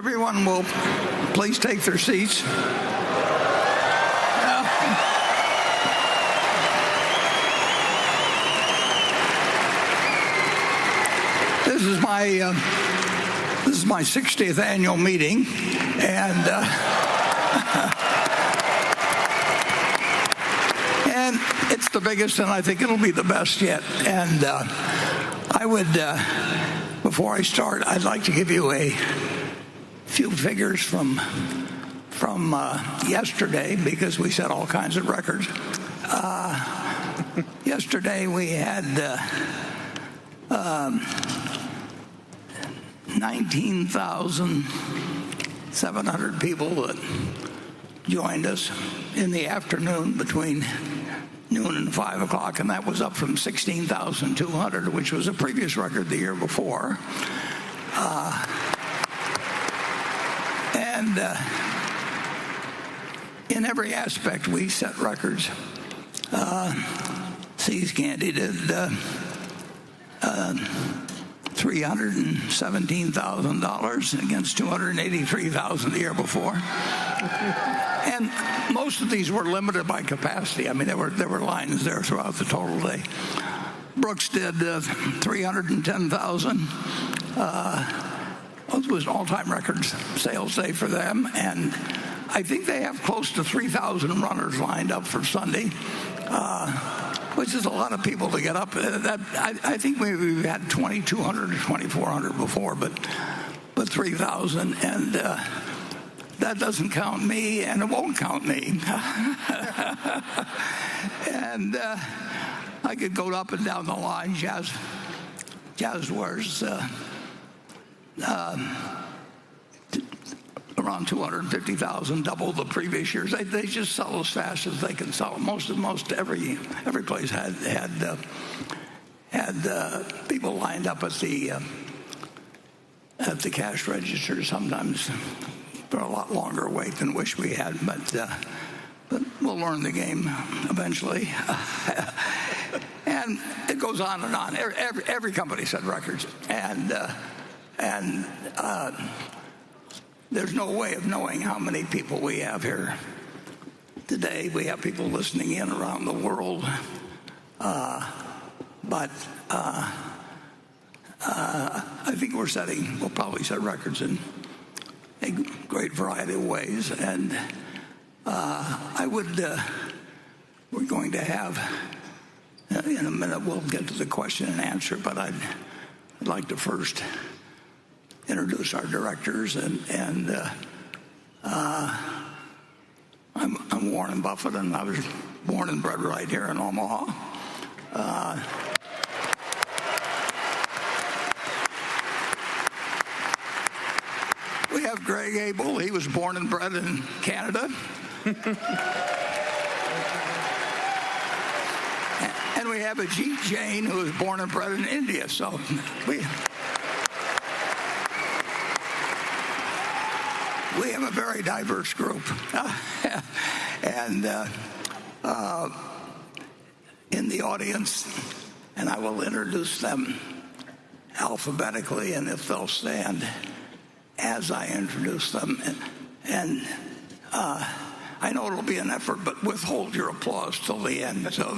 everyone will please take their seats. This is my 60th annual meeting, and and it's the biggest, and I think it'll be the best yet. And I would, before I start, I'd like to give you a few figures from yesterday, because we set all kinds of records. Yesterday we had 19,700 people that joined us in the afternoon between noon and 5 o'clock, and that was up from 16,200, which was a previous record the year before. And in every aspect, we set records. See's Candy did $317,000 against $283,000 the year before. And most of these were limited by capacity. I mean, there were lines there throughout the total day. Brooks did $310,000. It was an all-time record sales day for them, and I think they have close to 3,000 runners lined up for Sunday, which is a lot of people to get up. I think we've had 2,200 or 2,400 before, but 3,000, and that doesn't count me, and it won't count me. And I could go up and down the line. Jazzwares, around 250,000, double the previous years. They just sell as fast as they can sell. Most every place had people lined up at the cash register, sometimes for a lot longer wait than wish we had, but we'll learn the game eventually. And it goes on and on. Every company set records, and there's no way of knowing how many people we have here today. We have people listening in around the world, but I think we'll probably set records in a great variety of ways. And we're going to have, in a minute, we'll get to the question and answer, but I'd like to first introduce our directors, and I'm Warren Buffett, and I was born and bred right here in Omaha. We have Greg Abel. He was born and bred in Canada. And we have Ajit Jain, who was born and bred in India. So we have a very diverse group. And in the audience, and I will introduce them alphabetically, and if they'll stand as I introduce them. And I know it'll be an effort, but withhold your applause till the end so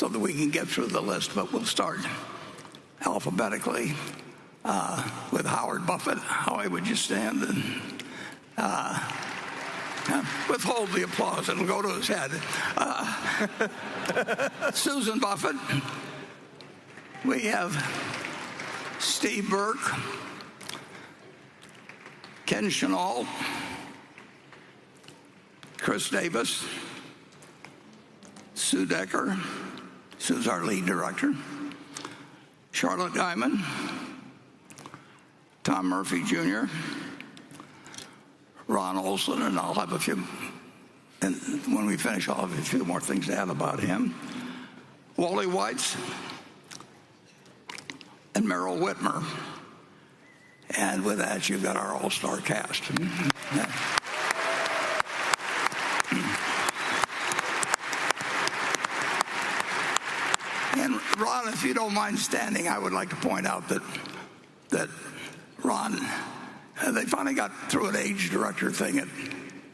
that we can get through the list. But we'll start alphabetically with Howard Buffett. Howie, would you stand? And withhold the applause. It'll go to his head. Susan Buffett. We have Steve Burke, Ken Chenault, Chris Davis, Sue Decker. Sue's our lead director. Charlotte Guyman, Tom Murphy Jr., Ron Olson, and I'll have a few, and when we finish, I'll have a few more things to add about him. Wally Weitz and Merrill Whitmer. And with that, you've got our all-star cast. And Ron, if you don't mind standing, I would like to point out that Ron they finally got through an age director thing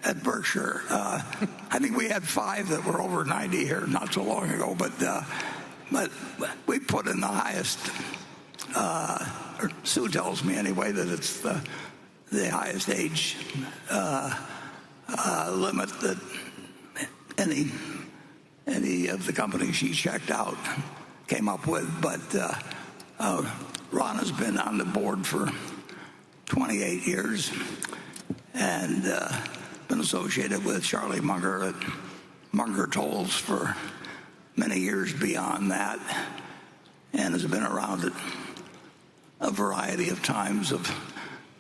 at Berkshire. I think we had 5 that were over 90 here not so long ago, but we put in the highest. Or Sue tells me anyway that it's the highest age limit that any of the companies she checked out came up with. But Ron has been on the board for 28 years and been associated with Charlie Munger at Munger Tolls for many years beyond that, and has been around at a variety of times of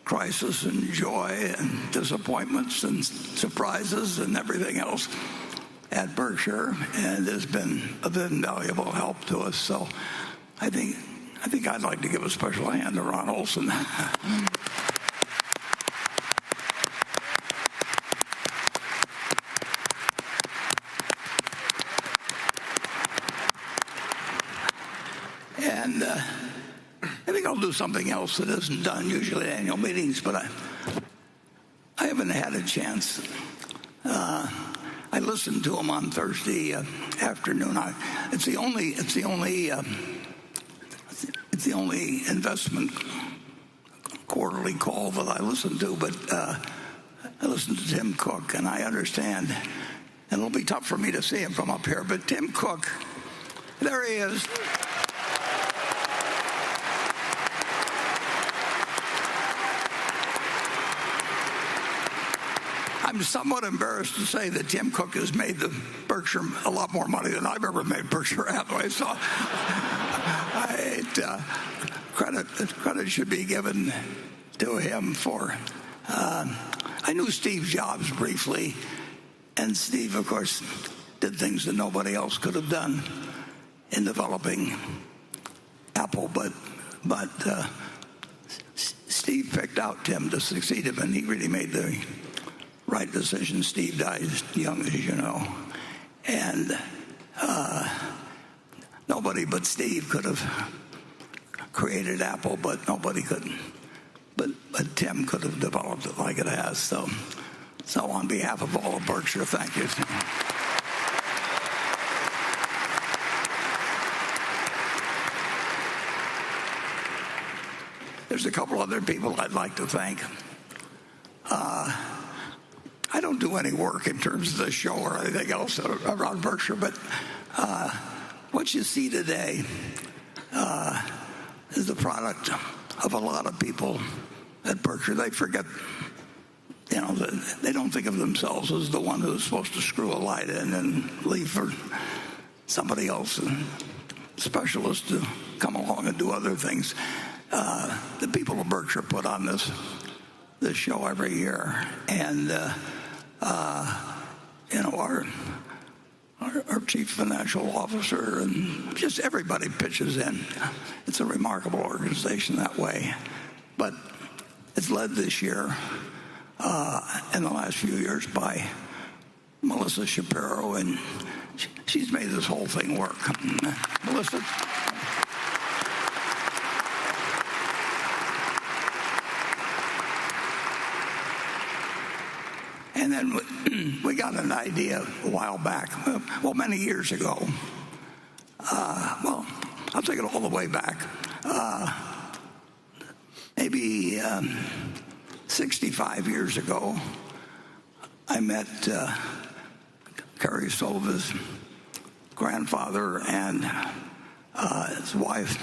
crisis and joy and disappointments and surprises and everything else at Berkshire, and has been of invaluable help to us. So I think I'd like to give a special hand to Ron Olson. And I think I'll do something else that isn't done usually at annual meetings, but I haven't had a chance. I listened to him on Thursday afternoon. It's the only investment quarterly call that I listen to, but I listened to Tim Cook, and I understand, and it'll be tough for me to see him from up here, but Tim Cook, there he is. I'm somewhat embarrassed to say that Tim Cook has made the Berkshire a lot more money than I've ever made Berkshire Hathway. So credit should be given to him for. I knew Steve Jobs briefly, and Steve, of course, did things that nobody else could have done in developing Apple. But Steve picked out Tim to succeed him, and he really made the right decision. Steve died young, as you know, and nobody but Steve could have created Apple, but nobody could. But Tim could have developed it like it has. So on behalf of all of Berkshire, thank you. There's a couple other people I'd like to thank. I don't do any work in terms of the show or anything else around Berkshire, but what you see today is the product of a lot of people at Berkshire. They forget, they don't think of themselves as the one who's supposed to screw a light in and leave for somebody else, and specialists to come along and do other things. The people of Berkshire put on this show every year, and our chief financial officer and just everybody pitches in. It's a remarkable organization that way, but it's led this year in the last few years by Melissa Shapiro, and she's made this whole thing work. Melissa. And then we got an idea a while back, many years ago. I'll take it all the way back. Maybe 65 years ago, I met Carrie Sova's grandfather and his wife.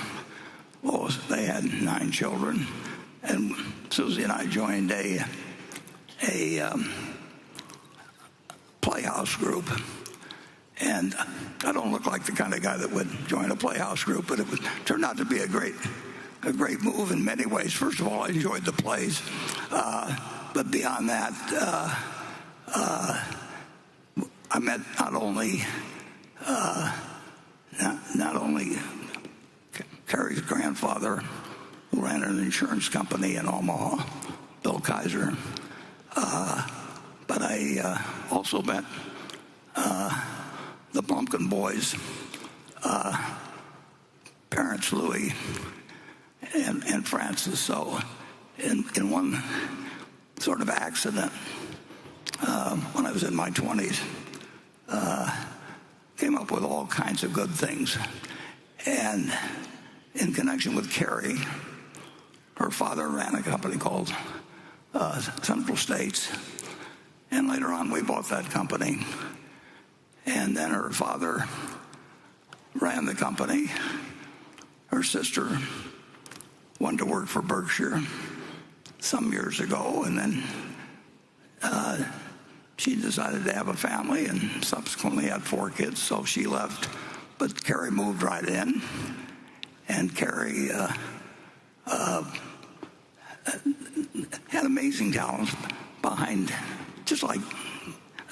Well, they had 9 children, and Susie and I joined a playhouse group, and I don't look like the kind of guy that would join a playhouse group, but it turned out to be a great move in many ways. First of all, I enjoyed the plays, but beyond that, I met not only Carrie's grandfather, who ran an insurance company in Omaha, Bill Kaiser, but I also met the Pumpkin Boys' parents, Louis and Francis. So in one sort of accident when I was in my 20s. Came up with all kinds of good things. And in connection with Carrie, her father ran a company called Central States. And later on, we bought that company. And then her father ran the company. Her sister went to work for Berkshire some years ago, and then she decided to have a family and subsequently had 4 kids, so she left. But Carrie moved right in, and Carrie had amazing talents behind, just like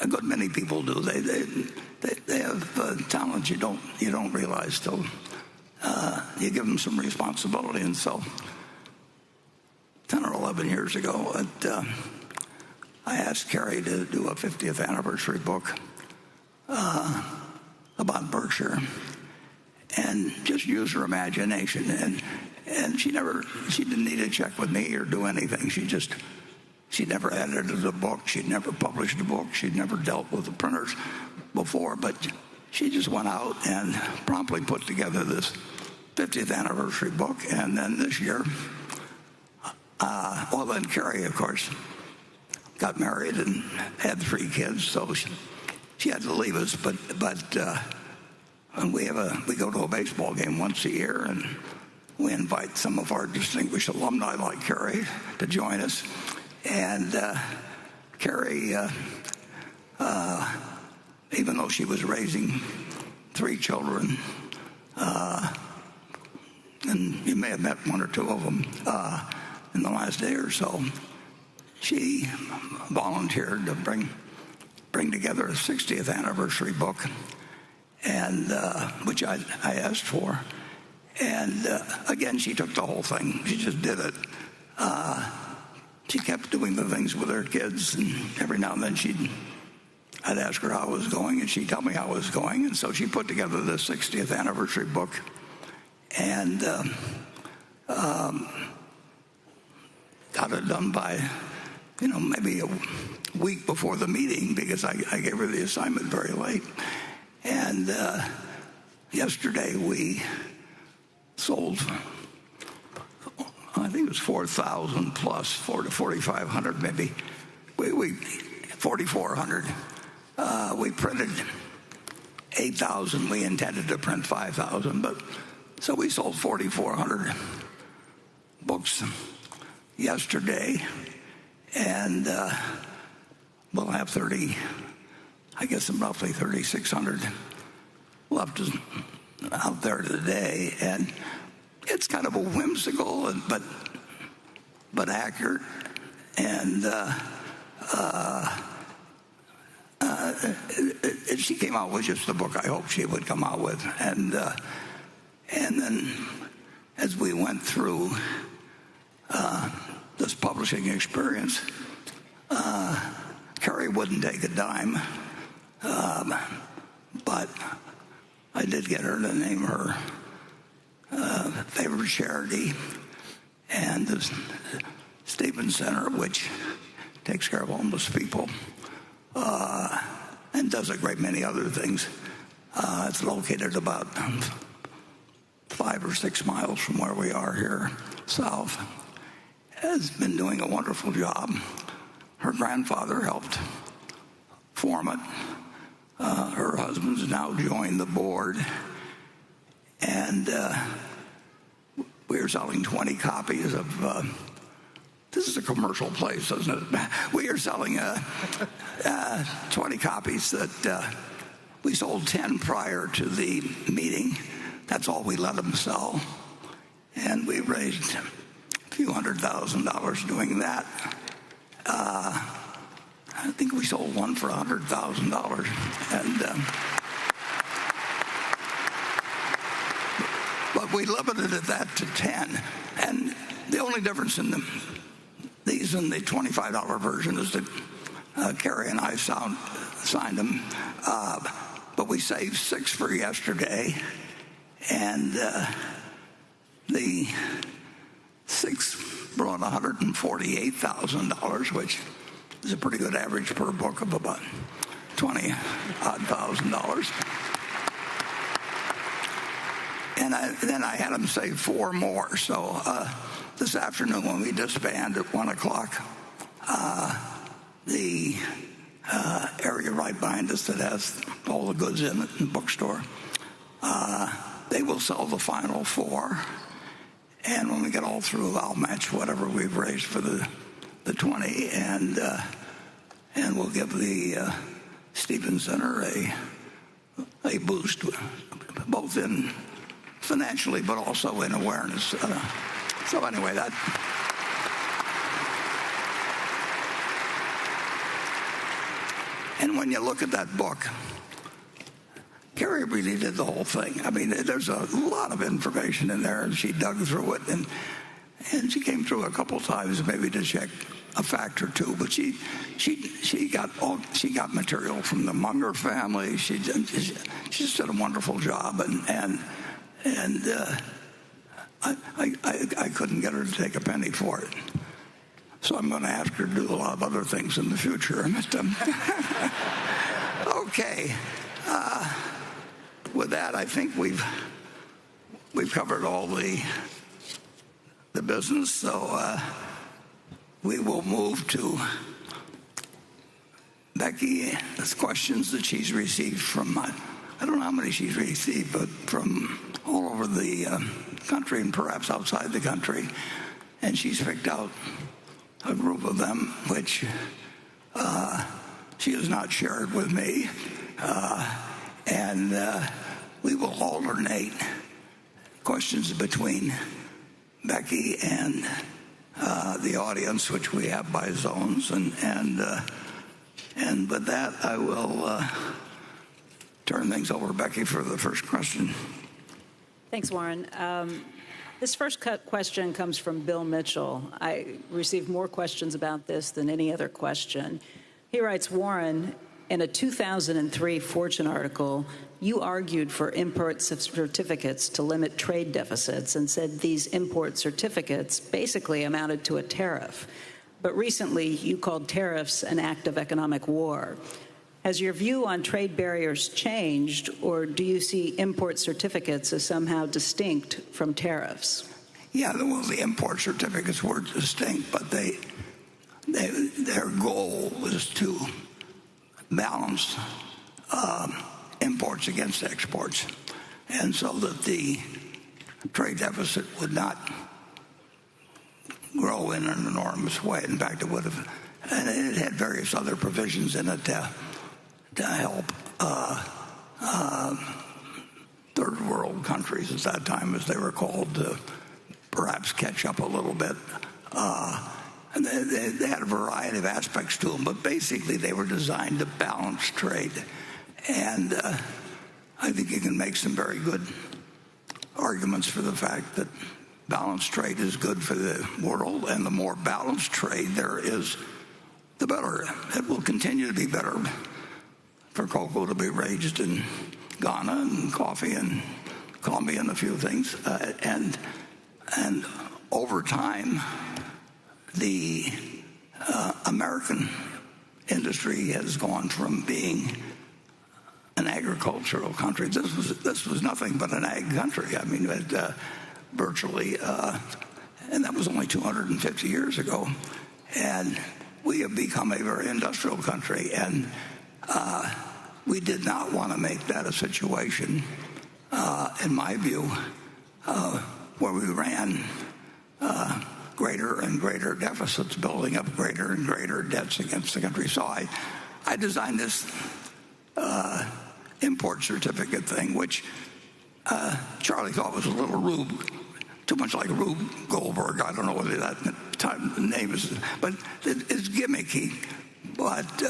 a good many people do. They have talents you don't realize till you give them some responsibility. And so 10 or 11 years ago, I asked Carrie to do a 50th anniversary book about Berkshire and just use her imagination. And she didn't need to check with me or do anything. She never edited a book. She'd never published a book. She'd never dealt with the printers before. But she just went out and promptly put together this 50th anniversary book. And then this year, then Carrie, of course, got married and had 3 kids, so she had to leave us. But and we go to a baseball game once a year, and we invite some of our distinguished alumni like Carrie to join us. And Carrie, even though she was raising 3 children, and you may have met 1 or 2 of them in the last day or so, she volunteered to bring together a 60th anniversary book, and which I asked for. And again, she took the whole thing. She just did it. She kept doing the things with her kids, and every now and then I'd ask her how it was going, and she'd tell me how it was going. And so she put together the 60th anniversary book, and got it done by, maybe a week before the meeting, because I gave her the assignment very late. And yesterday we sold, I think it was 4,000 plus, 4,000 to 4,500 maybe. 4,400. We printed 8,000. We intended to print 5,000, but so we sold 4,400 books yesterday, and we'll have roughly 3,600 left out there today. And it's kind of a whimsical but accurate, and she came out with just the book I hoped she would come out with. And then as we went through this publishing experience, Carrie wouldn't take a dime, but I did get her to name her favorite charity, and the Stevens Center, which takes care of homeless people and does a great many other things. It's located about 5 or 6 miles from where we are here south. Has been doing a wonderful job. Her grandfather helped form it. Her husband's now joined the board, and we are selling 20 copies of this is a commercial place, isn't it? We are selling 20 copies that we sold 10 prior to the meeting. That's all we let them sell, and we raised a few $100,000 doing that. I think we sold one for $100,000, and but we limited that to 10. And the only difference in these and the $25 version is that Carrie and I signed them, but we saved 6 for yesterday, and the 6 brought $148,000, which is a pretty good average per book of about $20,000. And then I had him say 4 more. So this afternoon when we disband at 1 o'clock, the area right behind us that has all the goods in it, in the bookstore, they will sell the final 4. And when we get all through, I'll match whatever we've raised for the 20, and we'll give the Stevens Center a boost, both in financially but also in awareness. So anyway, that. And when you look at that book, Carrie really did the whole thing. I mean, there's a lot of information in there, and she dug through it, and she came through a couple times maybe to check a fact or two. But she got material from the Munger family. She just did a wonderful job, and I couldn't get her to take a penny for it. So I'm going to ask her to do a lot of other things in the future. Okay. With that, I think we've covered all the business. So we will move to Becky's questions that she's received from, I don't know how many she's received, but from all over the country and perhaps outside the country. And she's picked out a group of them, which she has not shared with me. And we will alternate questions between Becky and the audience, which we have by zones. And with that, I will turn things over to Becky for the first question. Thanks, Warren. This first question comes from Bill Mitchell. I received more questions about this than any other question. He writes, Warren, in a 2003 Fortune article, you argued for import certificates to limit trade deficits and said these import certificates basically amounted to a tariff. But recently, you called tariffs an act of economic war. Has your view on trade barriers changed, or do you see import certificates as somehow distinct from tariffs? Yeah, well, the import certificates were distinct, but their goal was to balance imports against exports, and so that the trade deficit would not grow in an enormous way. In fact, it would have, and it had various other provisions in it to help third world countries at that time, as they were called, to perhaps catch up a little bit. And they had a variety of aspects to them, but basically they were designed to balance trade. And I think you can make some very good arguments for the fact that balanced trade is good for the world, and the more balanced trade there is, the better. It will continue to be better for cocoa to be raised in Ghana, and coffee and Colombia and a few things. And over time, the American industry has gone from being an agricultural country. This was nothing but an ag country. I mean, virtually, and that was only 250 years ago. And we have become a very industrial country, and we did not want to make that a situation, in my view, where we ran greater and greater deficits, building up greater and greater debts against the country. So I designed this import certificate thing, which Charlie thought was a little too much like Rube Goldberg. I don't know whether that name is, but it's gimmicky. But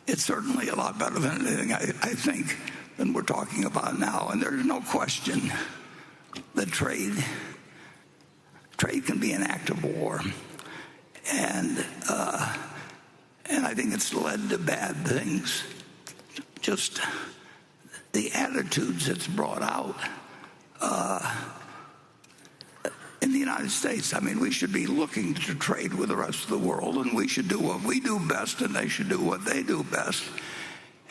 it's certainly a lot better than anything I think than we're talking about now. And there's no question that trade can be an act of war, and I think it's led to bad things. Just the attitudes it's brought out in the United States. I mean, we should be looking to trade with the rest of the world, and we should do what we do best, and they should do what they do best.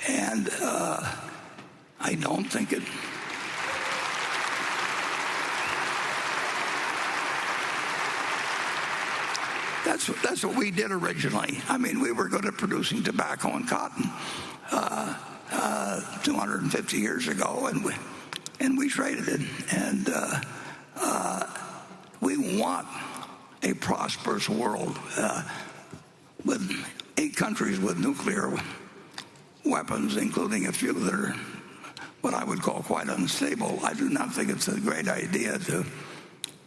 And I don't think it... That's what we did originally. I mean, we were good at producing tobacco and cotton 250 years ago, and we traded it. And we want a prosperous world with 8 countries with nuclear weapons, including a few that are what I would call quite unstable. I do not think it's a great idea to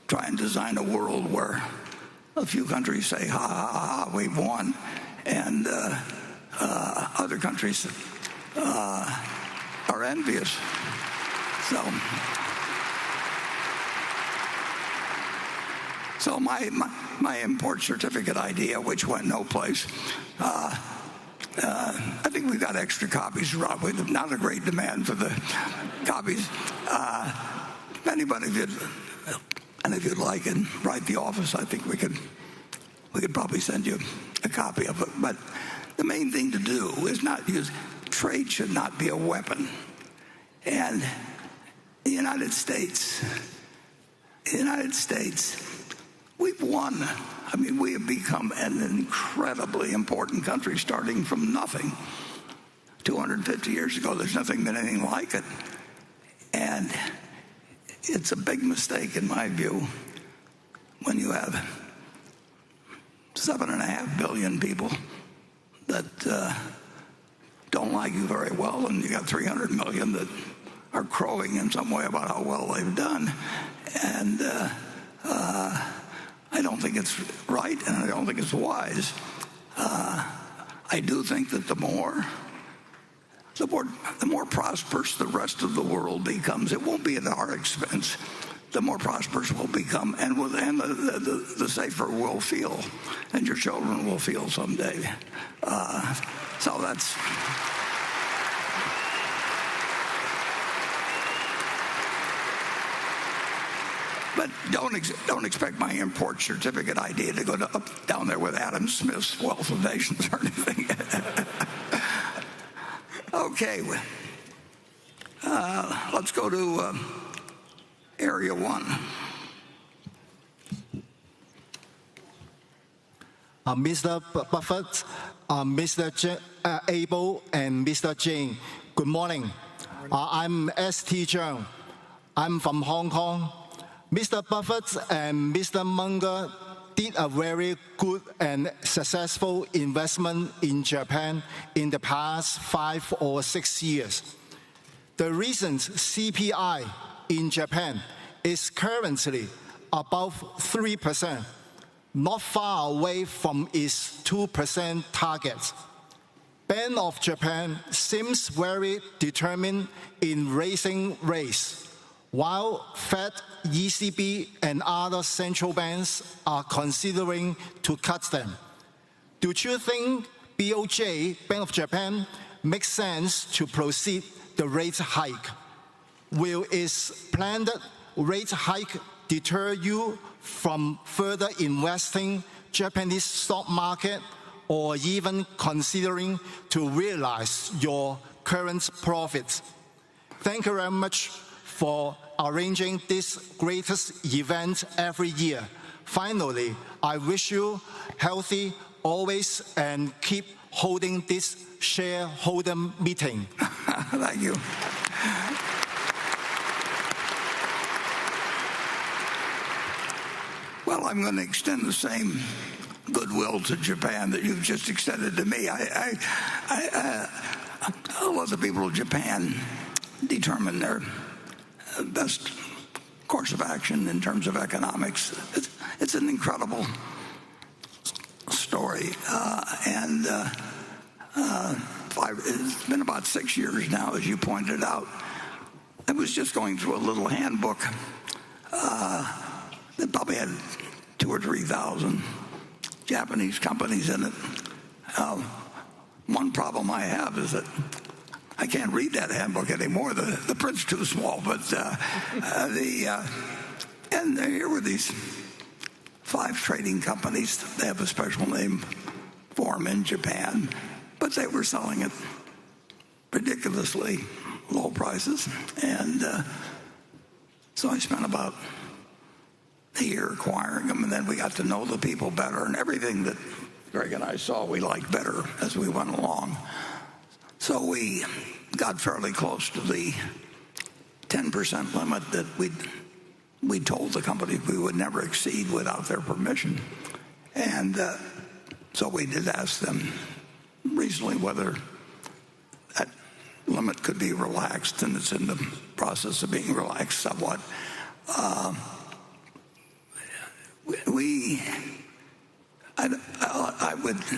try and design a world where a few countries say, ha, ha, ha, we've won, and other countries are envious. So my import certificate idea, which went no place, I think we've got extra copies, Rob. We've not a great demand for the copies. If anybody did... And if you'd like, and write the office, I think we could probably send you a copy of it. But the main thing to do is not use... Trade should not be a weapon. And the United States, we've won. I mean, we have become an incredibly important country, starting from nothing. 250 years ago, there's nothing been anything like it. And it's a big mistake, in my view, when you have 7.5 billion people that don't like you very well, and you got 300 million that are crowing in some way about how well they've done. And I don't think it's right, and I don't think it's wise. I do think that the more prosperous the rest of the world becomes, it won't be at our expense. The more prosperous we'll become, and the safer we'll feel, and your children will feel someday. So that's... But don't expect my import certificate idea to go down there with Adam Smith's Wealth of Nations or anything. Okay, let's go to Area 1. Mr. Buffett, Mr. Abel, and Mr. Jane, good morning. I'm S.T. Cheung. I'm from Hong Kong. Mr. Buffett and Mr. Munger did a very good and successful investment in Japan in the past 5 or 6 years. The recent CPI in Japan is currently above 3%, not far away from its 2% target. Bank of Japan seems very determined in raising rates, while Fed, ECB, and other central banks are considering to cut them. Do you think BOJ, Bank of Japan, makes sense to proceed the rate hike? Will its planned rate hike deter you from further investing Japanese stock market or even considering to realize your current profits? Thank you very much for arranging this greatest event every year. Finally, I wish you healthy always and keep holding this shareholder meeting. Thank you. Well, I'm going to extend the same goodwill to Japan that you've just extended to me. I'll let the people of Japan determine their best course of action in terms of economics. It's an incredible story. It's been about 6 years now, as you pointed out. I was just going through a little handbook that probably had 2,000 or 3,000 Japanese companies in it. One problem I have is that I can't read that handbook anymore. The print's too small. But and here were these 5 trading companies. They have a special name for them in Japan, but they were selling at ridiculously low prices. And so I spent about a year acquiring them, and then we got to know the people better, and everything that Greg and I saw we liked better as we went along. So we got fairly close to the 10% limit that we told the company we would never exceed without their permission. And so we did ask them recently whether that limit could be relaxed, and it's in the process of being relaxed somewhat.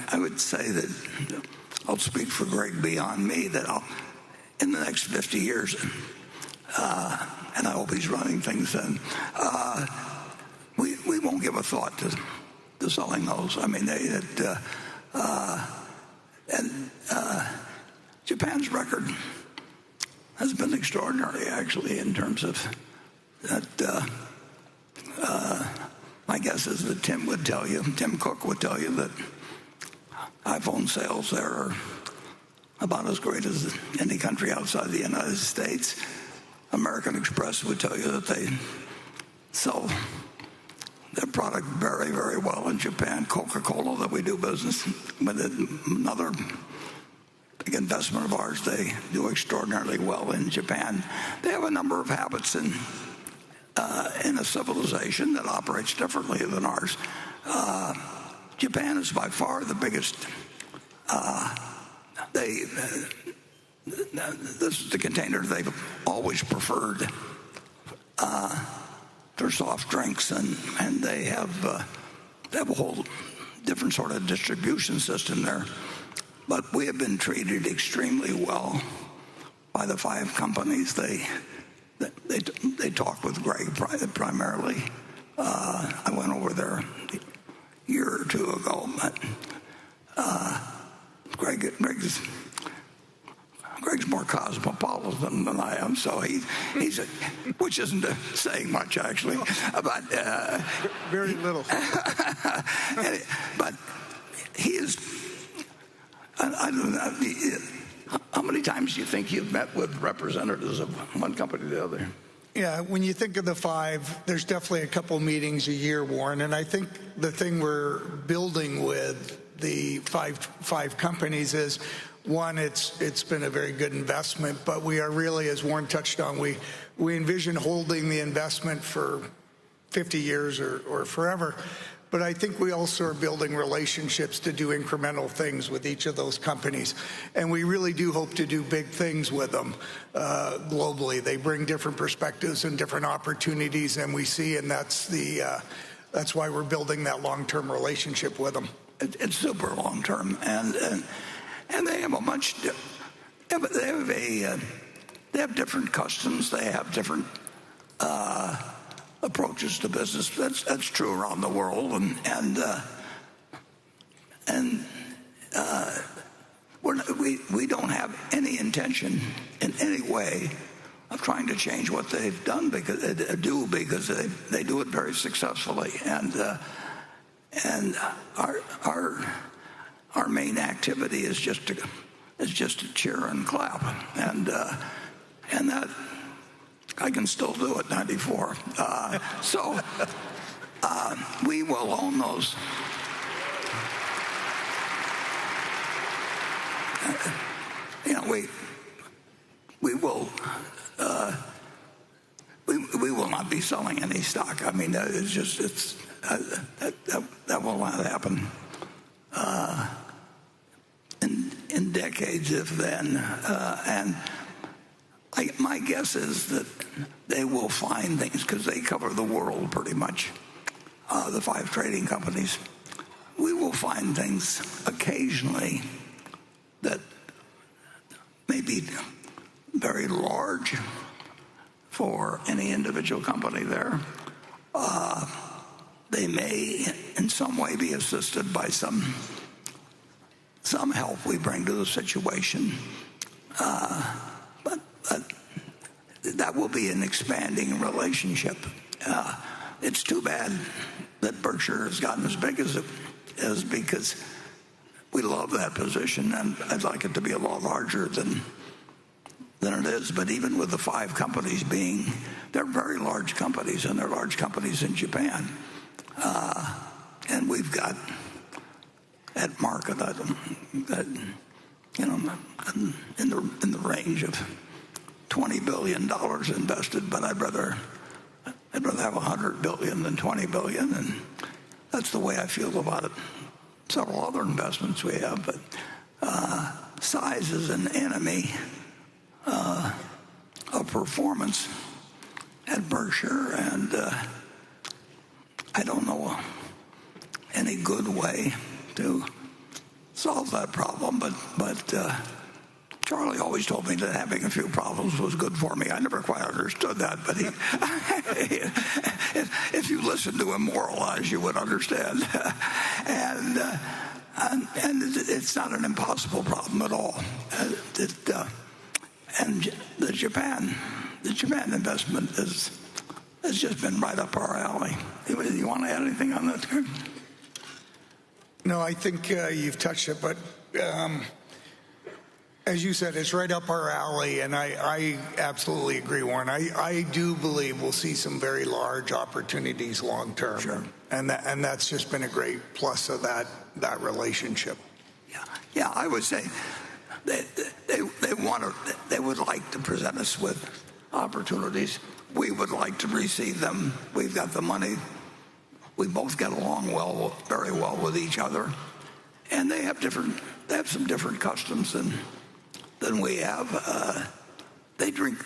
I would say that I'll speak for Greg beyond me, that in the next 50 years, and I hope he's running things then, we won't give a thought to selling those. I mean, Japan's record has been extraordinary, actually, in terms of that. My guess is that Tim Cook would tell you that iPhone sales there are about as great as any country outside the United States. American Express would tell you that they sell their product very, very well in Japan. Coca-Cola, that we do business with, another big investment of ours, they do extraordinarily well in Japan. They have a number of habits in a civilization that operates differently than ours. Japan is by far the biggest. This is the container they've always preferred for soft drinks, and they have a whole different sort of distribution system there. But we have been treated extremely well by the 5 companies. They talk with Greg primarily. I went over there a year or 2 ago, but Greg's more cosmopolitan than I am, so he's which isn't saying much, actually. But very little. But he is. I don't know. How many times do you think you've met with representatives of one company to the other? Yeah, when you think of the 5, there's definitely a couple meetings a year, Warren. And I think the thing we're building with the five companies is, one, it's been a very good investment, but we are really, as Warren touched on, we envision holding the investment for 50 years or forever. But I think we also are building relationships to do incremental things with each of those companies. And we really do hope to do big things with them globally. They bring different perspectives and different opportunities, and we see, and that's why we're building that long-term relationship with them. It's super long-term, and they have they have different customs. They have different approaches to business. That's true around the world, we don't have any intention in any way of trying to change what they've done because they do it very successfully, and our main activity is just to cheer and clap, and that I can still do at 94. So we will own those. We will not be selling any stock. I mean, that will not happen in decades, if then. And my guess is that they will find things, because they cover the world pretty much, the 5 trading companies. We will find things occasionally that may be very large for any individual company there. They may in some way be assisted by some help we bring to the situation. But that will be an expanding relationship. It's too bad that Berkshire has gotten as big as it is because we love that position, and I'd like it to be a lot larger than it is. But even with the 5 companies they're very large companies, and they're large companies in Japan. And we've got at market item that, in the range of $20 billion invested, but I'd rather have $100 billion than $20 billion, and that's the way I feel about it. Several other investments we have, but size is an enemy of performance at Berkshire, and I don't know any good way to solve that problem, but Charlie always told me that having a few problems was good for me. I never quite understood that, but if you listened to him moralize, you would understand. And it's not an impossible problem at all. And the Japan investment has just been right up our alley. You want to add anything on that, Kurt? No, I think you've touched it, but as you said, it's right up our alley, and I absolutely agree, Warren. I do believe we'll see some very large opportunities long term, sure. And that's just been a great plus of that relationship. Yeah. I would say they would like to present us with opportunities. We would like to receive them. We've got the money. We both get along very well with each other, and they have some different customs than we have. They drink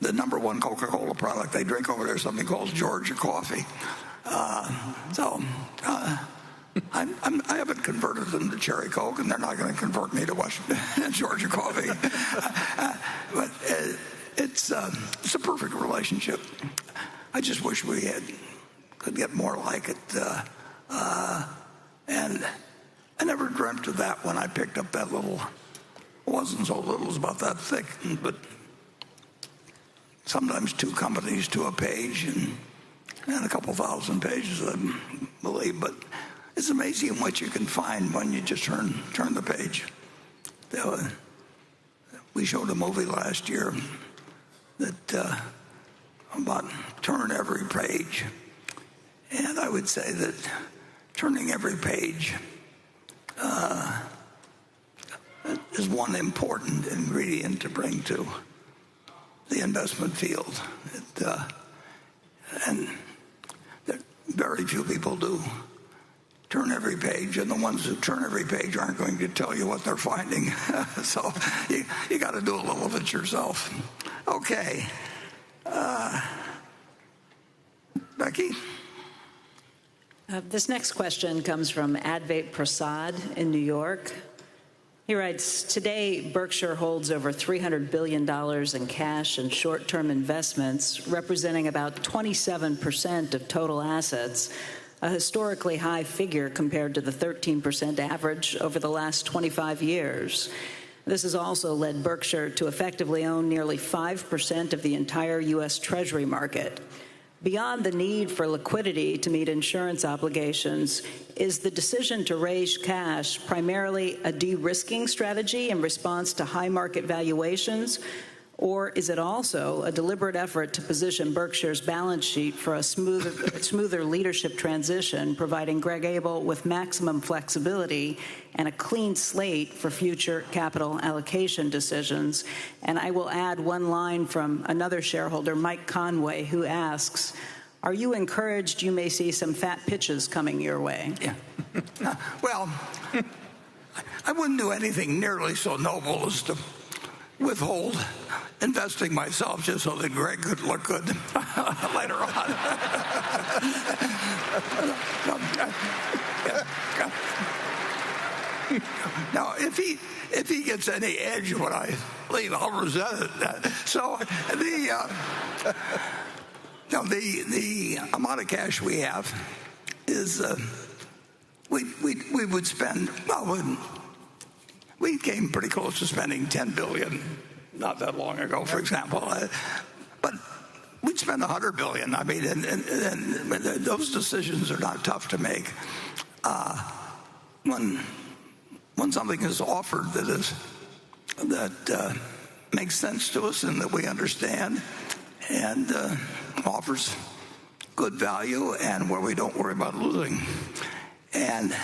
the number one Coca-Cola product they drink over there is something called Georgia coffee. I haven't converted them to Cherry Coke, and they're not going to convert me to Georgia coffee. But it's a perfect relationship. I just wish we could get more like it. And I never dreamt of that when I picked up that little. It wasn't so little, it was about that thick, but sometimes 2 companies to a page and a couple thousand pages, I believe. But it's amazing what you can find when you just turn the page. We showed a movie last year that about turn every page. And I would say that turning every page is one important ingredient to bring to the investment field. And very few people do turn every page, and the ones who turn every page aren't going to tell you what they're finding. So you got to do a little of it yourself. Okay. Becky? This next question comes from Advait Prasad in New York. He writes, today Berkshire holds over $300 billion in cash and short-term investments, representing about 27% of total assets, a historically high figure compared to the 13% average over the last 25 years. This has also led Berkshire to effectively own nearly 5% of the entire U.S. Treasury market. Beyond the need for liquidity to meet insurance obligations, is the decision to raise cash primarily a de-risking strategy in response to high market valuations, or is it also a deliberate effort to position Berkshire's balance sheet for a smoother leadership transition, providing Greg Abel with maximum flexibility and a clean slate for future capital allocation decisions? And I will add one line from another shareholder, Mike Conway, who asks, are you encouraged you may see some fat pitches coming your way? Yeah. Well, I wouldn't do anything nearly so noble as to withhold investing myself just so that Greg could look good later on. Now, if he gets any edge when I leave, I'll resent it. So the amount of cash we have is we would spend, well, we came pretty close to spending $10 billion not that long ago, for example. But we'd spend $100 billion. I mean, and those decisions are not tough to make. When something is offered that makes sense to us and that we understand and offers good value and where we don't worry about losing. And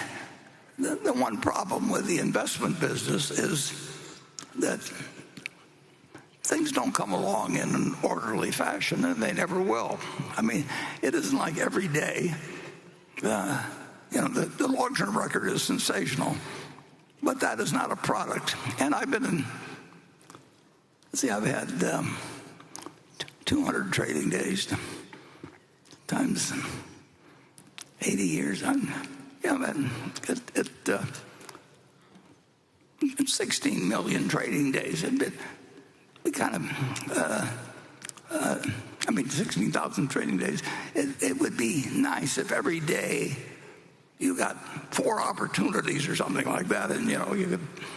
the one problem with the investment business is that things don't come along in an orderly fashion, and they never will. I mean, it isn't like every day. The long-term record is sensational, but that is not a product. And I've had 200 trading days times 80 years. It's 16 million trading days. We kind of, 16,000 trading days. It would be nice if every day you got 4 opportunities or something like that, and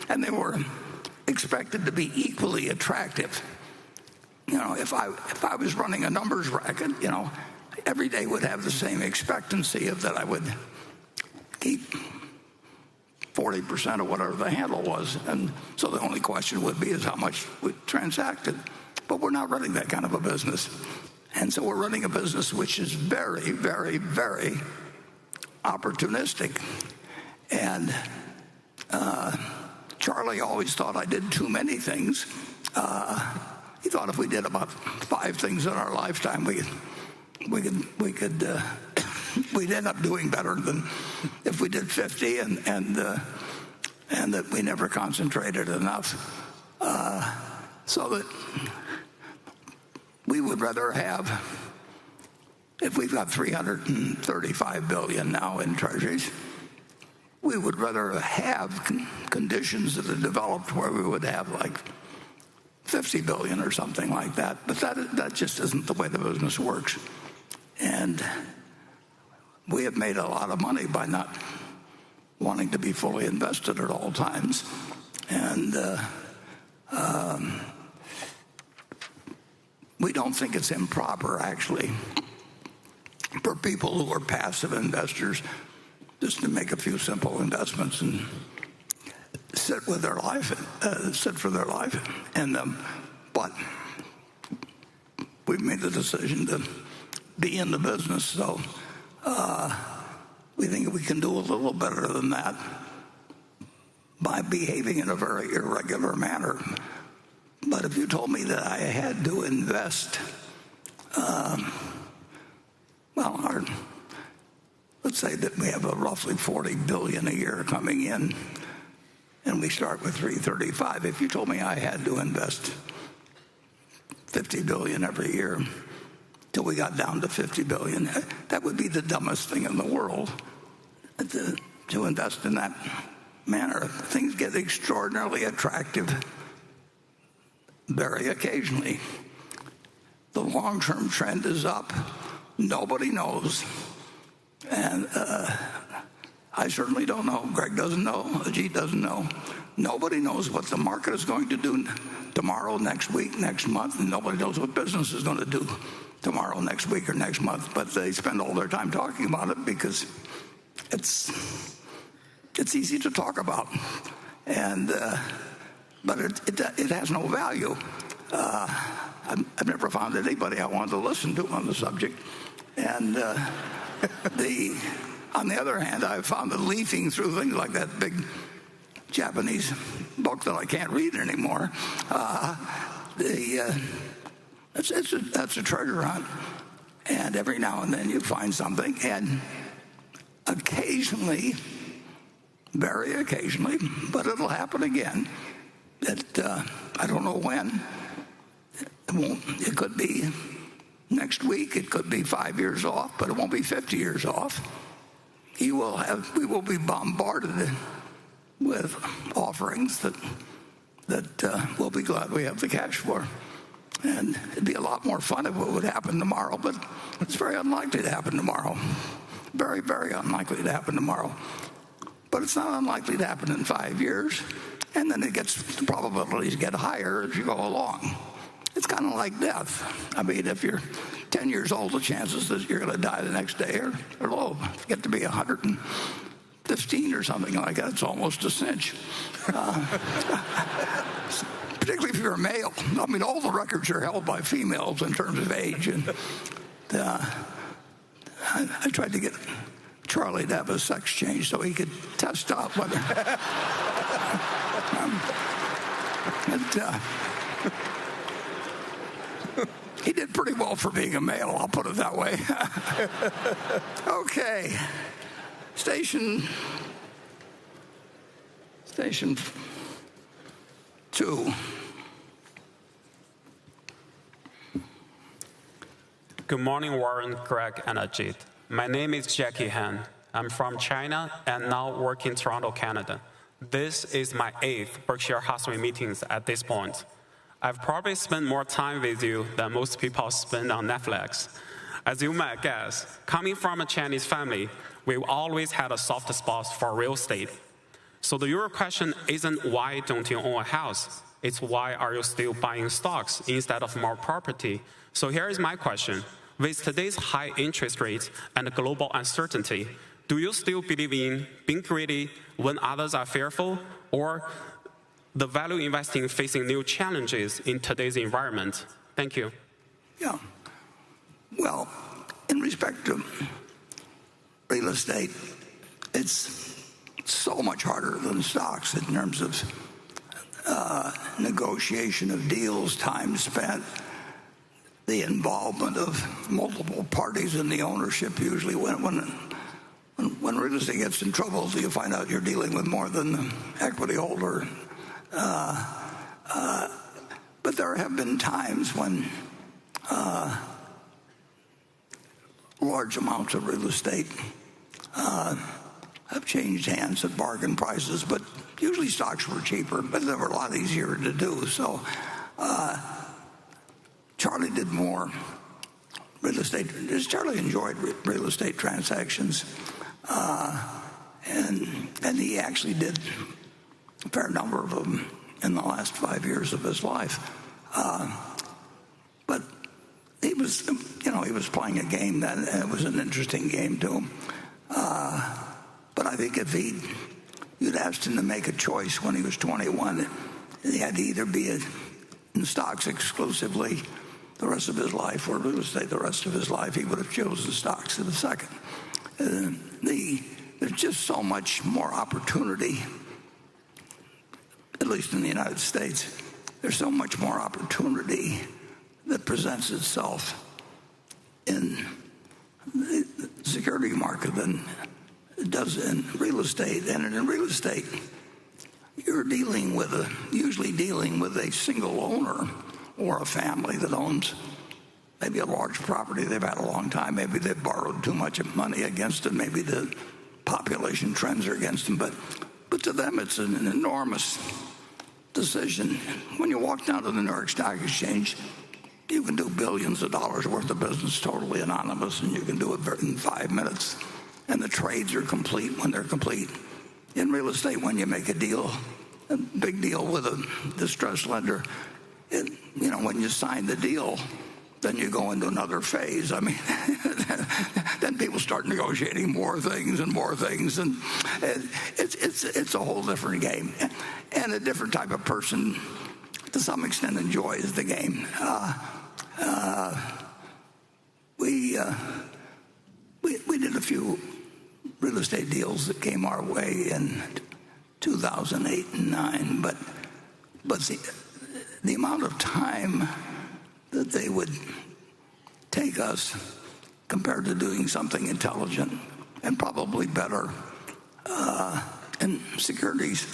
and they were expected to be equally attractive. If I was running a numbers racket, every day would have the same expectancy of that I would keep 40% of whatever the handle was, and so the only question would be is how much we transacted. But we're not running that kind of a business, and so we're running a business which is very, very, very opportunistic. And Charlie always thought I did too many things. He thought if we did about 5 things in our lifetime, we'd end up doing better than if we did 50, and that we never concentrated enough. So that we would rather have, if we've got $335 billion now in treasuries, we would rather have conditions that are developed where we would have like $50 billion or something like that. But that just isn't the way the business works. And we have made a lot of money by not wanting to be fully invested at all times. And we don't think it's improper, actually, for people who are passive investors just to make a few simple investments and sit for their life. But we've made the decision to be in the business, so we think we can do a little better than that by behaving in a very irregular manner. But if you told me that I had to invest, let's say that we have a roughly $40 billion a year coming in, and we start with 335. If you told me I had to invest $50 billion every year till we got down to $50 billion, that would be the dumbest thing in the world to invest in that manner. Things get extraordinarily attractive very occasionally. The long-term trend is up. Nobody knows. And I certainly don't know. Greg doesn't know. Ajit doesn't know. Nobody knows what the market is going to do tomorrow, next week, next month, and nobody knows what business is going to do tomorrow, next week, or next month. But they spend all their time talking about it because it's easy to talk about, but it has no value. I've never found anybody I wanted to listen to on the subject, and on the other hand, I've found that leafing through things like that big Japanese book that I can't read anymore, that's a treasure hunt. And every now and then you find something, and occasionally, very occasionally, but it'll happen again, that I don't know when. It could be next week, it could be 5 years off, but it won't be 50 years off. We will be bombarded with offerings that we'll be glad we have the cash for. And it'd be a lot more fun if it would happen tomorrow, but it's very unlikely to happen tomorrow. Very, very unlikely to happen tomorrow. But it's not unlikely to happen in 5 years, and then the probabilities get higher as you go along. it's kind of like death. I mean, if you're 10 years old, the chances that you're going to die the next day are low. If you get to be 115 or something like that, it's almost a cinch. Particularly if you're a male. I mean, all the records are held by females in terms of age. And I tried to get Charlie to have a sex change so he could test out whether. He did pretty well for being a male, I'll put it that way. Okay. Station 2. Good morning, Warren, Greg, and Ajit. My name is Jackie Han. I'm from China and now work in Toronto, Canada. This is my 8th Berkshire Hathway meetings at this point. I've probably spent more time with you than most people spend on Netflix. As you might guess, coming from a Chinese family, we've always had a soft spot for real estate. So the real question isn't why don't you own a house? It's why are you still buying stocks instead of more property? So here is my question. With today's high interest rates and global uncertainty, do you still believe in being greedy when others are fearful, or the value investing facing new challenges in today's environment? Thank you. Yeah. Well, in respect to real estate, it's so much harder than stocks in terms of negotiation of deals, time spent, the involvement of multiple parties in the ownership. Usually when real estate gets in trouble, you find out you're dealing with more than the equity holder. But there have been times when large amounts of real estate have changed hands at bargain prices, but usually stocks were cheaper, but they were a lot easier to do. So Charlie did more real estate. Charlie enjoyed real estate transactions, and he actually did a fair number of them in the last 5 years of his life. But he was, he was playing a game then, and it was an interesting game to him. But I think if you'd asked him to make a choice when he was 21, he had to either be in stocks exclusively the rest of his life or real estate the rest of his life, he would have chosen stocks in a second. There's just so much more opportunity, at least in the United States. There's so much more opportunity that presents itself in the security market than it does in real estate. And in real estate, you're usually dealing with a single owner or a family that owns maybe a large property they've had a long time. Maybe they've borrowed too much money against it. Maybe the population trends are against them. But to them, it's an enormous decision. When you walk down to the New York Stock Exchange, you can do billions of dollars worth of business totally anonymous, and you can do it in 5 minutes. And the trades are complete when they're complete. In real estate, when you make a big deal with a distressed lender, when you sign the deal, then you go into another phase. I mean, then people start negotiating more things, and it's a whole different game, and a different type of person, to some extent, enjoys the game. We did a few real estate deals that came our way in 2008 and 2009, but the amount of time that they would take us compared to doing something intelligent and probably better in securities,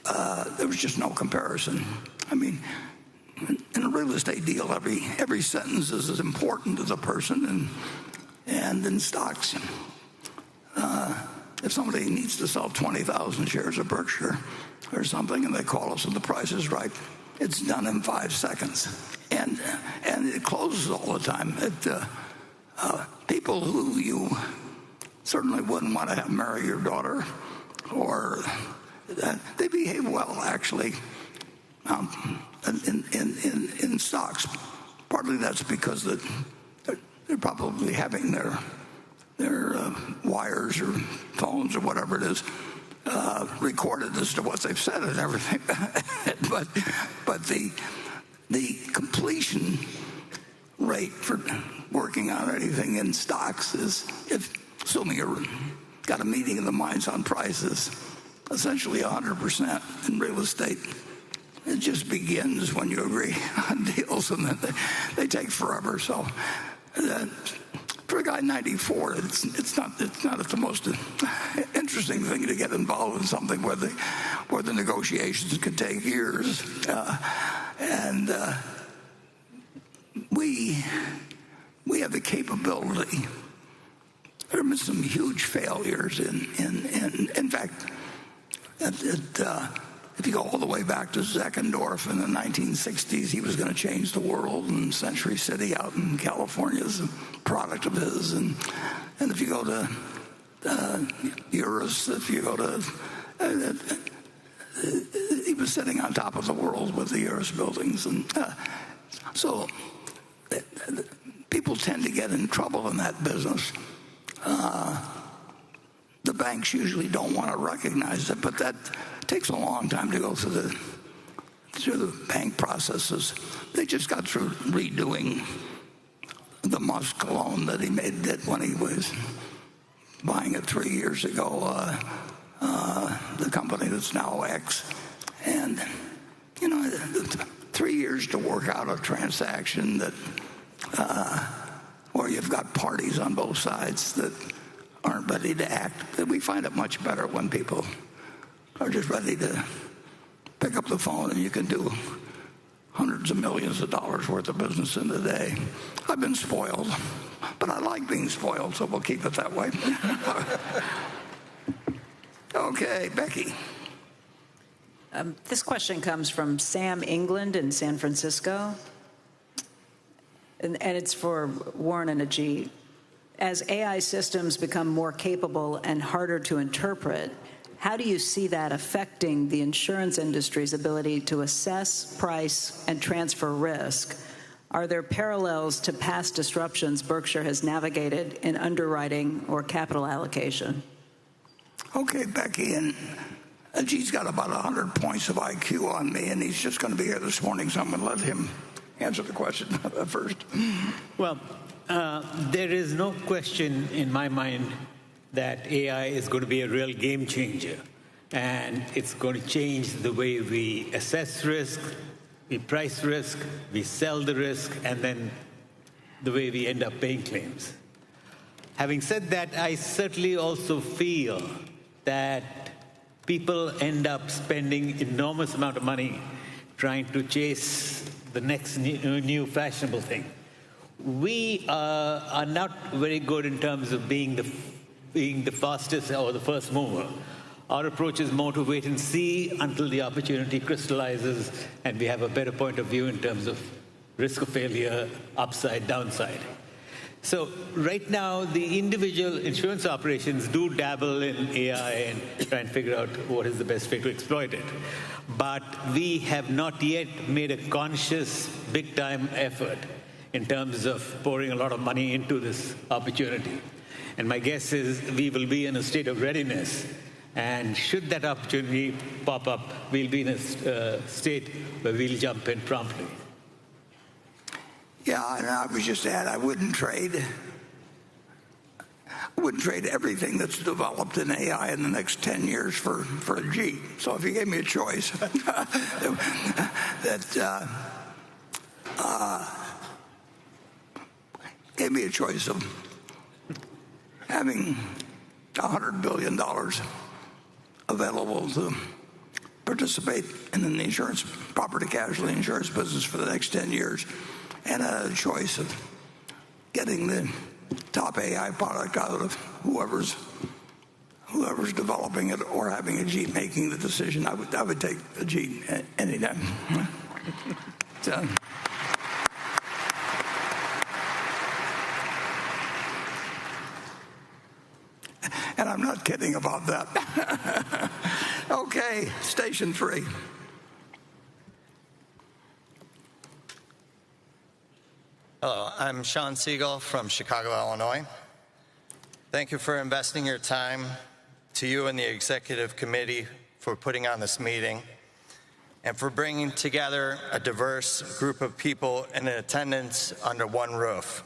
there was just no comparison. I mean, in a real estate deal, every sentence is as important as a person, and in stocks, if somebody needs to sell 20,000 shares of Berkshire or something, and they call us and the price is right, it's done in 5 seconds, and it closes all the time. People who you certainly wouldn't want to have marry your daughter, or they behave well, actually. in stocks. Partly that's because they're probably having their wires or phones or whatever it is recorded as to what they've said and everything. but the completion rate for working on anything in stocks is, assuming you've got a meeting of the minds on prices, essentially 100%. In real estate, it just begins when you agree on deals, and then they take forever. So for a guy 94, it's not the most interesting thing to get involved in something where the negotiations can take years. We have the capability. There have been some huge failures in fact, if you go all the way back to Zeckendorf in the 1960s, he was going to change the world, and Century City out in California is a product of his. And if you go to Eurus, if you go to he was sitting on top of the world with the Eurus buildings, and so people tend to get in trouble in that business. The banks usually don't want to recognize it, but that takes a long time to go through the bank processes. They just got through redoing the Musk loan that he did when he was buying it 3 years ago, the company that's now X. And, 3 years to work out a transaction that where you've got parties on both sides that aren't ready to act. We find it much better when people are just ready to pick up the phone, and you can do hundreds of millions of dollars worth of business in a day. I've been spoiled, but I like being spoiled, so we'll keep it that way. Okay, Becky. This question comes from Sam England in San Francisco, and it's for Warren and Ajit. As AI systems become more capable and harder to interpret, how do you see that affecting the insurance industry's ability to assess, price, and transfer risk? Are there parallels to past disruptions Berkshire has navigated in underwriting or capital allocation? Okay, Becky, and Ajit's got about 100 points of IQ on me, and he's just going to be here this morning, so I'm going to let him answer the question first. Well, there is no question in my mind that AI is going to be a real game changer, and it's going to change the way we assess risk, we price risk, we sell the risk, and then the way we end up paying claims. Having said that, I certainly also feel that people end up spending enormous amount of money trying to chase the next new fashionable thing. We are not very good in terms of being the fastest or the first mover. Our approach is more to wait and see until the opportunity crystallizes and we have a better point of view in terms of risk of failure, upside, downside. So right now, the individual insurance operations do dabble in AI and try and figure out what is the best way to exploit it. But we have not yet made a conscious, big-time effort in terms of pouring a lot of money into this opportunity. And my guess is we will be in a state of readiness. And should that opportunity pop up, we'll be in a state where we'll jump in promptly. Yeah, and I would just add, I wouldn't trade everything that's developed in AI in the next 10 years for a Jeep. So if you gave me a choice, gave me a choice of having $100 billion available to participate in the insurance, property casualty insurance business for the next 10 years, and a choice of getting the top AI product out of whoever's developing it or having Ajit making the decision. I would take Ajit any time. So, and I'm not kidding about that. Okay, station 3. Hello, I'm Sean Siegel from Chicago, Illinois. Thank you for investing your time, to you and the executive committee for putting on this meeting, and for bringing together a diverse group of people in attendance under one roof.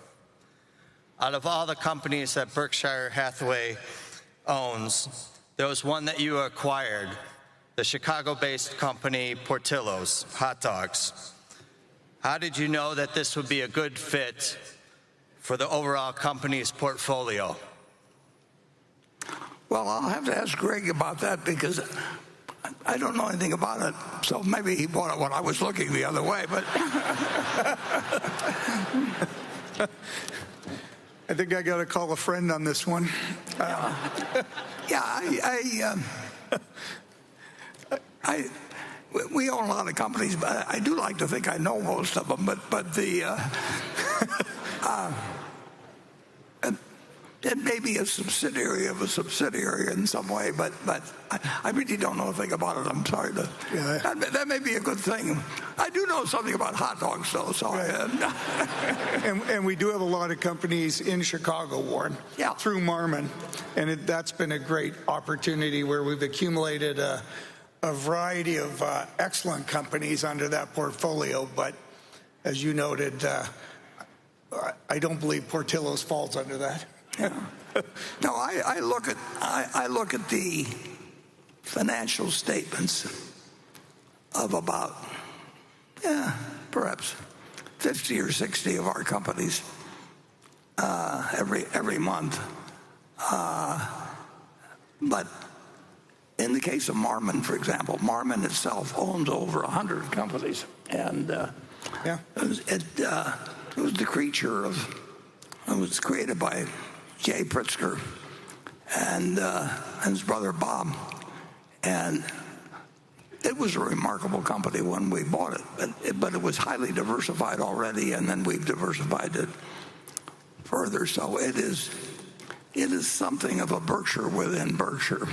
Out of all the companies that Berkshire Hathway owns, there was one that you acquired, the Chicago-based company Portillo's Hot Dogs. How did you know that this would be a good fit for the overall company's portfolio? Well, I'll have to ask Greg about that because I don't know anything about it. So maybe he bought it when I was looking the other way. But I think I got to call a friend on this one. We own a lot of companies, but I do like to think I know most of them. But it may be a subsidiary of a subsidiary in some way, but I really don't know a thing about it. I'm sorry. That may be a good thing. I do know something about hot dogs, though. So and we do have a lot of companies in Chicago, Warren, through Marmon, and that's been a great opportunity where we've accumulated a variety of excellent companies under that portfolio. But as you noted, I don't believe Portillo's falls under that. Yeah. No, I look at the financial statements of about perhaps 50 or 60 of our companies every month. But in the case of Marmon, for example, Marmon itself owns over 100 companies, and it was the creature of. It was created by Jay Pritzker and his brother Bob, and it was a remarkable company when we bought it. But it was highly diversified already, and then we've diversified it further. So it is something of a Berkshire within Berkshire,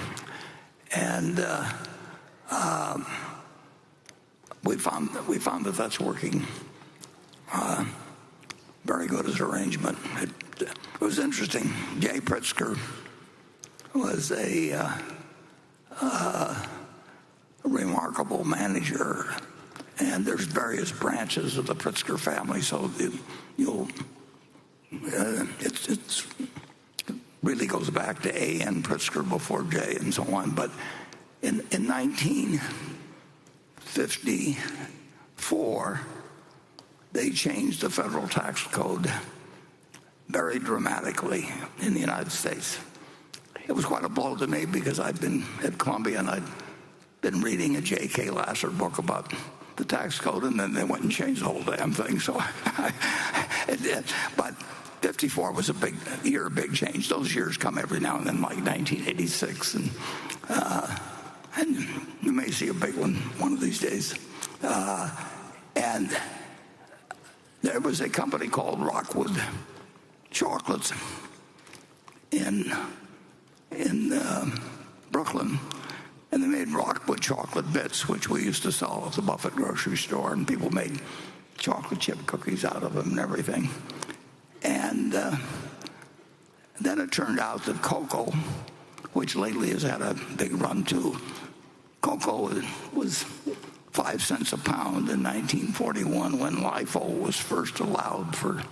and we found that that's working very good as an arrangement. It was interesting. Jay Pritzker was a remarkable manager, and there's various branches of the Pritzker family. So it really goes back to A.N. Pritzker before Jay and so on. But in 1954. They changed the federal tax code very dramatically in the United States. It was quite a blow to me because I'd been at Columbia and I'd been reading a J.K. Lasser book about the tax code, and then they went and changed the whole damn thing. So it did. But 54 was a big change. Those years come every now and then, like 1986, and you may see a big one of these days. And there was a company called Rockwood Chocolates in Brooklyn, and they made Rockwood chocolate bits, which we used to sell at the Buffett grocery store, and people made chocolate chip cookies out of them and everything. And then it turned out that cocoa, which lately has had a big run too, cocoa was 5 cents a pound in 1941 when LIFO was first allowed for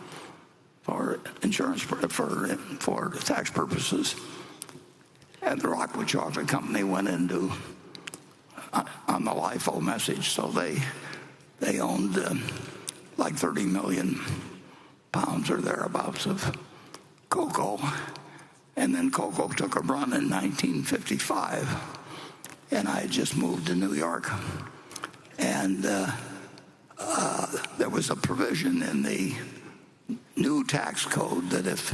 insurance for tax purposes. And the Rockwood Chocolate Company went into on the LIFO message, so they owned like 30 million pounds or thereabouts of cocoa. And then cocoa took a run in 1955, and I had just moved to New York. And there was a provision in the new tax code that if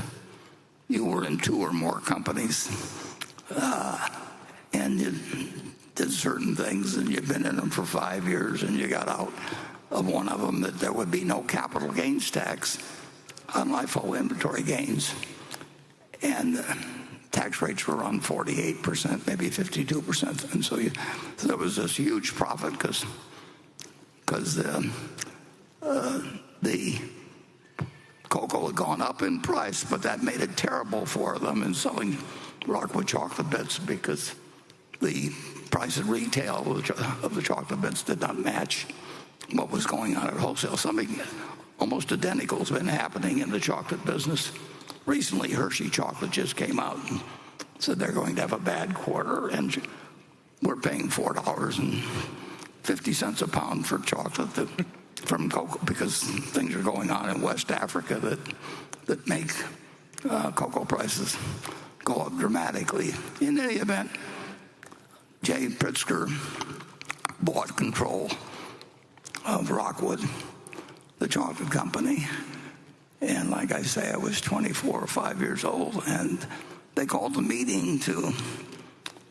you were in 2 or more companies and you did certain things and you'd been in them for 5 years and you got out of one of them, that there would be no capital gains tax on LIFO inventory gains. And tax rates were around 48%, maybe 52%. And so there was this huge profit because the cocoa had gone up in price, but that made it terrible for them in selling Rockwood chocolate bits because the price at retail of the chocolate bits did not match what was going on at wholesale. Something almost identical has been happening in the chocolate business. Recently, Hershey Chocolate just came out and said they're going to have a bad quarter, and we're paying $4.50 a pound for chocolate from cocoa because things are going on in West Africa that make cocoa prices go up dramatically. In any event, Jay Pritzker bought control of Rockwood, the chocolate company. And like I say, I was 24 or 5 years old, and they called a meeting to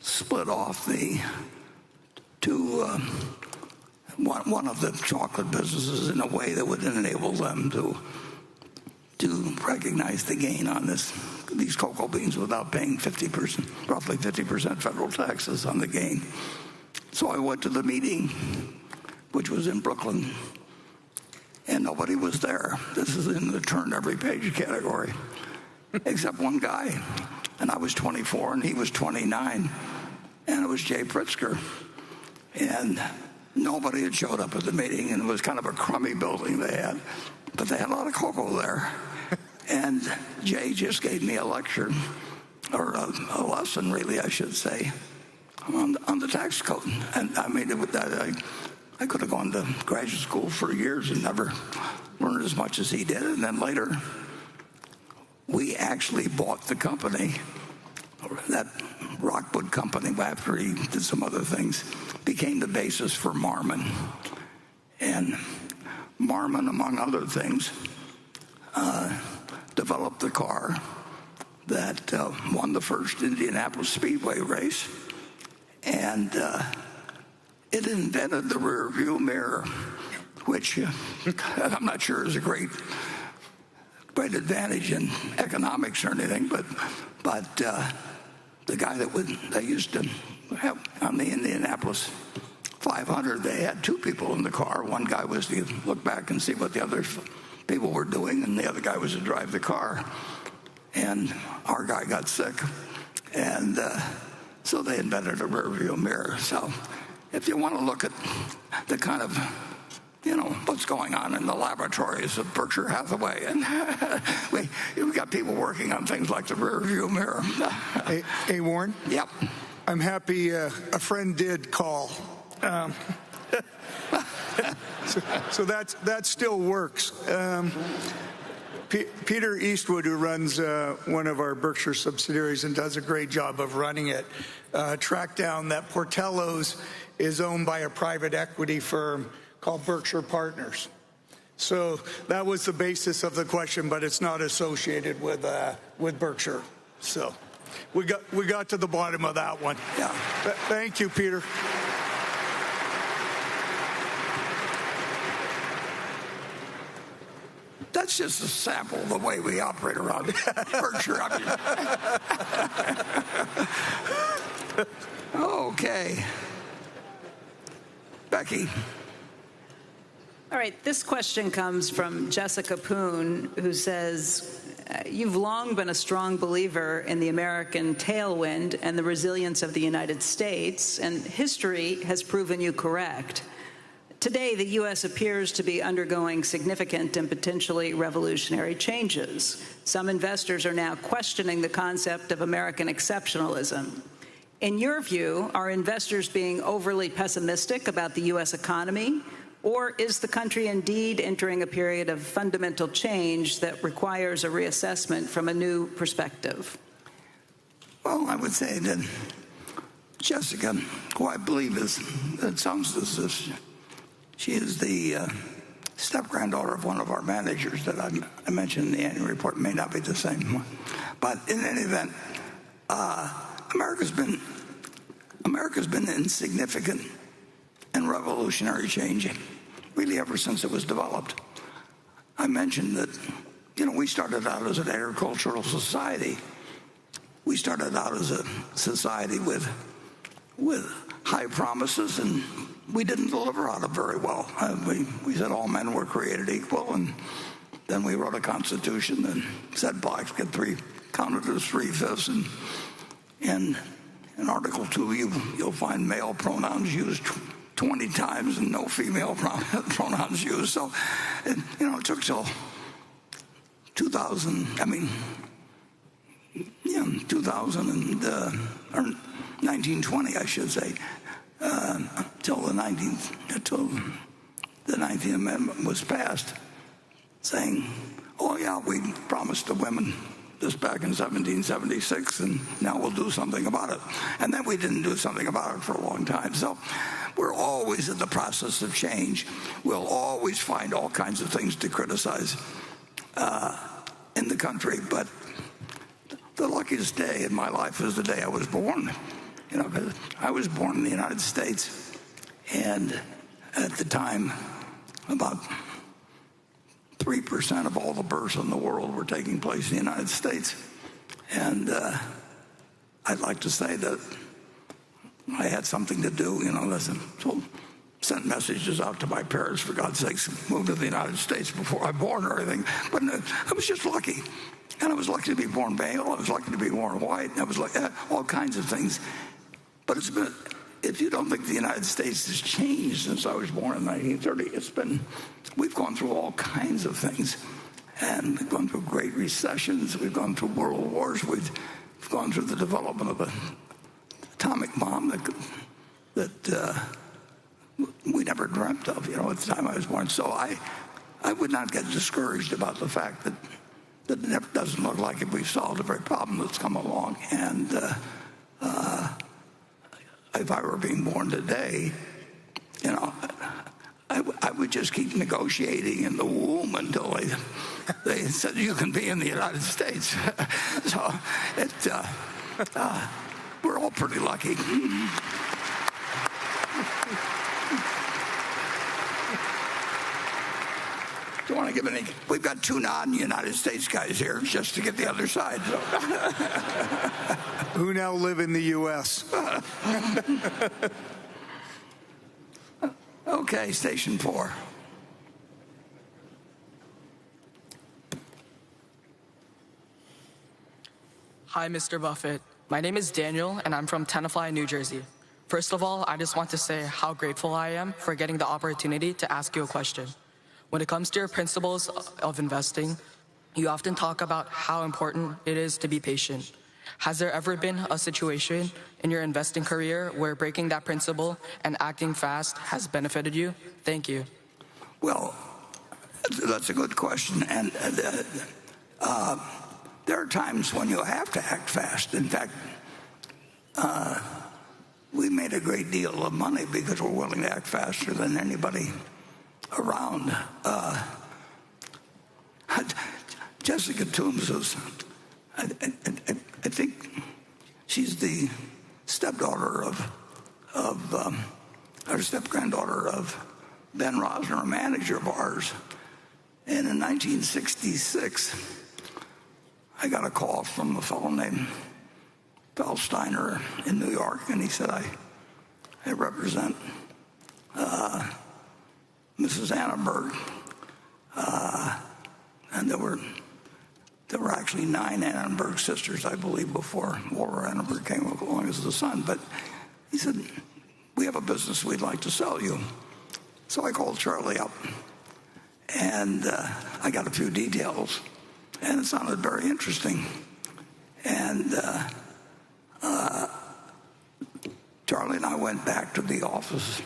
split off one of the chocolate businesses in a way that would enable them to recognize the gain on these cocoa beans without paying roughly 50% federal taxes on the gain. So I went to the meeting, which was in Brooklyn, and nobody was there. This is in the turn every page category, except one guy. And I was 24 and he was 29, and it was Jay Pritzker. And nobody had showed up at the meeting, and it was kind of a crummy building they had, but they had a lot of cocoa there. And Jay just gave me a lecture, or a lesson, really, I should say, on the tax code. And I mean, I could have gone to graduate school for years and never learned as much as he did. And then later, we actually bought the company, that Rockwood company, after he did some other things, became the basis for Marmon. And Marmon, among other things, developed the car that won the first Indianapolis Speedway race. And it invented the rear view mirror, which I'm not sure is a great advantage in economics or anything, but the guy they used to have on the Indianapolis 500, they had two people in the car. One guy was to look back and see what the other people were doing, and the other guy was to drive the car. And our guy got sick, and so they invented a rear view mirror. So if you want to look at the kind of, what's going on in the laboratories of Berkshire Hathaway, and we've got people working on things like the rear view mirror. Hey, Warren? Yep. I'm happy a friend did call. So that still works. Peter Eastwood, who runs one of our Berkshire subsidiaries and does a great job of running it, tracked down that Portello's is owned by a private equity firm called Berkshire Partners. So that was the basis of the question, but it's not associated with Berkshire. So we got to the bottom of that one. Yeah. Thank you, Peter. That's just a sample of the way we operate around Berkshire. Okay. Becky. All right, this question comes from Jessica Poon, who says, you've long been a strong believer in the American tailwind and the resilience of the United States, and history has proven you correct. Today, the U.S. appears to be undergoing significant and potentially revolutionary changes. Some investors are now questioning the concept of American exceptionalism. In your view, are investors being overly pessimistic about the U.S. economy, or is the country indeed entering a period of fundamental change that requires a reassessment from a new perspective? Well, I would say that Jessica, who I believe it sounds as if she is the step-granddaughter of one of our managers that I mentioned in the annual report. It may not be the same one. But in any event, America's been in significant and revolutionary change really ever since it was developed. I mentioned that, we started out as an agricultural society. We started out as a society with high promises, and we didn't deliver on it very well. We said all men were created equal, and then we wrote a constitution that said blacks get counted as 3/5, and in Article 2 you'll find male pronouns used 20 times and no female pronouns used. So, it took till 2000. 1920, I should say, till the 19th Amendment was passed, saying, "Oh yeah, we promised the women this back in 1776, and now we'll do something about it." And then we didn't do something about it for a long time. So we're always in the process of change. We'll always find all kinds of things to criticize in the country. But the luckiest day in my life was the day I was born. Because I was born in the United States, and at the time, about 3% of all the births in the world were taking place in the United States. And I'd like to say that I had something to do, so sent messages out to my parents, for God's sakes, move to the United States before I was born or anything. But I was just lucky. And I was lucky to be born male. I was lucky to be born white. And I was like all kinds of things. But if you don't think the United States has changed since I was born in 1930, we've gone through all kinds of things. And we've gone through great recessions. We've gone through world wars. We've gone through the development of an atomic bomb that we never dreamt of, at the time I was born. So I would not get discouraged about the fact that it doesn't look like we've solved every problem that's come along. And if I were being born today, I would just keep negotiating in the womb until they said you can be in the United States. So we're all pretty lucky. Do you want to give any? We've got two non-United States guys here just to get the other side. So. Who now live in the U.S. Okay, station 4. Hi, Mr. Buffett. My name is Daniel, and I'm from Tenafly, New Jersey. First of all, I just want to say how grateful I am for getting the opportunity to ask you a question. When it comes to your principles of investing, you often talk about how important it is to be patient. Has there ever been a situation in your investing career where breaking that principle and acting fast has benefited you? Thank you. Well, that's a good question. And there are times when you have to act fast. In fact, we made a great deal of money because we're willing to act faster than anybody around. Jessica Toombs was, I think she's the stepdaughter or step-granddaughter of Ben Rosner, a manager of ours. And in 1966, I got a call from a fellow named Feldsteiner in New York, and he said, I represent Mrs. Annenberg, and there were actually 9 Annenberg sisters, I believe, before Laura Annenberg came along as the son. But he said, we have a business we'd like to sell you. So I called Charlie up, and I got a few details, and it sounded very interesting. And Charlie and I went back to the office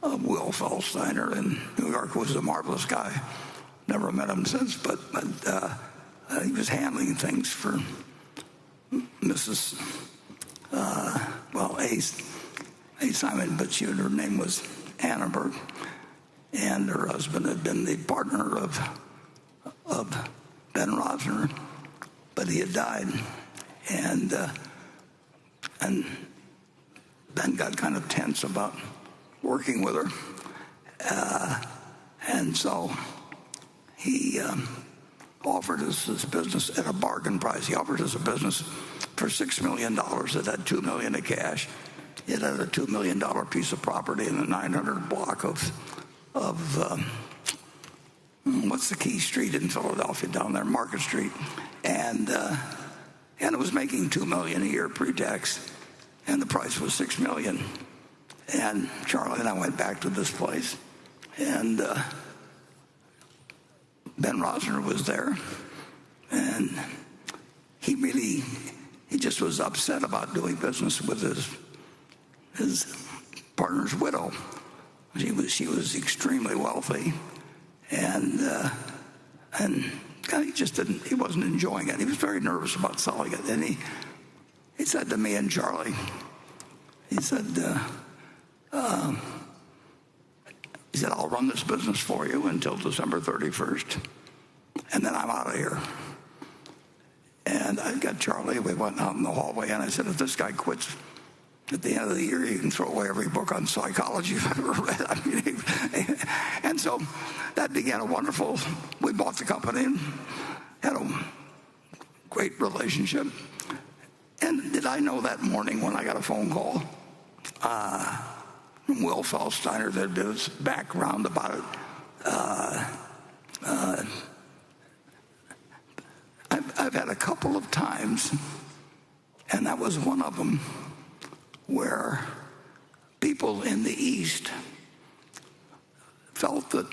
of Will Feldsteiner in New York, who was a marvelous guy. Never met him since, but he was handling things for Mrs. A. Simon, but her name was Annenberg, and her husband had been the partner of Ben Rosner, but he had died, and Ben got kind of tense about working with her, and so he offered us this business at a bargain price. He offered us a business for $6 million. It had $2 million in cash. It had a $2 million piece of property in a 900 block of what's the key street in Philadelphia down there, Market Street, and it was making $2 million a year pre-tax, and the price was $6 million. And Charlie and I went back to this place, and Ben Rosner was there, and he just was upset about doing business with his partner's widow. She was extremely wealthy, and he wasn't enjoying it. He was very nervous about selling it, and he said to me and Charlie, he said, I'll run this business for you until December 31st, and then I'm out of here. And I got Charlie, we went out in the hallway, and I said, if this guy quits at the end of the year, you can throw away every book on psychology you've ever read. I mean, and so that began we bought the company and had a great relationship. And did I know that morning when I got a phone call from Will Feldsteiner that did his background about it? I've had a couple of times, and that was one of them, where people in the East felt that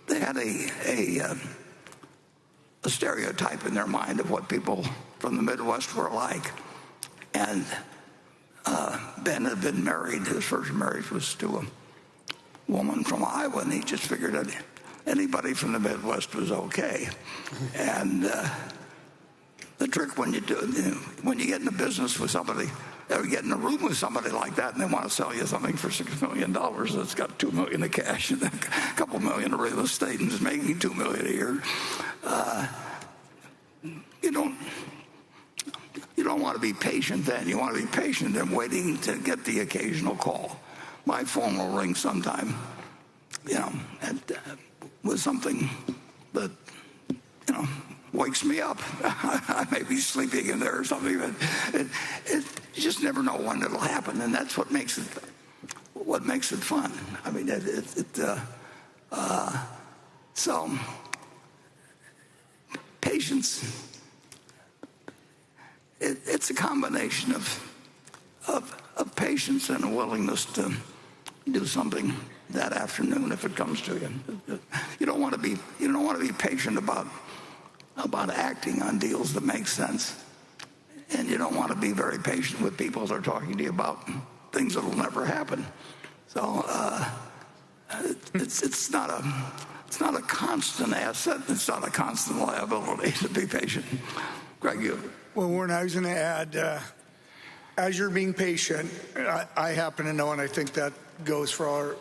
they had a stereotype in their mind of what people from the Midwest were like. And Ben had been married. His first marriage was to a woman from Iowa, and he just figured that anybody from the Midwest was okay. And the trick when you get in a business with somebody, or get in a room with somebody like that, and they want to sell you something for $6 million that's got $2 million of cash and a couple million of real estate and is making $2 million a year, you don't want to be patient then. You want to be patient and waiting to get the occasional call. My phone will ring sometime, with something that, wakes me up. I may be sleeping in there or something, but you just never know when it'll happen, and that's what makes it fun. I mean, so patience. It's a combination of patience and a willingness to do something that afternoon if it comes to you. You don't want to be patient about acting on deals that make sense, and you don't want to be very patient with people that are talking to you about things that will never happen. So it's not a constant asset. It's not a constant liability to be patient. Greg, you. Well, Warren, I was going to add, as you're being patient, I happen to know, and I think that goes for our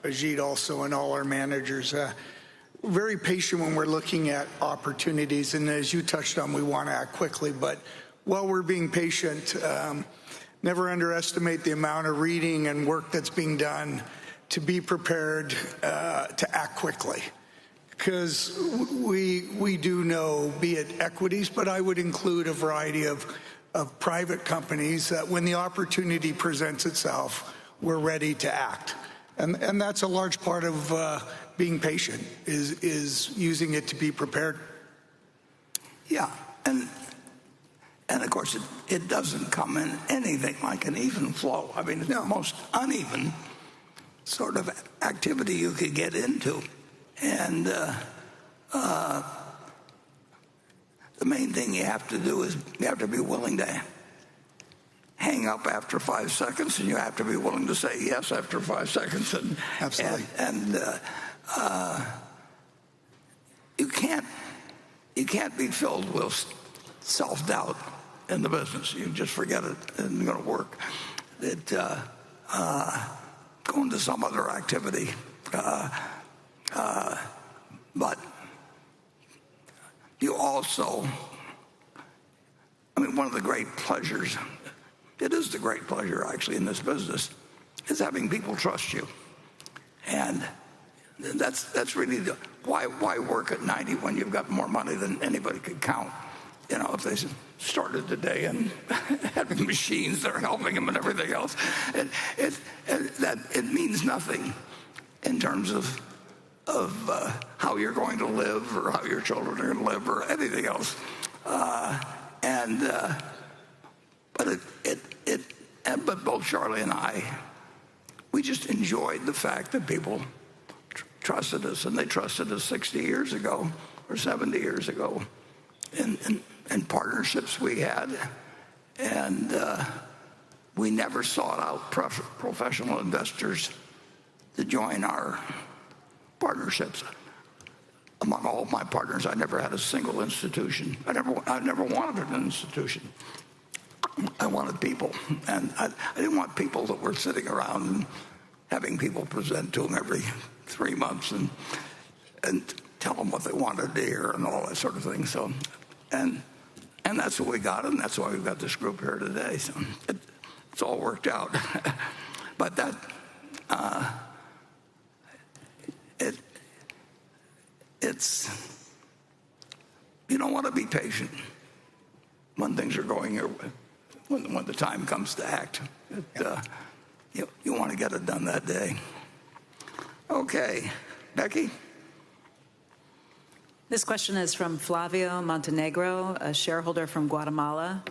Ajit also and all our managers. Very patient when we're looking at opportunities, and as you touched on, we want to act quickly. But while we're being patient, never underestimate the amount of reading and work that's being done to be prepared to act quickly. Because we do know, be it equities, but I would include a variety of private companies that when the opportunity presents itself, we're ready to act. And that's a large part of being patient, is using it to be prepared. Yeah, and of course it doesn't come in anything like an even flow. I mean, it's the most uneven sort of activity you could get into. And the main thing you have to do is you have to be willing to hang up after 5 seconds, and you have to be willing to say yes after 5 seconds. And absolutely. And you can't be filled with self-doubt in the business. You just forget it. It isn't going to work. Go into some other activity. But you also, one of the great pleasures, it is the great pleasure actually in this business, is having people trust you. And that's really why work at 90 when you've got more money than anybody could count. If they started today and had machines that are helping them and everything else, it means nothing in terms of how you're going to live or how your children are going to live or anything else. But both Charlie and I, we just enjoyed the fact that people trusted us, and they trusted us 60 years ago or 70 years ago in partnerships we had. And we never sought out professional investors to join our partnerships. Among all of my partners, I never had a single institution. I never wanted an institution. I wanted people, and I didn't want people that were sitting around and having people present to them every 3 months and tell them what they wanted to hear and all that sort of thing. So, and that's what we got, and that's why we've got this group here today. So it's all worked out. But that it's you don't want to be patient when things are going your way. When the time comes to act, you want to get it done that day. Okay, Becky? This question is from Flavio Montenegro, a shareholder from Guatemala.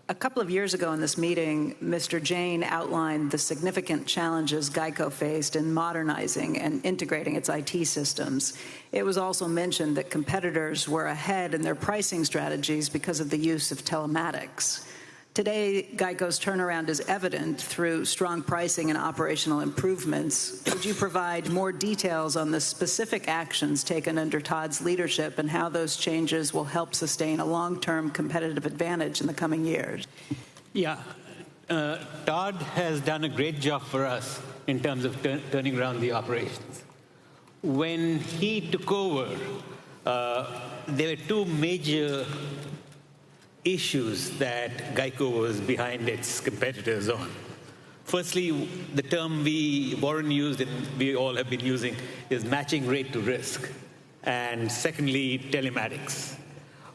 A couple of years ago in this meeting, Mr. Jain outlined the significant challenges GEICO faced in modernizing and integrating its IT systems. It was also mentioned that competitors were ahead in their pricing strategies because of the use of telematics. Today, GEICO's turnaround is evident through strong pricing and operational improvements. Could you provide more details on the specific actions taken under Todd's leadership and how those changes will help sustain a long-term competitive advantage in the coming years? Yeah. Todd has done a great job for us in terms of turning around the operations. When he took over, there were two major issues that GEICO was behind its competitors on. Firstly, the term Warren used and we all have been using is matching rate to risk. And secondly, telematics.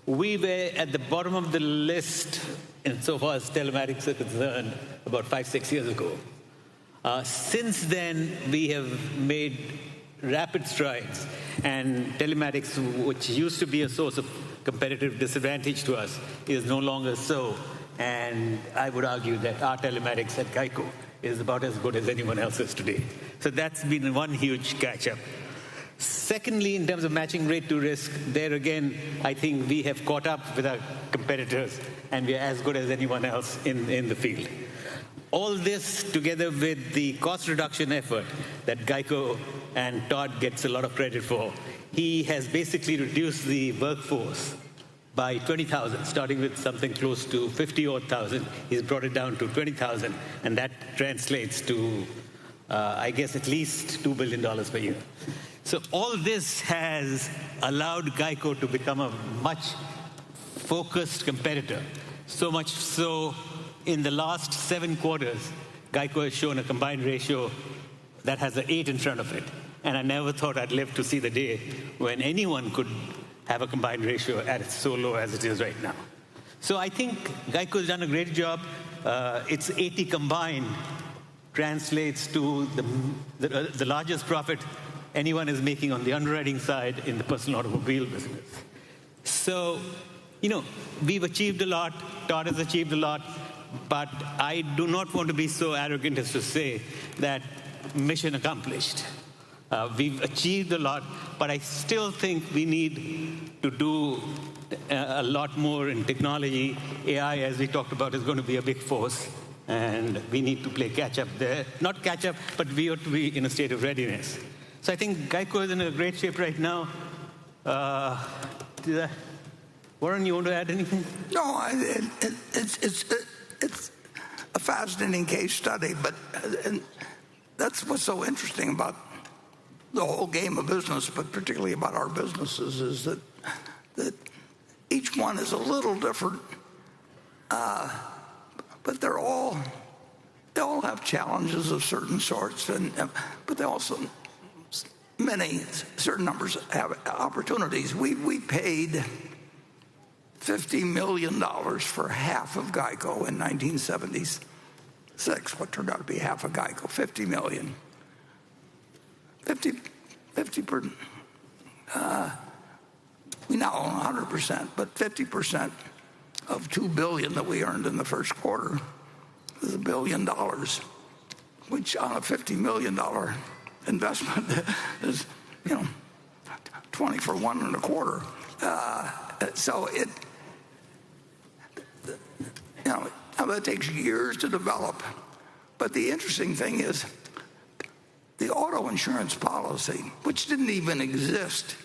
We were at the bottom of the list insofar as telematics are concerned about 5-6 years ago. Since then, we have made rapid strides, and telematics, which used to be a source of competitive disadvantage to us, is no longer so. And I would argue that our telematics at GEICO is about as good as anyone else's today. So that's been one huge catch-up. Secondly, in terms of matching rate to risk, there again, I think we have caught up with our competitors, and we are as good as anyone else in the field. All this together with the cost reduction effort that GEICO and Todd gets a lot of credit for, he has basically reduced the workforce by 20,000, starting with something close to 50,000. He's brought it down to 20,000, and that translates to, I guess, at least $2 billion per year. So all this has allowed GEICO to become a much focused competitor, so much so in the last 7 quarters, GEICO has shown a combined ratio that has an 8 in front of it. And I never thought I'd live to see the day when anyone could have a combined ratio at so low as it is right now. So I think GEICO has done a great job. Its 80 combined translates to the largest profit anyone is making on the underwriting side in the personal automobile business. So, we've achieved a lot. Todd has achieved a lot. But I do not want to be so arrogant as to say that mission accomplished. We've achieved a lot, but I still think we need to do a lot more in technology. AI, as we talked about, is going to be a big force, and we need to play catch-up there. Not catch-up, but we ought to be in a state of readiness. So I think GEICO is in a great shape right now. Warren, you want to add anything? No, it's a fascinating case study, but and that's what's so interesting about the whole game of business, but particularly about our businesses, is that each one is a little different, but they all have challenges of certain sorts, but they also certain numbers have opportunities. We paid $50 million for half of GEICO in 1976. What turned out to be half of GEICO, $50 million. $50 50%. We now own 100%, but 50% of $2 billion that we earned in the first quarter is $1 billion, which on a $50 million investment is, 20 for 1 1/4. So that takes years to develop. But the interesting thing is the auto insurance policy, which didn't even exist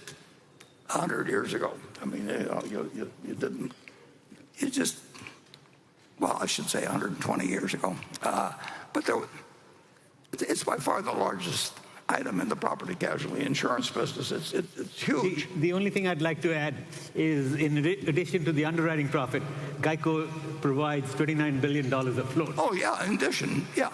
100 years ago. I mean, you didn't. You just, well, I should say 120 years ago. But it's by far the largest item in the property casualty insurance business. It's huge. The only thing I'd like to add is, in addition to the underwriting profit, GEICO provides $29 billion of float. Oh, yeah, in addition, yeah.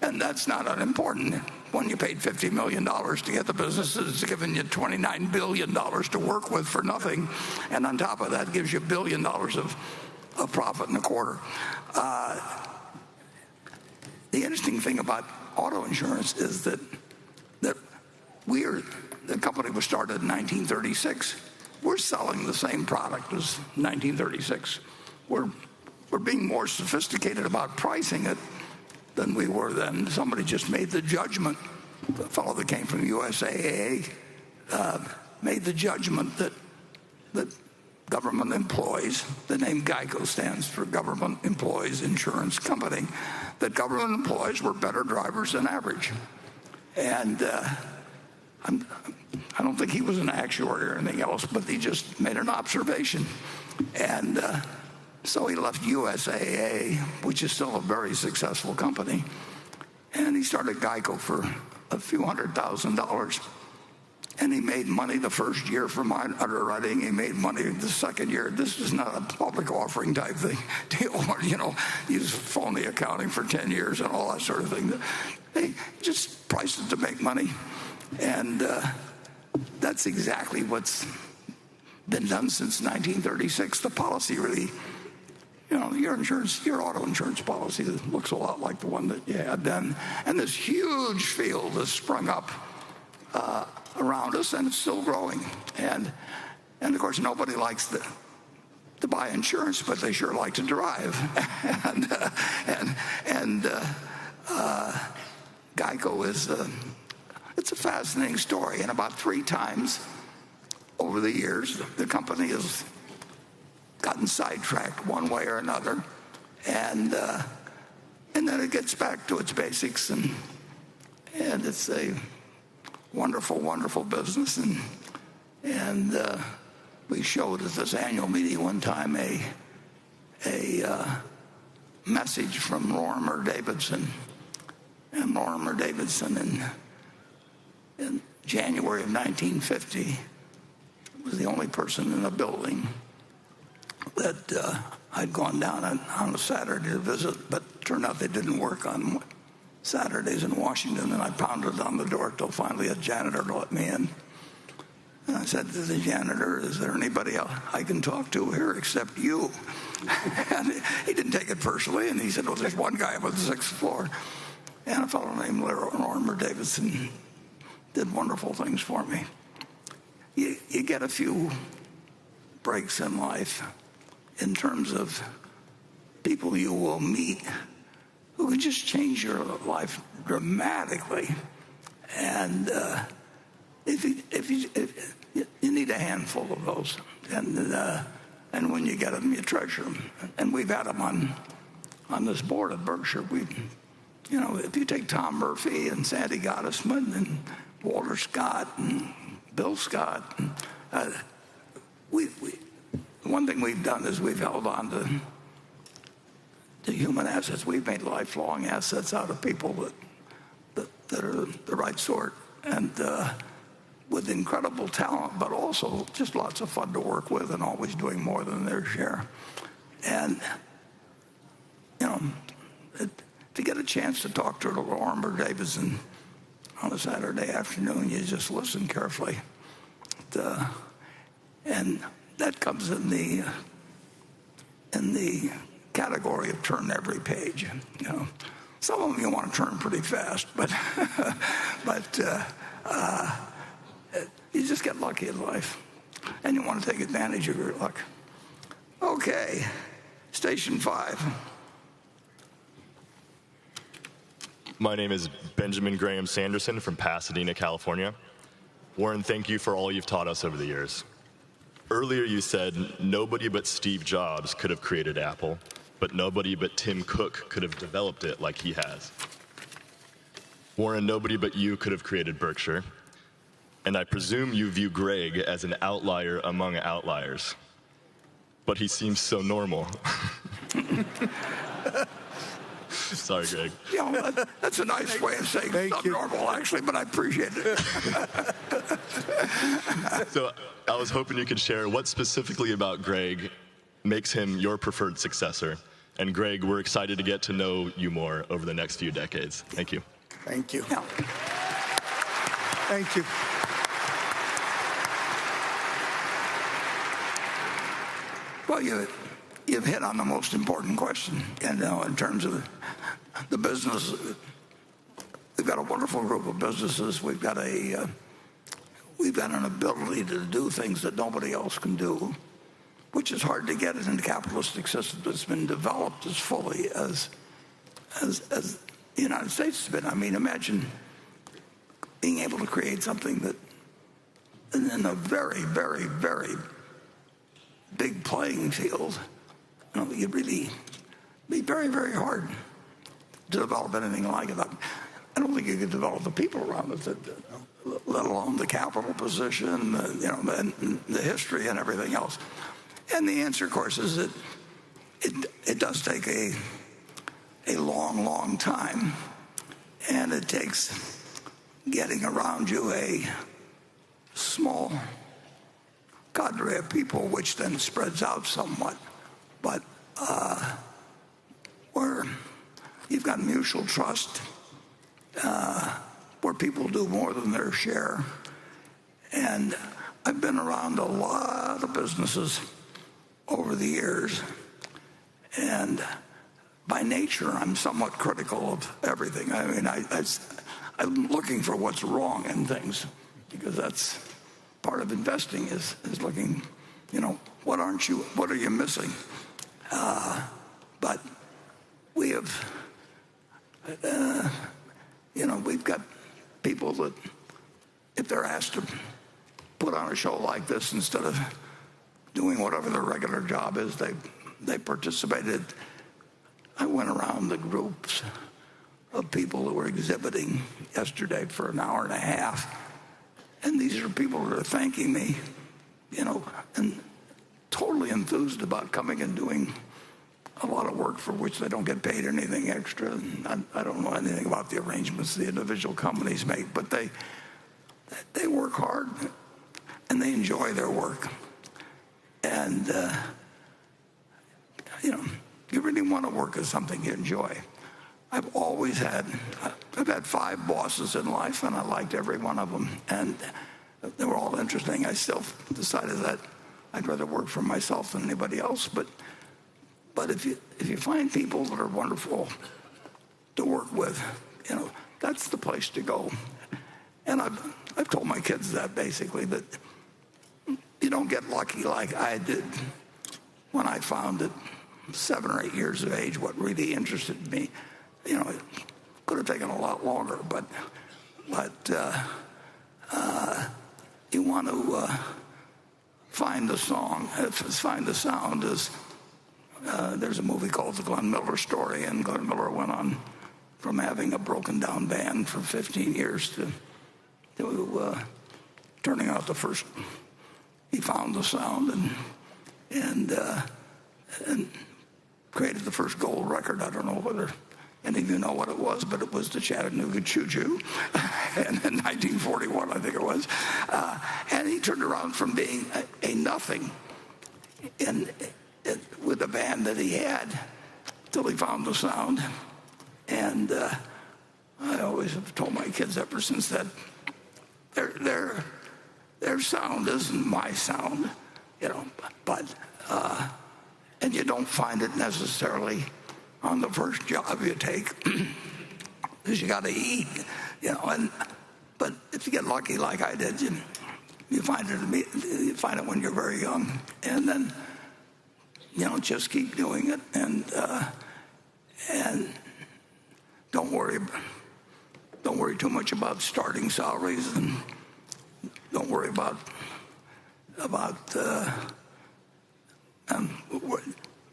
And that's not unimportant. When you paid $50 million to get the business, it's giving you $29 billion to work with for nothing. And on top of that, gives you $1 billion of profit in a quarter. The interesting thing about auto insurance is that the company was started in 1936. We're selling the same product as 1936. We're being more sophisticated about pricing it than we were then. Somebody just made the judgment, the fellow that came from USAA, made the judgment that government employees, the name GEICO stands for Government Employees Insurance Company, that government employees were better drivers than average. And I don't think he was an actuary or anything else, but he just made an observation. And so he left USAA, which is still a very successful company, and he started GEICO for a few $100,000. And he made money the first year from underwriting. He made money the second year. This is not a public offering type thing, deal where, use phony accounting for 10 years and all that sort of thing. They just priced it to make money. And that's exactly what's been done since 1936. The policy really, your auto insurance policy looks a lot like the one that you had then. And this huge field has sprung up around us, and it's still growing. And of course, nobody likes to buy insurance, but they sure like to drive. and GEICO is it's a fascinating story. And about 3 times over the years, the company has gotten sidetracked one way or another, and then it gets back to its basics, and it's a wonderful, wonderful business. And we showed at this annual meeting one time a message from Lorimer Davidson. And Lorimer Davidson in January of 1950 was the only person in the building that I'd gone down on a Saturday to visit, but it turned out they didn't work on Saturdays in Washington, and I pounded on the door till finally a janitor let me in. And I said to the janitor, "Is there anybody else I can talk to here except you?" And he didn't take it personally, and he said, "Well, there's one guy up on the 6th floor." And a fellow named Lorimer Davidson did wonderful things for me. You get a few breaks in life in terms of people you will meet who can just change your life dramatically. And if you need a handful of those, and when you get them, you treasure them. And we've had them on this board at Berkshire. If you take Tom Murphy and Sandy Gottesman and Walter Scott and Bill Scott, one thing we've done is we've held on to human assets. We've made lifelong assets out of people that are the right sort, and with incredible talent, but also just lots of fun to work with and always doing more than their share. And, to get a chance to talk to Lorimer Davidson on a Saturday afternoon, you just listen carefully. And that comes in the category of turn every page. Some of them you want to turn pretty fast, but You just get lucky in life, and you want to take advantage of your luck. Okay, station 5. My name is Benjamin Graham Sanderson from Pasadena, California. Warren, thank you for all you've taught us over the years. Earlier you said nobody but Steve Jobs could have created Apple, but nobody but Tim Cook could have developed it like he has. Warren, nobody but you could have created Berkshire. And I presume you view Greg as an outlier among outliers. But he seems so normal. Sorry, Greg. That's a nice way of saying it's not normal, actually, but I appreciate it. So I was hoping you could share what specifically about Greg makes him your preferred successor. And Greg, we're excited to get to know you more over the next few decades. Thank you. Thank you. Yeah. Thank you. Well, you've hit on the most important question. And in terms of the business, we've got a wonderful group of businesses. We've got an ability to do things that nobody else can do, which is hard to get in a capitalistic system that's been developed as fully as the United States has been. I mean, imagine being able to create something that in a very, very, very big playing field, you'd really be very, very hard to develop anything like it. I don't think you could develop the people around it, let alone the capital position, and the history and everything else. And the answer, of course, is that it does take a long, long time, and it takes getting around you a small cadre of people, which then spreads out somewhat. But where you've got mutual trust, where people do more than their share. And I've been around a lot of businesses over the years, and by nature, I'm somewhat critical of everything. I mean, I'm looking for what's wrong in things, because that's part of investing is looking, what are you missing? But we have, we've got people that, if they're asked to put on a show like this, instead of doing whatever their regular job is, they participated. I went around the groups of people who were exhibiting yesterday for an hour and a half, and these are people that are thanking me, and totally enthused about coming and doing a lot of work for which they don't get paid anything extra. And I don't know anything about the arrangements the individual companies make, but they work hard and they enjoy their work. And you really want to work at something you enjoy. I've had 5 bosses in life, and I liked every one of them, and they were all interesting. I still decided that I'd rather work for myself than anybody else. But if you find people that are wonderful to work with, that's the place to go. And I've told my kids that, basically, that you don't get lucky like I did when I found at 7 or 8 years of age what really interested me. It could have taken a lot longer, but you want to find the song. Find the sound. There's a movie called The Glenn Miller Story, and Glenn Miller went on from having a broken down band for 15 years to turning out the first. He found the sound and created the first gold record. I don't know whether any of you know what it was, but it was the Chattanooga Choo Choo in 1941, I think it was. And he turned around from being a nothing with the band that he had till he found the sound. And I always have told my kids ever since that their sound isn't my sound, but and you don't find it necessarily on the first job you take, because you got to eat, but if you get lucky like I did, you find it when you're very young, and then just keep doing it, and don't worry too much about starting salaries, and don't worry about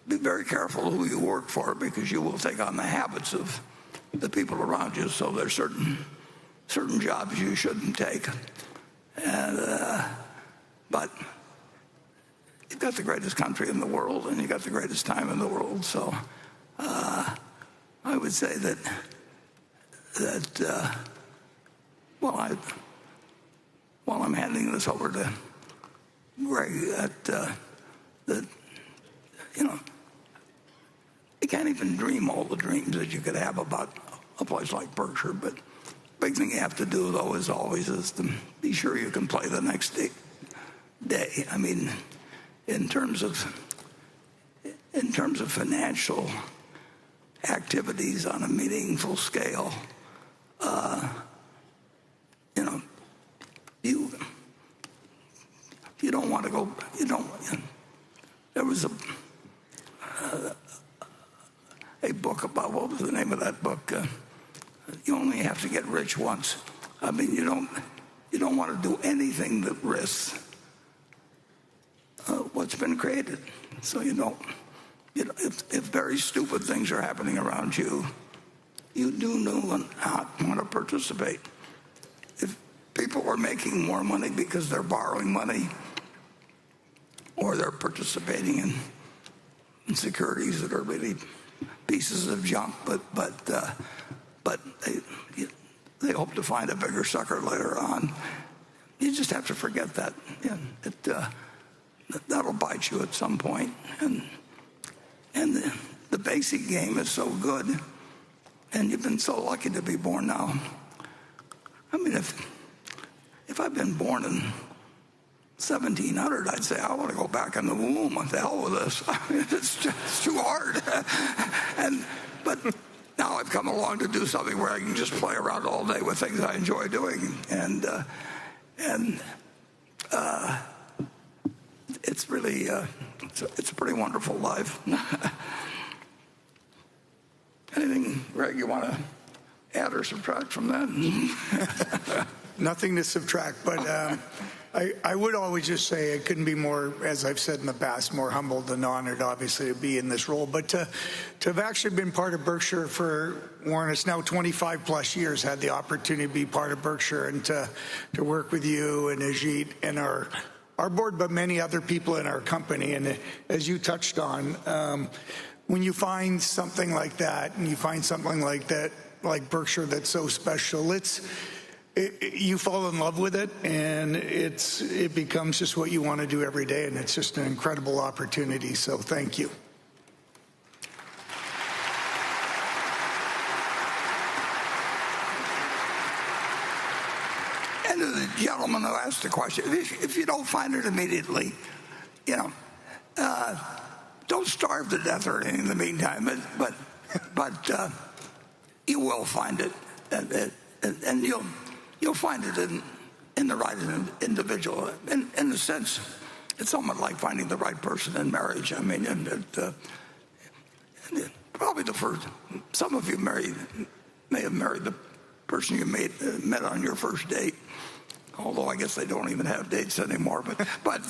be very careful who you work for, because you will take on the habits of the people around you. So there's certain jobs you shouldn't take, but you've got the greatest country in the world, and you've got the greatest time in the world. So I would say that while I'm handing this over to Greg, that you can't even dream all the dreams that you could have about a place like Berkshire. But the big thing you have to do, though, is to be sure you can play the next day. I mean, in terms of financial activities on a meaningful scale, you don't want to go. There was a book about, what was the name of that book? You only have to get rich once. I mean, you don't want to do anything that risks what's been created. So if very stupid things are happening around you, you do not want to participate. If people are making more money because they're borrowing money, or they're participating in securities that are really pieces of junk, but they hope to find a bigger sucker later on, you just have to forget that. That'll bite you at some point. And the basic game is so good, and you've been so lucky to be born now. I mean, if I'd been born in 1700, I'd say, I want to go back in the womb. What the hell with this? I mean, it's too hard. But now I've come along to do something where I can just play around all day with things I enjoy doing, and it's really it's a pretty wonderful life. Anything, Greg, you want to add or subtract from that? Nothing to subtract, but I would always just say it couldn't be more, as I've said in the past, more humbled and honored, obviously, to be in this role. But to have actually been part of Berkshire for, Warren, it's now 25 plus years, had the opportunity to be part of Berkshire, and to work with you and Ajit and our board, but many other people in our company. And as you touched on, when you find something like that, and you find something like that, like Berkshire, that's so special, you fall in love with it, and it becomes just what you want to do every day, and it's just an incredible opportunity. So thank you. And to the gentleman who asked the question, if you don't find it immediately, don't starve to death or anything in the meantime. But you will find it, and you'll find it in the right individual. In a sense, it's somewhat like finding the right person in marriage. I mean, probably some of you may have married the person you met on your first date. Although I guess they don't even have dates anymore. But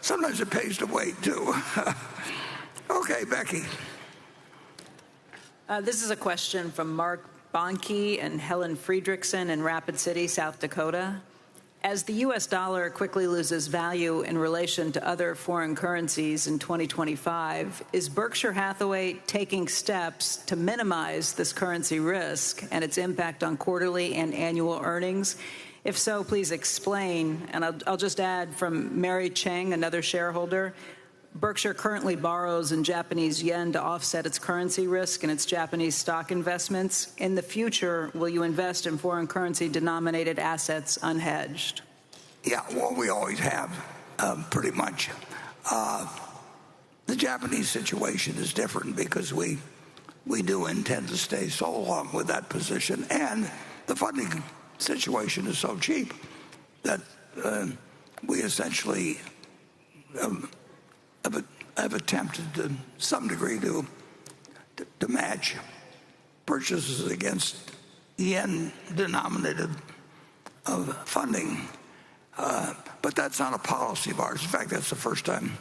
sometimes it pays to wait too. Okay, Becky. This is a question from Mark Bonke and Helen Friedrichsen in Rapid City, South Dakota. As the U.S. dollar quickly loses value in relation to other foreign currencies in 2025, is Berkshire Hathaway taking steps to minimize this currency risk and its impact on quarterly and annual earnings? If so, please explain. And I'll just add from Mary Cheng, another shareholder, Berkshire currently borrows in Japanese yen to offset its currency risk and its Japanese stock investments. In the future, will you invest in foreign currency denominated assets unhedged? Yeah, well, we always have, pretty much. The Japanese situation is different because we we do intend to stay so long with that position. And the funding situation is so cheap that we essentially have attempted to some degree to match purchases against yen-denominated of funding. But that's not a policy of ours. In fact, that's the first time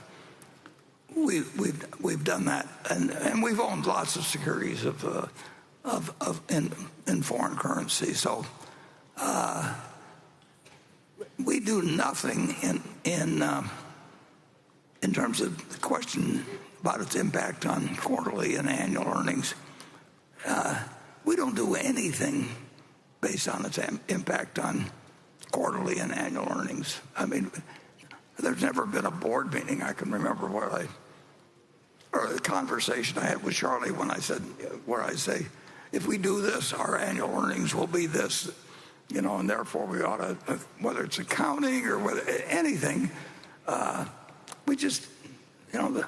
we've done that, and we've owned lots of securities in foreign currency. So we do nothing in terms of the question about its impact on quarterly and annual earnings. We don't do anything based on its impact on quarterly and annual earnings. I mean, there's never been a board meeting I can remember or a conversation I had with Charlie where I say, if we do this, our annual earnings will be this, and therefore we ought to, whether it's accounting or whether anything, we just, the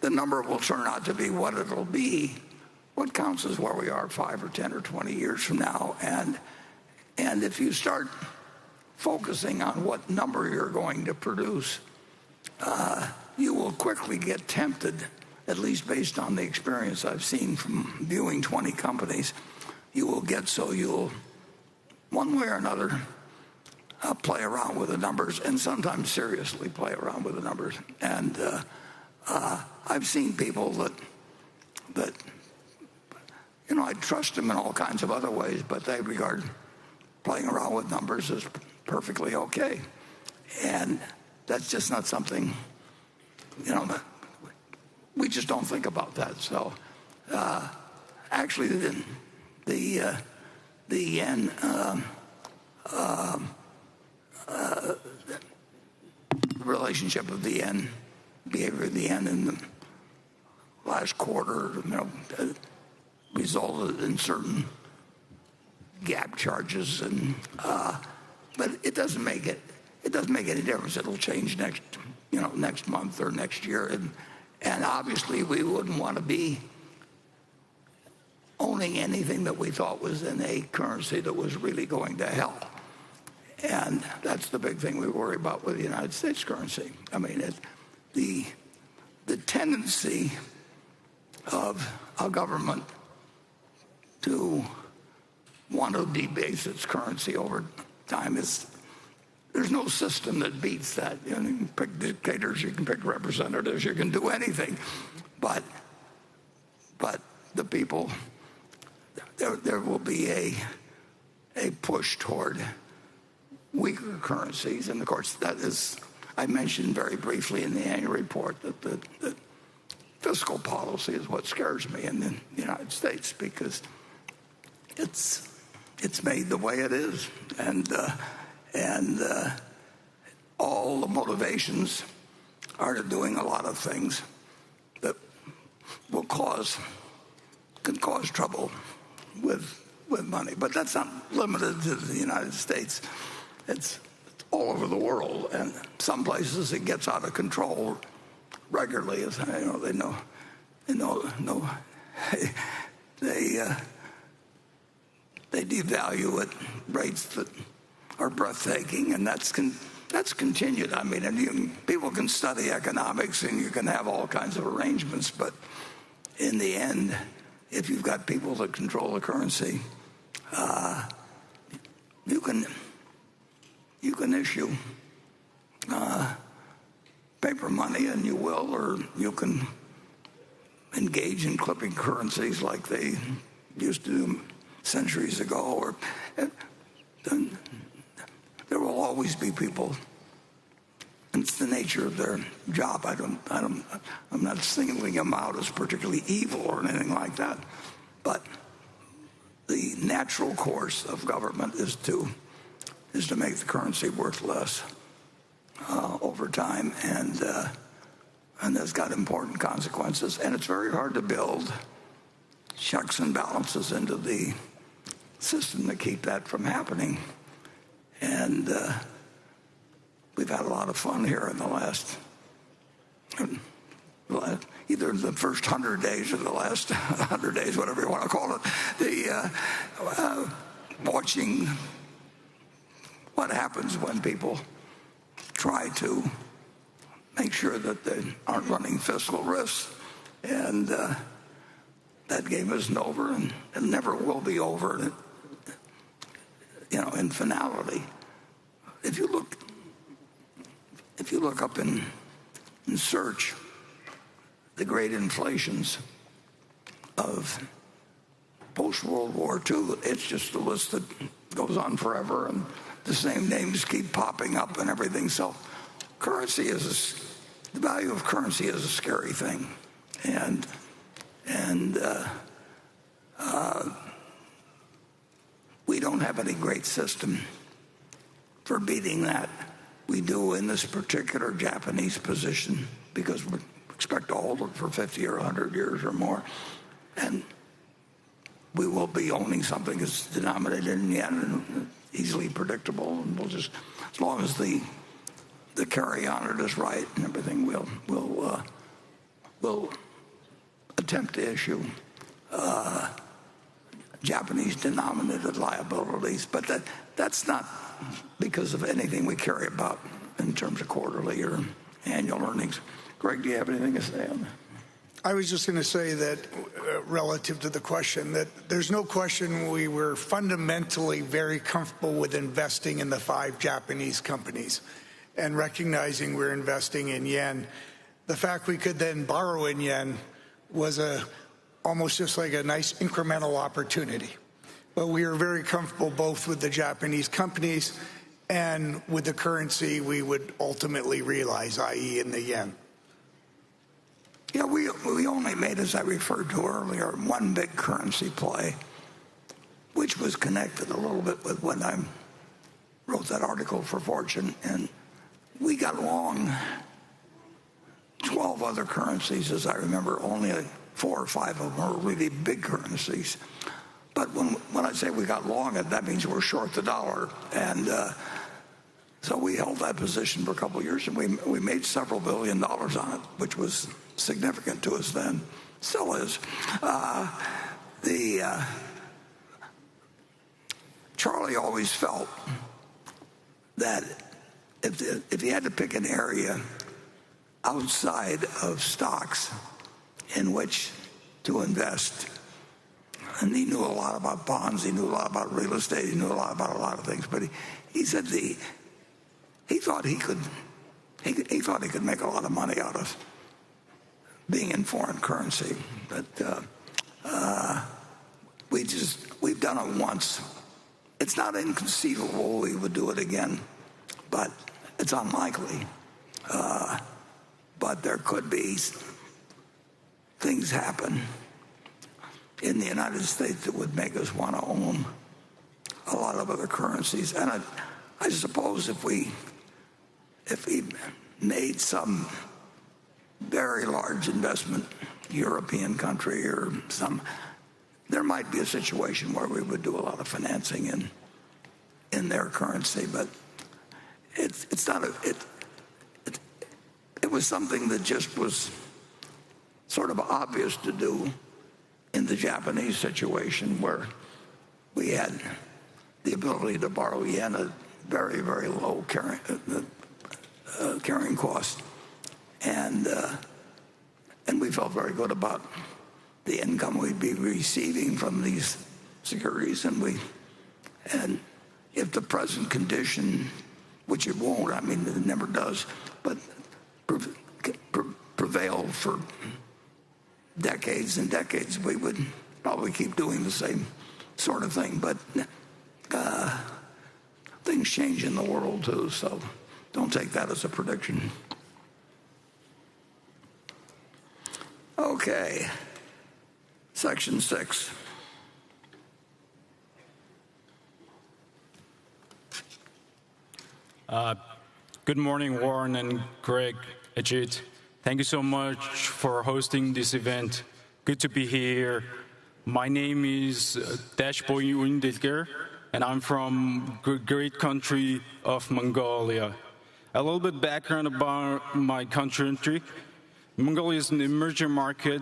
number will turn out to be what it'll be. What counts is where we are 5 or 10 or 20 years from now. And if you start focusing on what number you're going to produce, you will quickly get tempted, at least based on the experience I've seen from viewing 20 companies. You will get so you'll, one way or another, play around with the numbers, and sometimes seriously play around with the numbers. And I've seen people that I trust them in all kinds of other ways, but they regard playing around with numbers as perfectly okay. And that's just not something, we just don't think about that. So actually the yen relationship of the yen, behavior of the yen in the last quarter, resulted in certain gap charges, but it doesn't make any difference. It'll change next month or next year, and obviously we wouldn't want to be owning anything that we thought was in a currency that was really going to hell. And that's the big thing we worry about with the United States currency. I mean, the tendency of a government to want to debase its currency over time there's no system that beats that. You can pick dictators, you can pick representatives, you can do anything, but the people, there will be a push toward weaker currencies, and of course that is, I mentioned very briefly in the annual report that fiscal policy is what scares me in the United States, because it's made the way it is, and all the motivations are to doing a lot of things that can cause trouble with money. But that's not limited to the United States. It's all over the world, and some places it gets out of control regularly. As they know, they devalue at rates that are breathtaking, and that's continued. I mean, and people can study economics, and you can have all kinds of arrangements, but in the end, if you've got people that control the currency, you can issue paper money, and you will, or you can engage in clipping currencies like they used to do centuries ago. Or there will always be people. It's the nature of their job. I'm not singling them out as particularly evil or anything like that. But the natural course of government is to make the currency worth less over time, and that's got important consequences. And it's very hard to build checks and balances into the system to keep that from happening. And we've had a lot of fun here in the last either the first 100 days or the last 100 days, whatever you want to call it, watching what happens when people try to make sure that they aren't running fiscal risks. And that game isn't over, and it never will be over, in finality. If you look up and search the great inflations of post-World War II, it's just a list that goes on forever, and the same names keep popping up and everything. So the value of currency is a scary thing. And we don't have any great system for beating that. We do in this particular Japanese position because we expect to hold it for 50 or 100 years or more. And we will be owning something that's denominated in yen and easily predictable. And we'll just, as long as the carry on it is right and everything, we'll attempt to issue Japanese denominated liabilities, but that's not because of anything we carry about in terms of quarterly or annual earnings. Greg, do you have anything to say on that? I was just going to say that relative to the question, that there's no question we were fundamentally very comfortable with investing in the 5 Japanese companies and recognizing we're investing in yen. The fact we could then borrow in yen was almost just like a nice incremental opportunity. But we are very comfortable both with the Japanese companies and with the currency we would ultimately realize, i.e. in the yen. Yeah, we only made, as I referred to earlier, one big currency play, which was connected a little bit with when I wrote that article for Fortune. And we got long 12 other currencies, as I remember. Only 4 or 5 of them are really big currencies. But when I say we got long it, that means we're short the dollar. And so we held that position for a couple of years, and we made several $1 billion on it, which was significant to us then, still is. Charlie always felt that if he had to pick an area outside of stocks in which to invest, and he knew a lot about bonds, he knew a lot about real estate, he knew a lot about a lot of things, but he said he thought he could make a lot of money out of being in foreign currency. But we've done it once. It's not inconceivable we would do it again, but it's unlikely. But there could be things happen in the United States that would make us want to own a lot of other currencies. And I suppose if we made some very large investment, European country or there might be a situation where we would do a lot of financing in their currency, but it's not it was something that just was sort of obvious to do in the Japanese situation, where we had the ability to borrow yen at very, very low carrying cost, and we felt very good about the income we'd be receiving from these securities, and if the present condition, which it won't, I mean it never does, but prevailed for decades and decades, we would probably keep doing the same sort of thing. But things change in the world too, so don't take that as a prediction. Okay, section 6. Good morning, Warren and Greg, Ajit. Thank you so much for hosting this event. Good to be here. My name is Dashboy Undilger, and I'm from great country of Mongolia. A little bit background about my country. Mongolia is an emerging market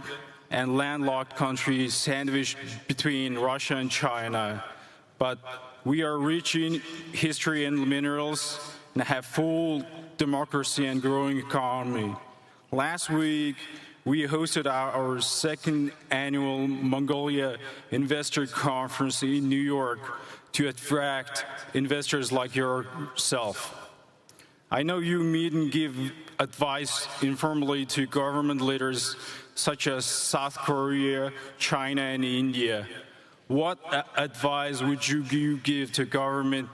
and landlocked country sandwiched between Russia and China. But we are rich in history and minerals and have full democracy and growing economy. Last week, we hosted our second annual Mongolia Investor Conference in New York to attract investors like yourself. I know you meet and give advice informally to government leaders such as South Korea, China, and India. What advice would you give to government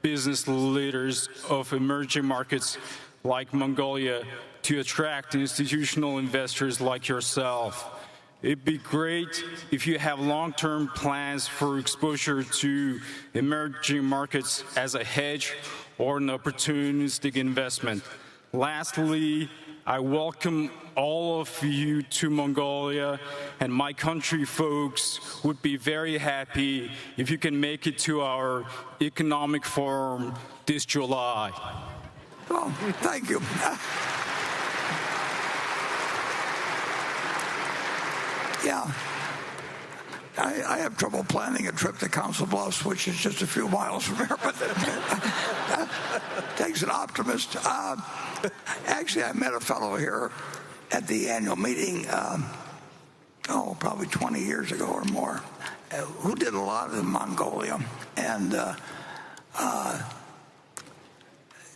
business leaders of emerging markets like Mongolia to attract institutional investors like yourself? It'd be great if you have long-term plans for exposure to emerging markets as a hedge or an opportunistic investment. Lastly, I welcome all of you to Mongolia, and my country folks would be very happy if you can make it to our economic forum this July. Well, thank you. Yeah, I have trouble planning a trip to Council Bluffs, which is just a few miles from here, but that takes an optimist. Actually, I met a fellow here at the annual meeting, probably 20 years ago or more, who did a lot in Mongolia. And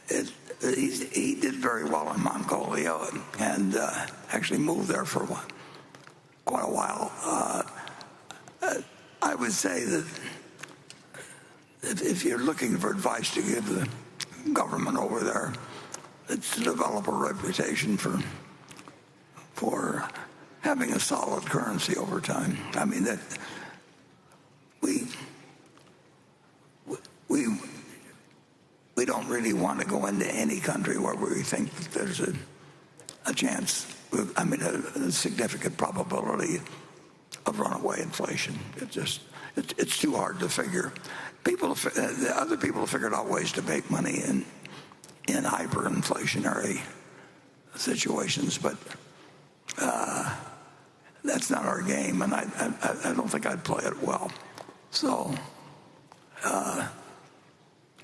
he did very well in Mongolia and actually moved there for quite a while. I would say that if you're looking for advice to give the government over there, it's to develop a reputation for having a solid currency over time. I mean, that we don't really want to go into any country where we think that there's a chance, I mean, a significant probability of runaway inflation. It's too hard to figure. Other people have figured out ways to make money in hyperinflationary situations, but that's not our game, and I don't think I'd play it well. So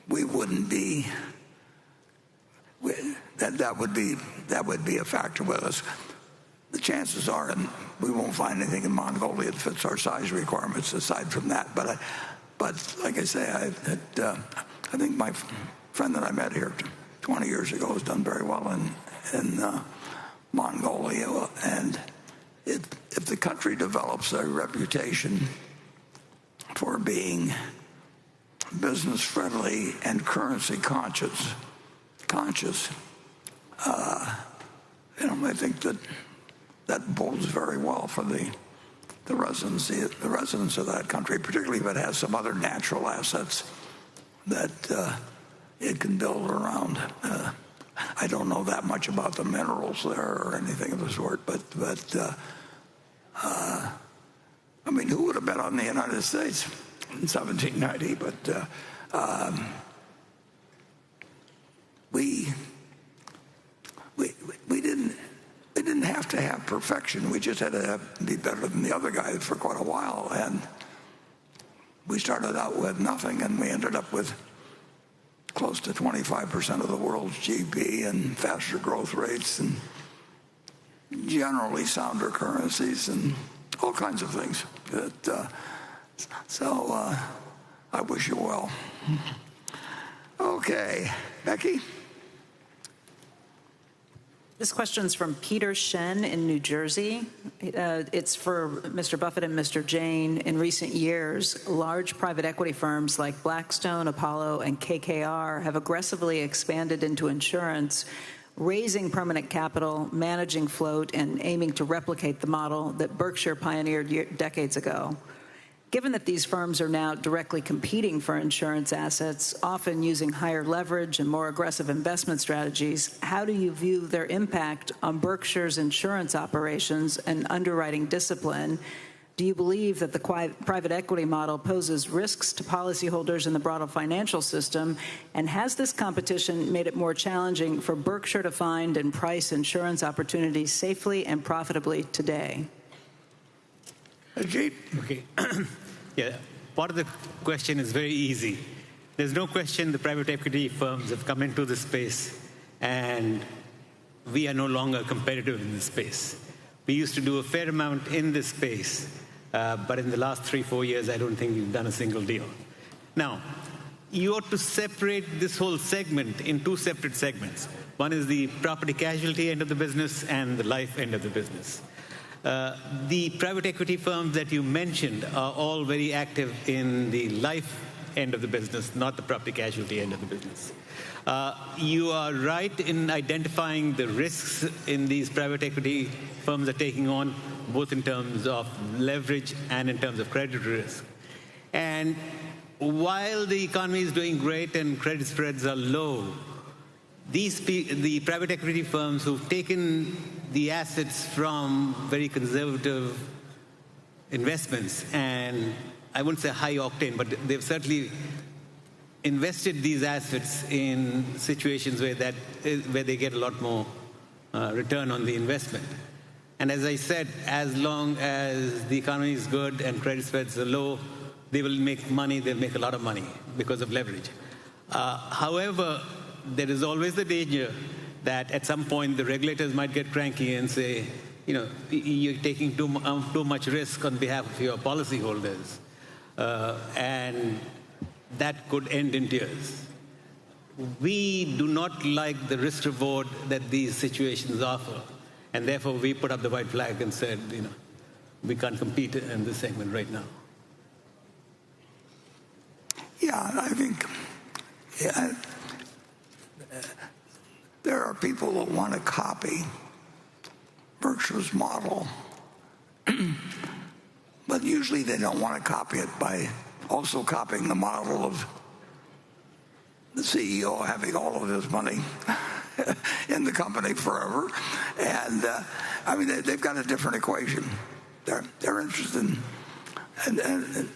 we wouldn't be. That would be a factor with us. The chances are, and we won't find anything in Mongolia that fits our size requirements aside from that. But like I say, I think my friend that I met here 20 years ago has done very well in Mongolia. And if the country develops a reputation for being business friendly and currency conscious, I think that bodes very well for the residents of that country, particularly if it has some other natural assets that it can build around. I don't know that much about the minerals there or anything of the sort, but I mean, who would have bet on the United States in 1790? But we didn't have to have perfection. We just had to be better than the other guy for quite a while. And we started out with nothing, and we ended up with close to 25% of the world's GDP and faster growth rates and generally sounder currencies and all kinds of things. So I wish you well. Okay, Becky? This question's from Peter Shen in New Jersey. It's for Mr. Buffett and Mr. Jain. In recent years, large private equity firms like Blackstone, Apollo, and KKR have aggressively expanded into insurance, raising permanent capital, managing float, and aiming to replicate the model that Berkshire pioneered decades ago. Given that these firms are now directly competing for insurance assets, often using higher leverage and more aggressive investment strategies, how do you view their impact on Berkshire's insurance operations and underwriting discipline? Do you believe that the private equity model poses risks to policyholders in the broader financial system? And has this competition made it more challenging for Berkshire to find and price insurance opportunities safely and profitably today? Ajit? Okay. Yeah, part of the question is very easy. There's no question the private equity firms have come into this space, and we are no longer competitive in this space. We used to do a fair amount in this space, but in the last 3-4 years, I don't think we've done a single deal. Now, you ought to separate this whole segment in two separate segments. One is the property casualty end of the business and the life end of the business. The private equity firms that you mentioned are all very active in the life end of the business, not the property casualty end of the business. You are right in identifying the risks in these private equity firms are taking on, both in terms of leverage and in terms of credit risk. And while the economy is doing great and credit spreads are low, the private equity firms who've taken the assets from very conservative investments, and I wouldn't say high octane, but they've certainly invested these assets in situations where they get a lot more return on the investment. And as I said, as long as the economy is good and credit spreads are low, they will make money. They'll make a lot of money because of leverage. However, there is always the danger that at some point the regulators might get cranky and say, you know, you're taking too much risk on behalf of your policyholders, and that could end in tears. We do not like the risk reward that these situations offer, and therefore we put up the white flag and said, you know, we can't compete in this segment right now. Yeah, I think there are people that want to copy Berkshire's model, but usually they don't want to copy it by also copying the model of the CEO having all of his money in the company forever. And I mean, they've got a different equation. They're interested in, and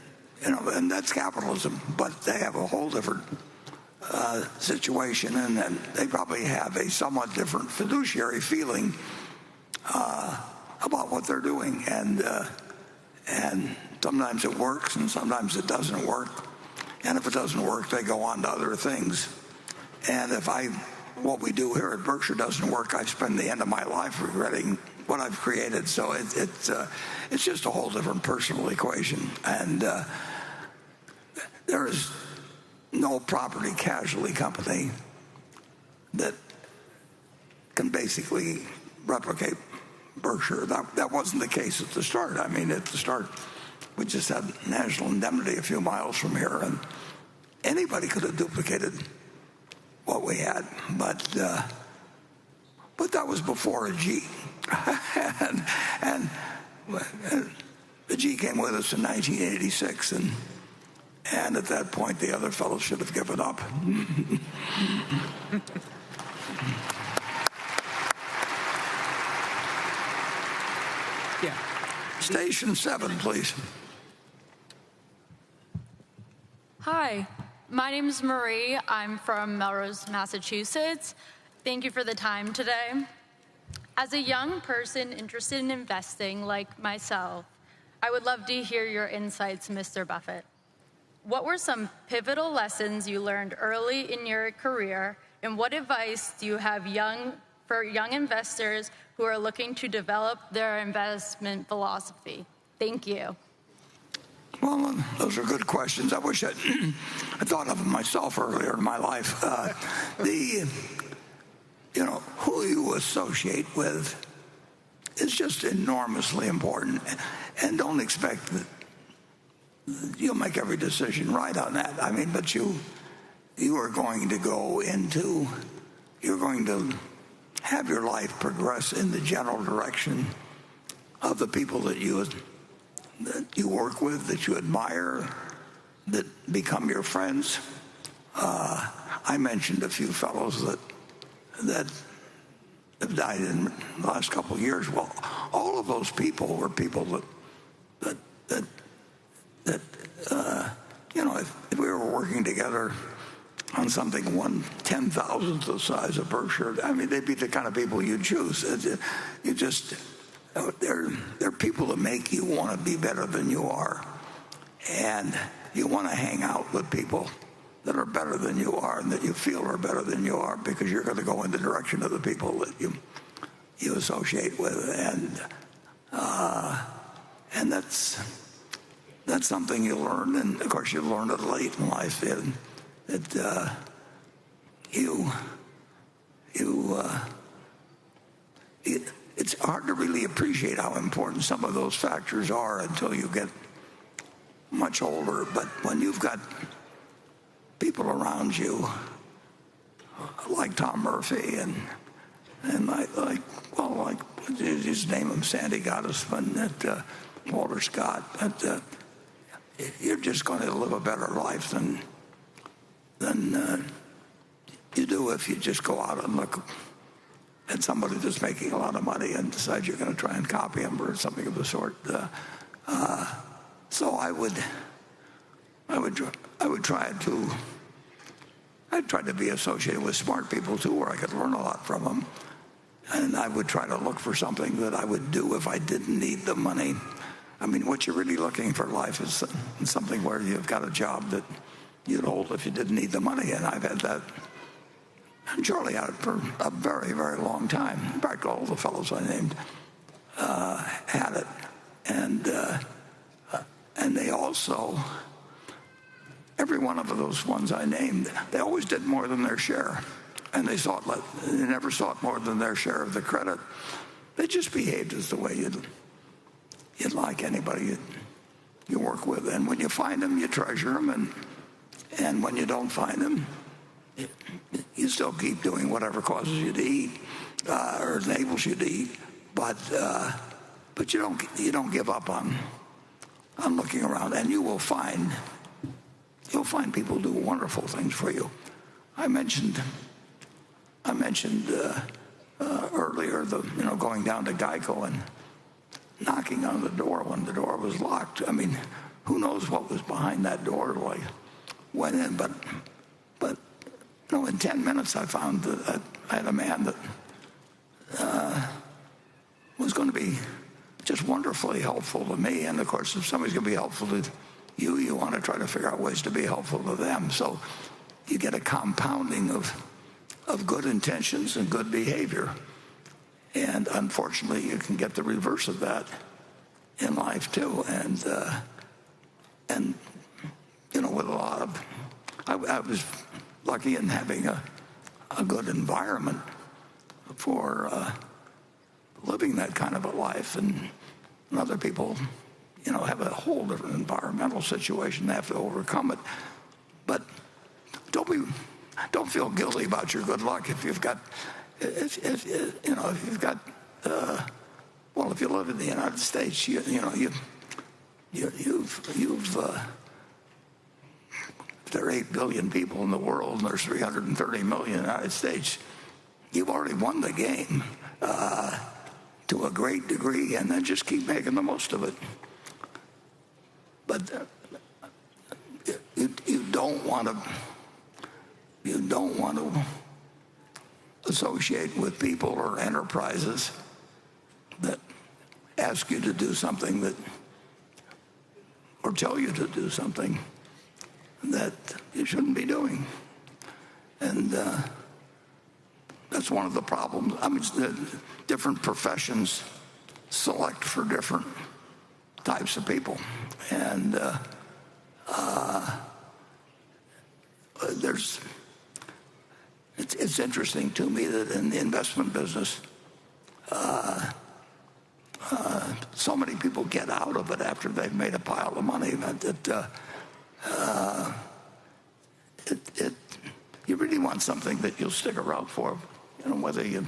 you know, and that's capitalism. But they have a whole different situation, and they probably have a somewhat different fiduciary feeling about what they're doing. And sometimes it works, and sometimes it doesn't work. And if it doesn't work, they go on to other things. And if what we do here at Berkshire doesn't work, I spend the end of my life regretting what I've created. So it's just a whole different personal equation. And there is no property casualty company that can basically replicate Berkshire. That wasn't the case at the start. I mean, at the start, we just had National Indemnity a few miles from here, and anybody could have duplicated what we had. But that was before a G. and the G came with us in 1986, and at that point, the other fellows should have given up. Yeah. Station 7, please. Hi, my name is Marie. I'm from Melrose, Massachusetts. Thank you for the time today. As a young person interested in investing like myself, I would love to hear your insights, Mr. Buffett. What were some pivotal lessons you learned early in your career, and what advice do you have for young investors who are looking to develop their investment philosophy? Thank you. Well, those are good questions. I wish I thought of them myself earlier in my life. You know, who you associate with is just enormously important, and don't expect that you'll make every decision right on that. I mean, but you are going to you're going to have your life progress in the general direction of the people that you work with, that you admire, that become your friends. I mentioned a few fellows that have died in the last couple of years. Well, all of those people were people that that if we were working together on something 1/10,000th the size of Berkshire, I mean, they'd be the kind of people you'd choose. You just, they're people that make you want to be better than you are. And you want to hang out with people that are better than you are and that you feel are better than you are, because you're going to go in the direction of the people that you associate with. And that's something you learn. And of course, you learn it late in life. It's hard to really appreciate how important some of those factors are until you get much older. But when you've got people around you like Tom Murphy and just name him, Sandy Gottesman, Walter Scott, you're just going to live a better life than you do if you just go out and look at somebody that's making a lot of money and decide you're going to try and copy him or something of the sort. So I'd try to be associated with smart people too, where I could learn a lot from them. And I would try to look for something that I would do if I didn't need the money. I mean, what you're really looking for in life is something where you've got a job that you'd hold if you didn't need the money. And I've had that. And Charlie had it for a very, very long time. In fact, all the fellows I named had it. And they also, every one of those ones I named, they always did more than their share. And they never sought more than their share of the credit. They just behaved as the way you'd like anybody you work with. And when you find them, you treasure them. And when you don't find them, you still keep doing whatever causes you to eat or enables you to eat. But you don't give up on looking around. And you'll find people do wonderful things for you. I mentioned earlier going down to Geico and knocking on the door when the door was locked. I mean, who knows what was behind that door? I went in, but in 10 minutes I found that I had a man that was going to be just wonderfully helpful to me. And of course, if somebody's going to be helpful to you, you want to try to figure out ways to be helpful to them. So you get a compounding of good intentions and good behavior. And unfortunately, you can get the reverse of that in life too. And with a lot of, I was lucky in having a good environment for living that kind of a life. And other people, have a whole different environmental situation. They have to overcome it. But don't feel guilty about your good luck if you've got. If you live in the United States, there are 8 billion people in the world and there's 330 million in the United States. You've already won the game to a great degree, and then just keep making the most of it. But you don't want to associate with people or enterprises that ask you to do something or tell you to do something that you shouldn't be doing. And that's one of the problems. I mean, different professions select for different types of people. And it's interesting to me that in the investment business, so many people get out of it after they've made a pile of money. You really want something that you'll stick around for, whether you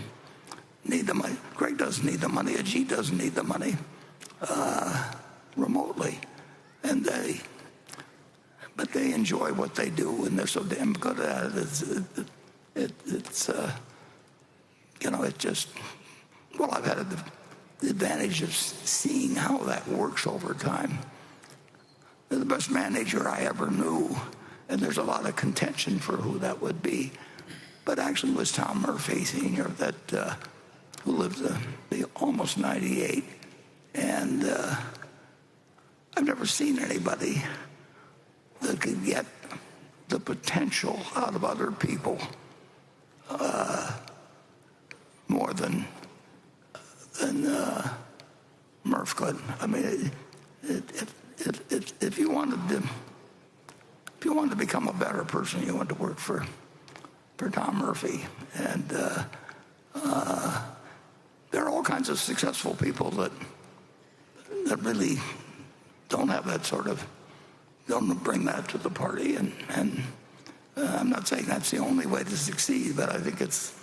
need the money. Greg doesn't need the money. Ajit doesn't need the money remotely. But they enjoy what they do, and they're so damn good at it. I've had the advantage of seeing how that works over time. the best manager I ever knew, and there's a lot of contention for who that would be, but actually it was Tom Murphy Sr. Who lived to be almost 98, and I've never seen anybody that could get the potential out of other people more than Murph could. I mean, if you wanted to become a better person, you wanted to work for Tom Murphy. And there are all kinds of successful people that really don't have that sort of, don't bring that to the party. And I'm not saying that's the only way to succeed, but I think it's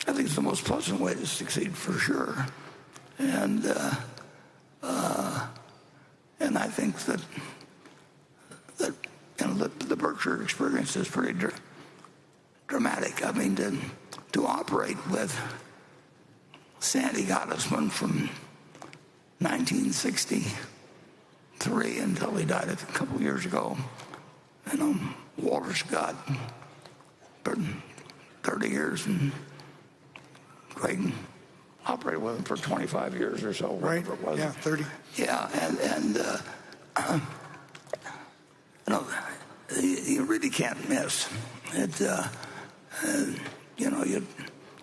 the most pleasant way to succeed for sure. And I think that the Berkshire experience is pretty dramatic. I mean, to operate with Sandy Gottesman from 1963 until he died a couple years ago, Walter Scott for 30 years, and Craig operated with him for 25 years or so, right? Whatever it was. Yeah, 30. Yeah, and you really can't miss it.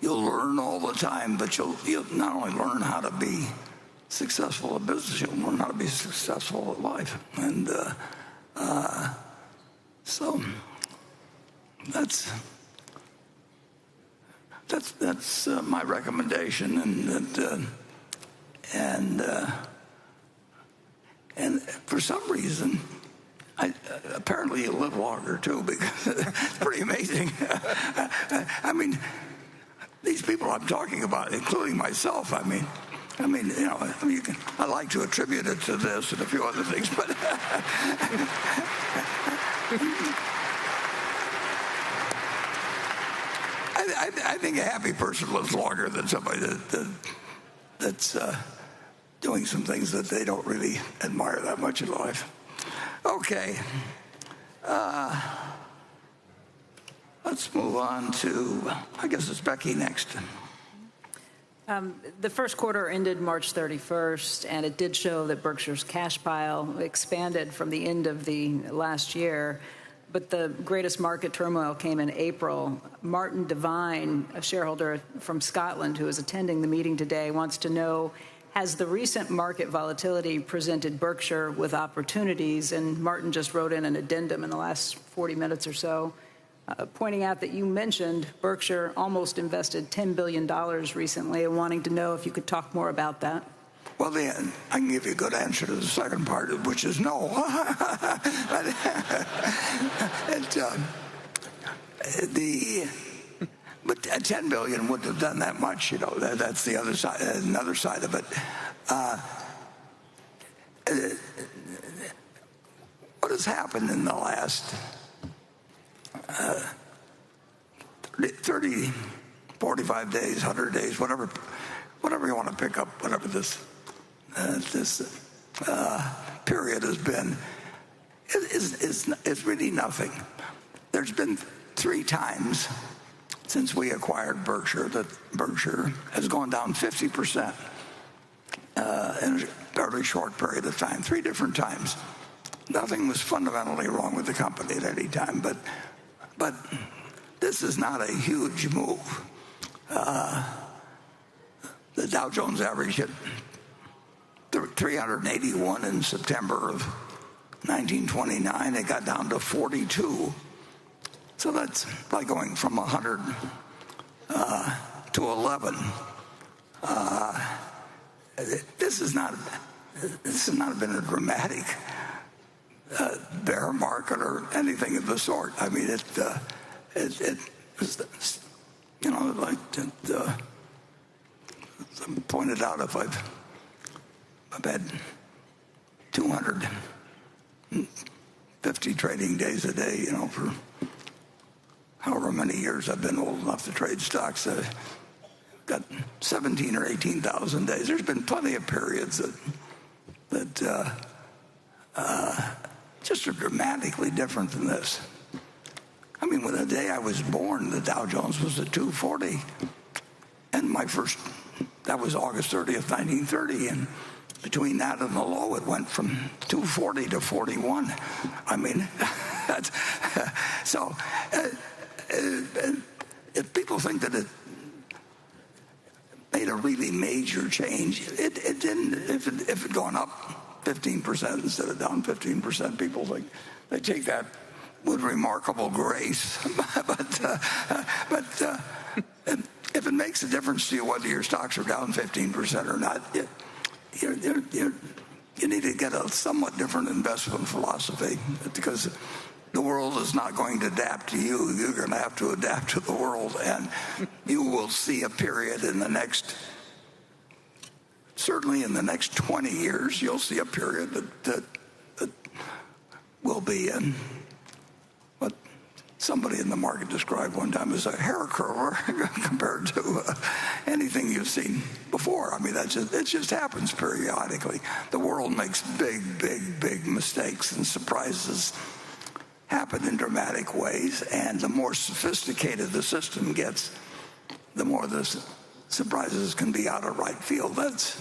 You'll learn all the time, but you'll not only learn how to be successful at business, you'll learn how to be successful at life. And so that's my recommendation. And for some reason, apparently you live longer too, because it's pretty amazing. I mean, these people I'm talking about, including myself, I like to attribute it to this and a few other things, but I think a happy person lives longer than somebody that's doing some things that they don't really admire that much in life. Okay. Let's move on to, I guess it's Becky next. The first quarter ended March 31st, and it did show that Berkshire's cash pile expanded from the end of the last year. But the greatest market turmoil came in April. Martin Devine, a shareholder from Scotland who is attending the meeting today, wants to know, has the recent market volatility presented Berkshire with opportunities? And Martin just wrote in an addendum in the last 40 minutes or so, pointing out that you mentioned Berkshire almost invested $10 billion recently, and wanting to know if you could talk more about that. Well, then, I can give you a good answer to the second part, which is no. But $10 billion wouldn't have done that much, That's the other side, another side of it. What has happened in the last 30, 45 days, 100 days, whatever you want to pick up, whatever this period has been, is really nothing. There's been 3 times since we acquired Berkshire that Berkshire has gone down 50% in a fairly short period of time, 3 different times. Nothing was fundamentally wrong with the company at any time, but this is not a huge move. The Dow Jones average hit 381 in September of 1929. It got down to 42. So that's like going from 100 to 11. This has not been a dramatic bear market or anything of the sort. I mean, it was, like pointed out, if I've had 250 trading days a day, for however many years I've been old enough to trade stocks, I've got 17 or 18,000 days. There's been plenty of periods that just are dramatically different than this. I mean, when the day I was born, the Dow Jones was at 240. And that was August 30th, 1930. And between that and the low, it went from 240 to 41. I mean, so if people think that it made a really major change, it didn't. If it had gone up 15% instead of down 15%, people think they take that with remarkable grace. but if it makes a difference to you whether your stocks are down 15% or not, you need to get a somewhat different investment philosophy, because the world is not going to adapt to you. You're going to have to adapt to the world, and you will see a period certainly in the next 20 years, you'll see a period that will be in what somebody in the market described one time as a hair curler compared to anything you've seen before. I mean, it just happens periodically. The world makes big mistakes, and surprises happen in dramatic ways. And the more sophisticated the system gets, the more the surprises can be out of right field. That's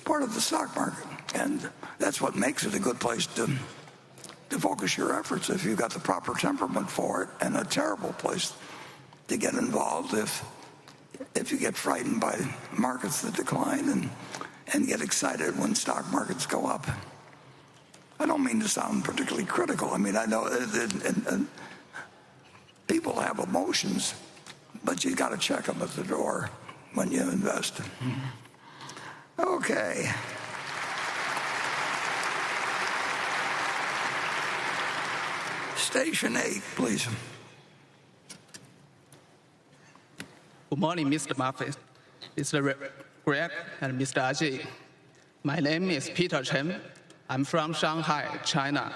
part of the stock market, and that's what makes it a good place to focus your efforts if you've got the proper temperament for it, and a terrible place to get involved if you get frightened by markets that decline and get excited when stock markets go up. I don't mean to sound particularly critical. I mean, I know people have emotions, but you got to check them at the door when you invest. Okay. Station 8, please. Good morning, Mr. Buffett, Mr. Greg, and Mr. Ajay. My name is Peter Chen. I'm from Shanghai, China.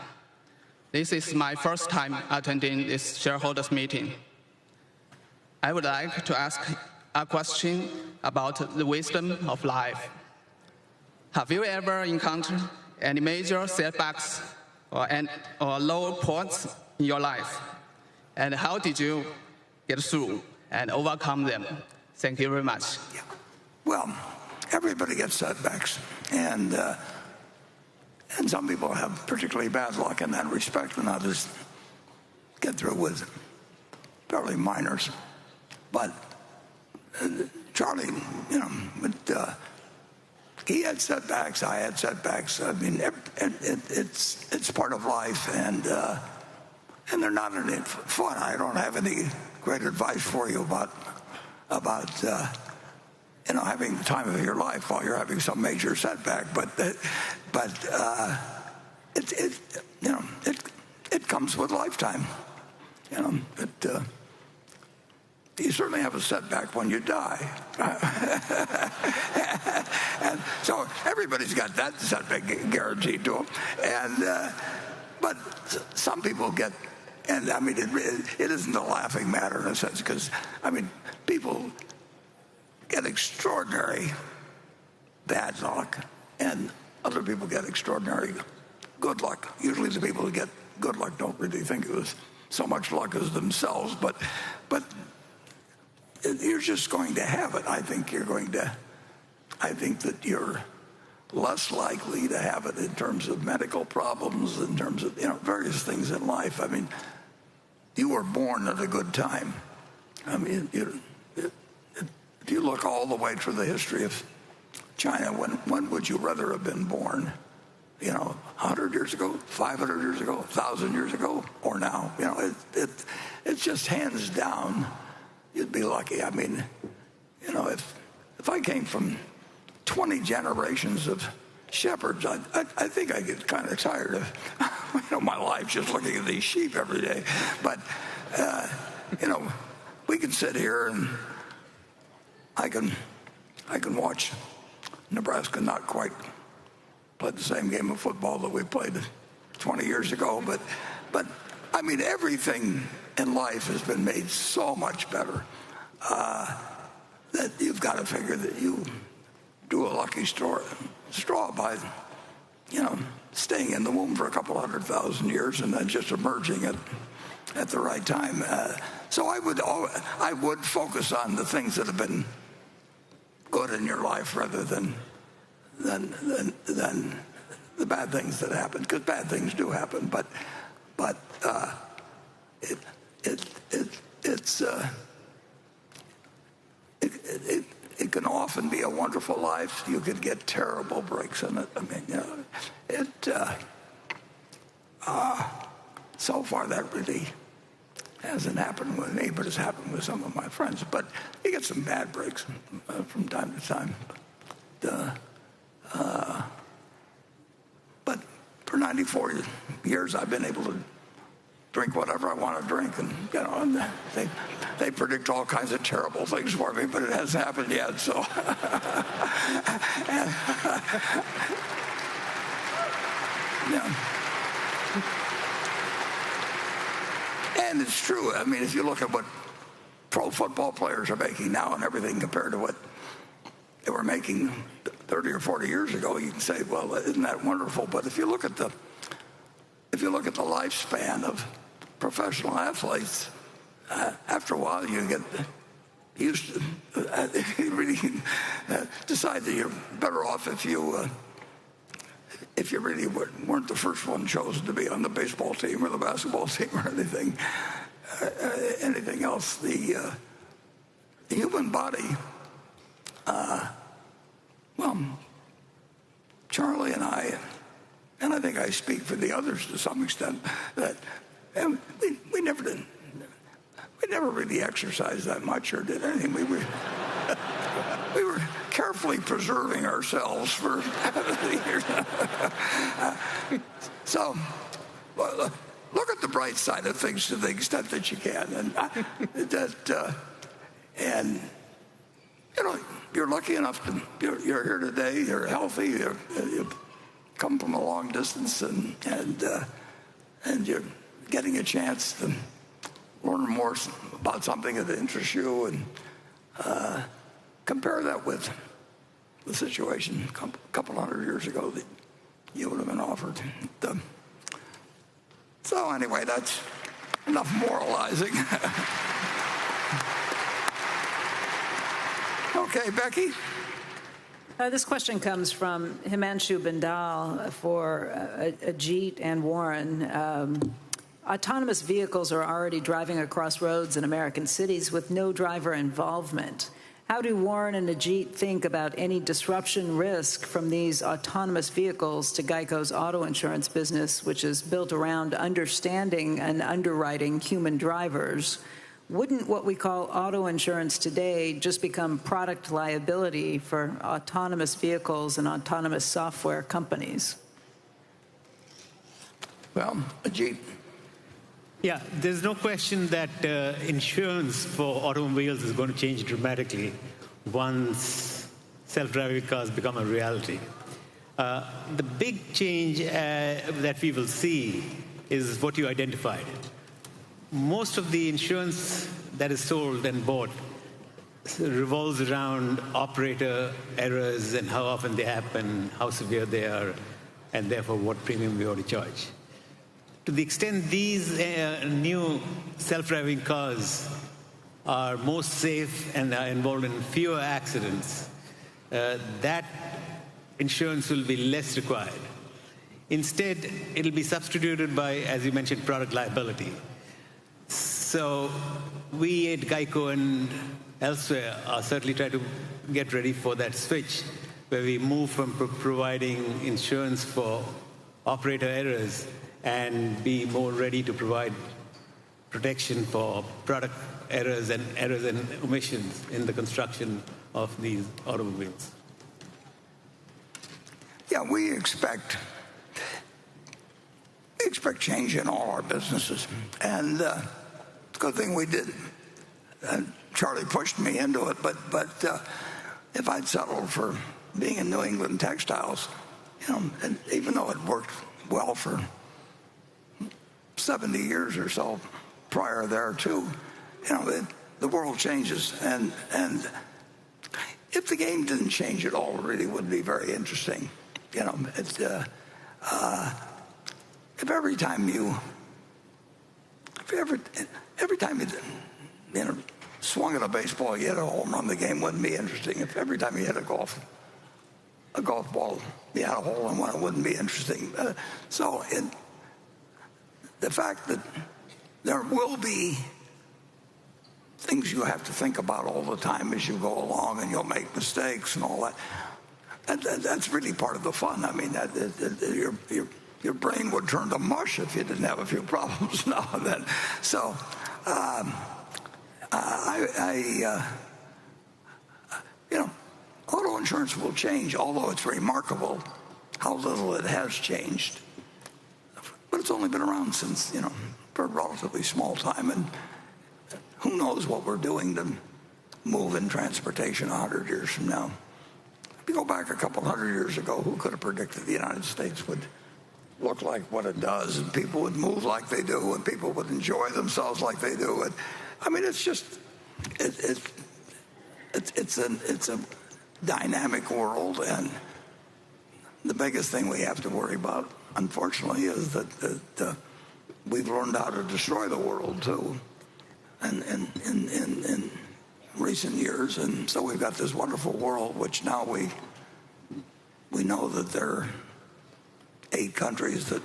This is my first time attending this shareholders meeting. I would like to ask a question about the wisdom of life. Have you ever encountered any major setbacks or low points in your life? And how did you get through and overcome them? Thank you very much. Yeah. Well, everybody gets setbacks, and some people have particularly bad luck in that respect, and others get through with fairly minors. But Charlie, he had setbacks. I had setbacks. I mean, it's part of life, and they're not any fun. I don't have any great advice for you about having the time of your life while you're having some major setback. But it comes with lifetime. You certainly have a setback when you die. And so everybody's got that setback guaranteed to them. But some people get, and I mean, it isn't a laughing matter in a sense, because, I mean, people get extraordinary bad luck, and other people get extraordinary good luck. Usually the people who get good luck don't really think it was so much luck as themselves, but you're just going to have it. I think that you're less likely to have it in terms of medical problems, in terms of various things in life. I mean, you were born at a good time. I mean, if you look all the way through the history of China, when would you rather have been born? 100 years ago, 500 years ago, 1,000 years ago, or now? It's just hands down. You'd be lucky. I mean, if I came from 20 generations of shepherds, I think I get kind of tired of my life just looking at these sheep every day. But we can sit here and I can watch Nebraska not quite play the same game of football that we played 20 years ago, but I mean, everything in life has been made so much better that you've got to figure that you do a lucky straw by staying in the womb for a couple 100,000 years and then just emerging at the right time. So I would focus on the things that have been good in your life rather than the bad things that happen, because bad things do happen. But it can often be a wonderful life. You could get terrible breaks in it. I mean, so far that really hasn't happened with me, but it's happened with some of my friends. But you get some bad breaks from time to time. But for 94 years, I've been able to drink whatever I want to drink, and and they predict all kinds of terrible things for me, but it hasn't happened yet. So, and it's true. I mean, if you look at what pro football players are making now and everything compared to what they were making 30 or 40 years ago, you can say, well, isn't that wonderful? But if you look at the lifespan of professional athletes, after a while you get used to you really decide that you're better off if you really weren't the first one chosen to be on the baseball team or the basketball team or anything else. The human body, well, Charlie and I think I speak for the others to some extent, that we never really exercised that much or did anything. We were carefully preserving ourselves for the years. So look at the bright side of things to the extent that you can, and you're lucky enough to you're here today. You're healthy. You come from a long distance, and you're getting a chance to learn more about something that interests you, and compare that with the situation a couple 100 years ago that you would have been offered. So anyway, that's enough moralizing. Okay, Becky? This question comes from Himanshu Bindal for Ajit and Warren. Autonomous vehicles are already driving across roads in American cities with no driver involvement. How do Warren and Ajit think about any disruption risk from these autonomous vehicles to Geico's auto insurance business, which is built around understanding and underwriting human drivers? Wouldn't what we call auto insurance today just become product liability for autonomous vehicles and autonomous software companies? Well, Ajit. Yeah, there's no question that insurance for automobiles is going to change dramatically once self-driving cars become a reality. The big change that we will see is what you identified. Most of the insurance that is sold and bought revolves around operator errors and how often they happen, how severe they are, and therefore what premium we ought to charge. To the extent these new self-driving cars are more safe and are involved in fewer accidents, that insurance will be less required. Instead, it'll be substituted by, as you mentioned, product liability. So we at Geico and elsewhere are certainly trying to get ready for that switch, where we move from providing insurance for operator errors and be more ready to provide protection for product errors and omissions in the construction of these automobiles. Yeah, we expect change in all our businesses, and it's a good thing we did. Charlie pushed me into it, but if I'd settled for being in New England textiles, and even though it worked well for 70 years or so prior there too, the world changes, and if the game didn't change at all, it really would be very interesting. if every time you swung at a baseball, you hit a home run, the game wouldn't be interesting. If every time you hit a golf ball, you had a hole in one, it wouldn't be interesting. The fact that there will be things you have to think about all the time as you go along, and you'll make mistakes and all that. That's really part of the fun. I mean, your brain would turn to mush if you didn't have a few problems now and then. So auto insurance will change, although it's remarkable how little it has changed. But it's only been around since, for a relatively small time, and who knows what we're doing to move in transportation 100 years from now. If you go back a couple hundred years ago, who could have predicted the United States would look like what it does, and people would move like they do, and people would enjoy themselves like they do? And I mean, it's just it's a dynamic world, and the biggest thing we have to worry about, unfortunately, is that we've learned how to destroy the world too, and in recent years, and so we've got this wonderful world, which now we know that there are 8 countries that,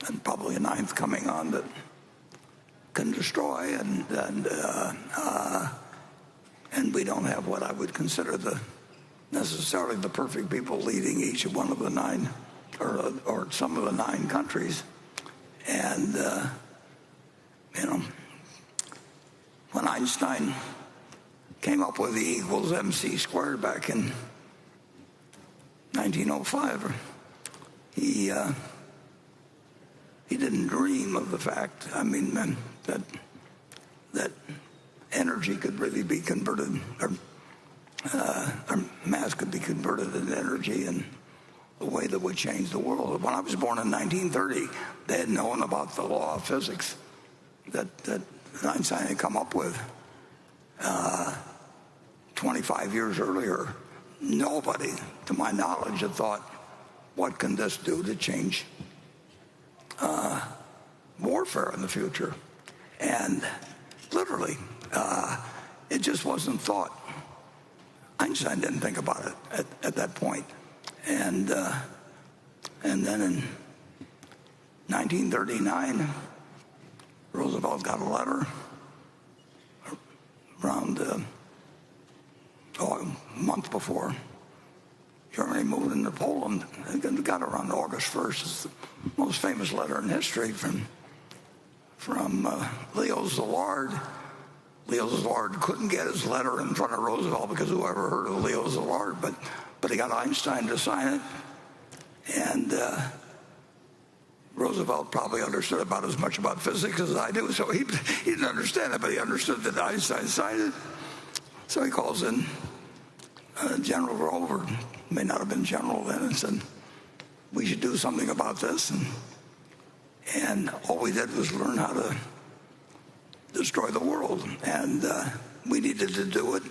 and probably a 9th coming on, that can destroy, and we don't have what I would consider necessarily the perfect people leading each one of the 9, or some of the 9 countries. And when Einstein came up with E equals MC squared back in 1905, he didn't dream of the fact, that energy could really be converted, or mass could be converted into energy in a way that would change the world. When I was born in 1930, they had known about the law of physics that Einstein had come up with. 25 years earlier, nobody, to my knowledge, had thought, what can this do to change warfare in the future? And literally, it just wasn't thought. Einstein didn't think about it at that point. And then in 1939, Roosevelt got a letter around a month before Germany moved into Poland. It got around August 1st. It's the most famous letter in history from Leo Szilard. Leo Szilard couldn't get his letter in front of Roosevelt because who ever heard of Leo Szilard? But he got Einstein to sign it, and Roosevelt probably understood about as much about physics as I do, so he didn't understand it, but he understood that Einstein signed it. So he calls in General Grover, may not have been general then, and said, we should do something about this. And all we did was learn how to destroy the world, and we needed to do it.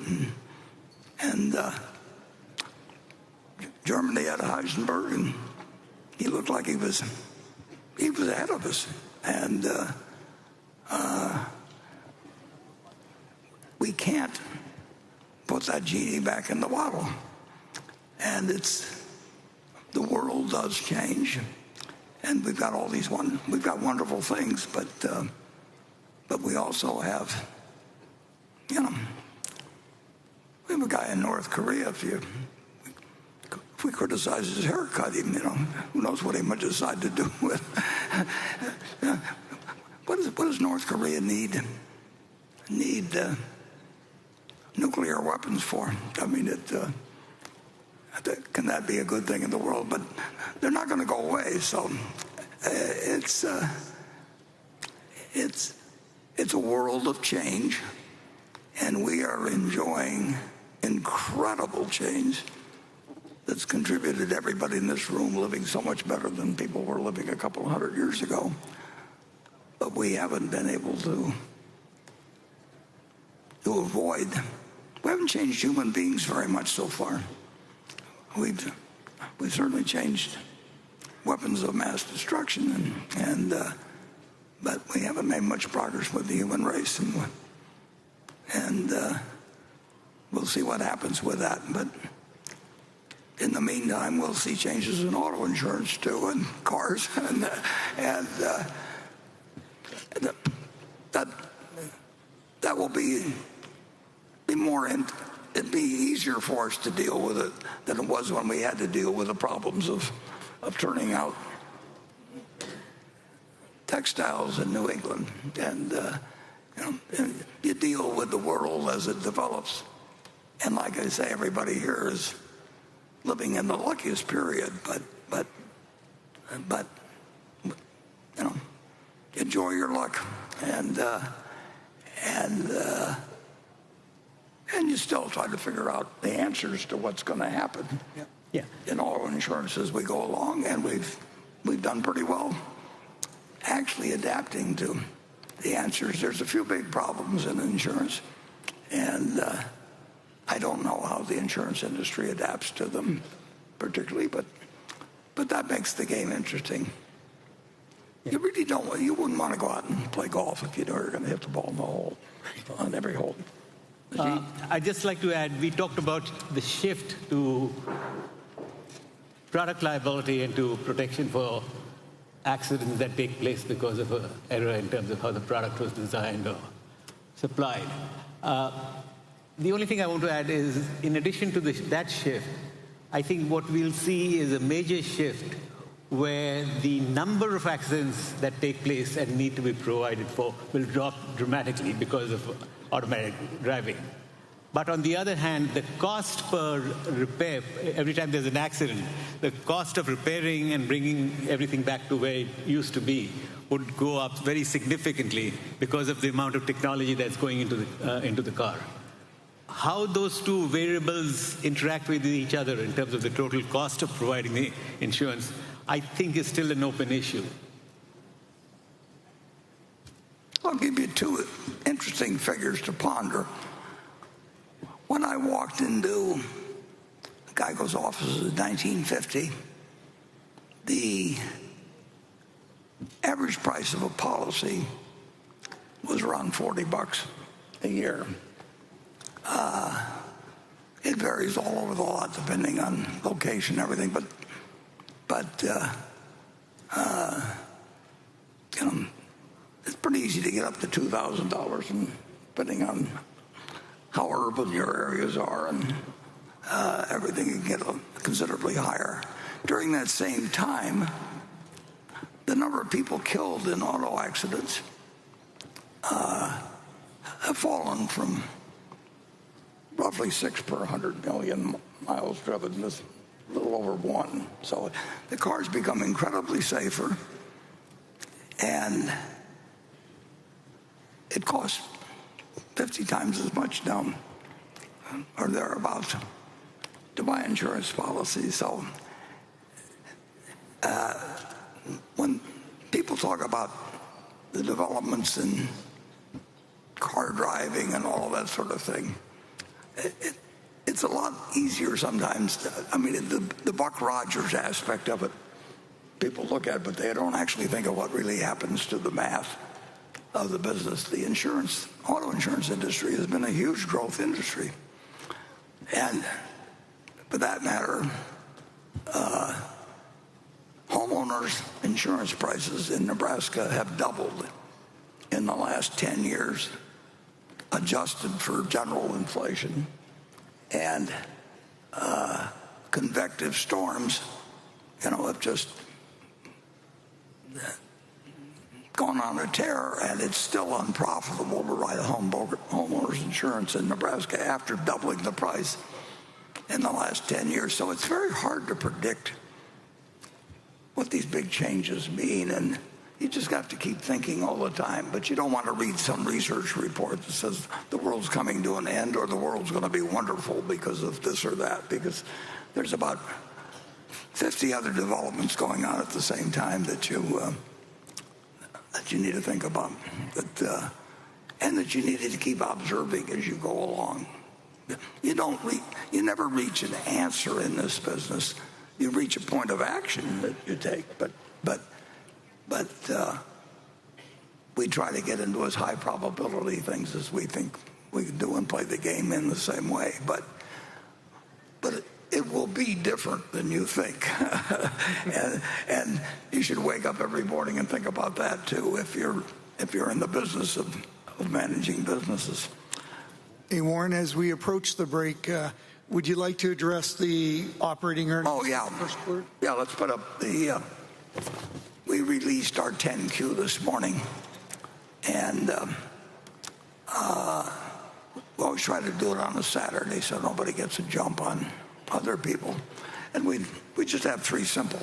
And Germany had Heisenberg, and he looked like he was ahead of us. And we can't put that genie back in the bottle. And the world does change, and we've got we've got wonderful things, but we also have, we have a guy in North Korea. If we criticize his haircut, who knows what he might decide to do with. What does North Korea need nuclear weapons for? I mean, can that be a good thing in the world? But they're not going to go away. So it's a world of change, and we are enjoying incredible change that's contributed to everybody in this room living so much better than people were living a couple hundred years ago. But we haven't been able to avoid. We haven't changed human beings very much so far. We've certainly changed weapons of mass destruction, but we haven't made much progress with the human race, and we'll see what happens with that. But in the meantime, we'll see changes in auto insurance too, and cars, and that will be more. It'd be easier for us to deal with it than it was when we had to deal with the problems of turning out textiles in New England. And you deal with the world as it develops. And like I say, everybody here is living in the luckiest period. But enjoy your luck, and you still try to figure out the answers to what's going to happen in auto insurance as we go along, and we've done pretty well actually adapting to the answers. There's a few big problems in insurance, and I don't know how the insurance industry adapts to them particularly, but that makes the game interesting. You really don't. You wouldn't want to go out and play golf if you were going to hit the ball in the hole on every hole. I'd just like to add, we talked about the shift to product liability and to protection for accidents that take place because of an error in terms of how the product was designed or supplied. The only thing I want to add is, in addition to that shift, I think what we'll see is a major shift where the number of accidents that take place and need to be provided for will drop dramatically because of automatic driving. But on the other hand, the cost per repair, every time there's an accident, the cost of repairing and bringing everything back to where it used to be would go up very significantly because of the amount of technology that's going into the car. How those two variables interact with each other in terms of the total cost of providing the insurance, I think is still an open issue. I'll give you two interesting figures to ponder. When I walked into Geico's offices in 1950, the average price of a policy was around $40 a year. It varies all over the lot depending on location and everything, but it's pretty easy to get up to $2,000, and depending on how urban your areas are and everything, you can get considerably higher. During that same time, the number of people killed in auto accidents have fallen from roughly 6 per 100 million miles driven to a little over 1. So the cars become incredibly safer, and it costs 50 times as much now, or thereabouts, to buy insurance policies. So when people talk about the developments in car driving and all that sort of thing, it's a lot easier sometimes. I mean, the Buck Rogers aspect of it, people look at, but they don't actually think of what really happens to the math of the business. The auto insurance industry has been a huge growth industry. And for that matter, homeowners insurance prices in Nebraska have doubled in the last 10 years, adjusted for general inflation. And convective storms, have just gone on a tear, and it's still unprofitable to write a homeowner's insurance in Nebraska after doubling the price in the last 10 years. So it's very hard to predict what these big changes mean, and you just have to keep thinking all the time. But you don't want to read some research report that says the world's coming to an end or the world's going to be wonderful because of this or that, because there's about 50 other developments going on at the same time that you need to think about, and that you need to keep observing as you go along. You never reach an answer in this business you reach a point of action that you take. But we try to get into as high probability things as we think we can do and play the game in the same way. But it will be different than you think. and you should wake up every morning and think about that too if you're in the business of managing businesses. Hey, Warren, as we approach the break, would you like to address the operating earnings? Oh, yeah. First quarter? Yeah, let's put up the... we released our 10Q this morning, and we always try to do it on a Saturday so nobody gets a jump on other people. And we just have three simple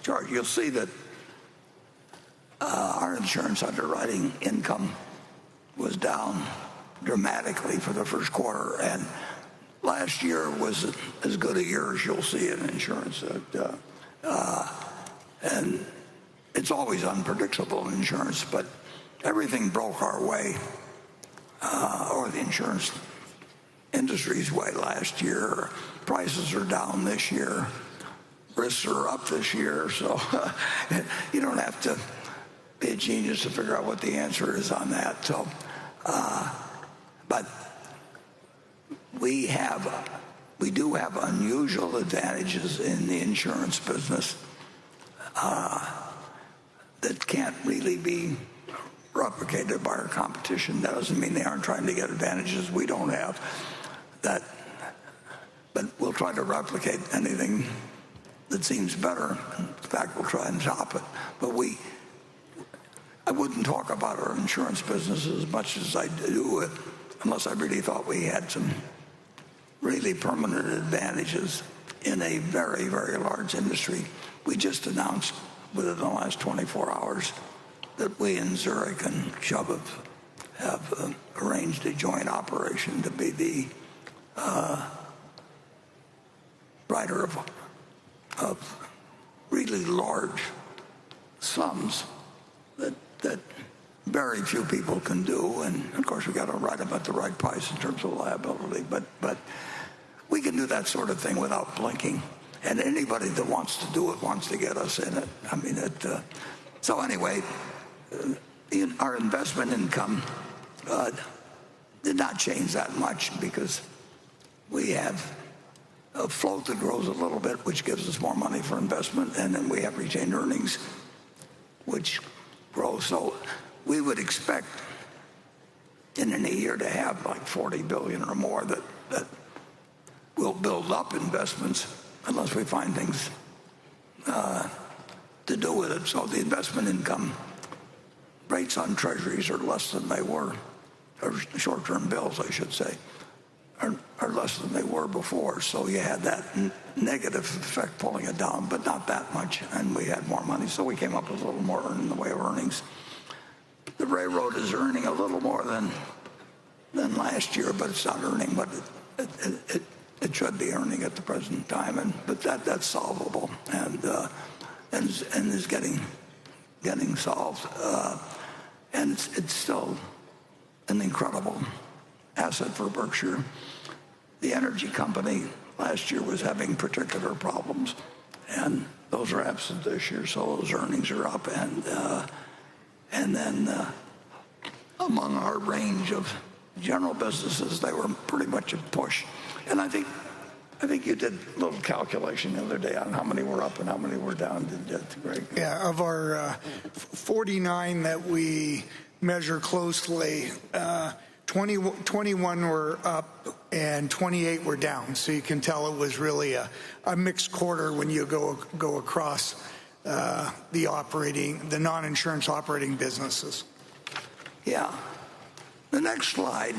charts. You'll see that our insurance underwriting income was down dramatically for the first quarter, and last year was as good a year as you'll see in insurance. And it's always unpredictable in insurance, but everything broke our way, or the insurance industry's way last year. Prices are down this year. Risks are up this year. So you don't have to be a genius to figure out what the answer is on that. So, but we do have unusual advantages in the insurance business that can't really be replicated by our competition. That doesn't mean they aren't trying to get advantages we don't have. But we'll try to replicate anything that seems better. In fact, we'll try and top it. But I wouldn't talk about our insurance business as much as I do unless I really thought we had some really permanent advantages in a very, very large industry. We just announced within the last 24 hours that we and Zurich and Chubb have arranged a joint operation to be the writer of really large sums that very few people can do. And of course, we got to write them at the right price in terms of liability. But we can do that sort of thing without blinking. And anybody that wants to do it wants to get us in it. I mean, so anyway, our investment income did not change that much because we have a float that grows a little bit, which gives us more money for investment, and then we have retained earnings, which grow. So we would expect in a year to have like $40 billion or more that will build up investments unless we find things to do with it. So the investment income rates on treasuries are less than they were, or short-term bills, I should say, are less than they were before. So you had that negative effect pulling it down, but not that much, and we had more money. So we came up with a little more in the way of earnings. The railroad is earning a little more than last year, but it's not earning what it should be earning at the present time. But that's solvable and is getting solved. And it's still an incredible asset for Berkshire. The energy company last year was having particular problems, and those are absent this year, so those earnings are up. And then among our range of general businesses, they were pretty much a push. And I think you did a little calculation the other day on how many were up and how many were down, didn't you, Greg? Yeah, of our 49 that we measure closely, 21 were up and 28 were down. So you can tell it was really a mixed quarter when you go across the non-insurance operating businesses. Yeah. The next slide,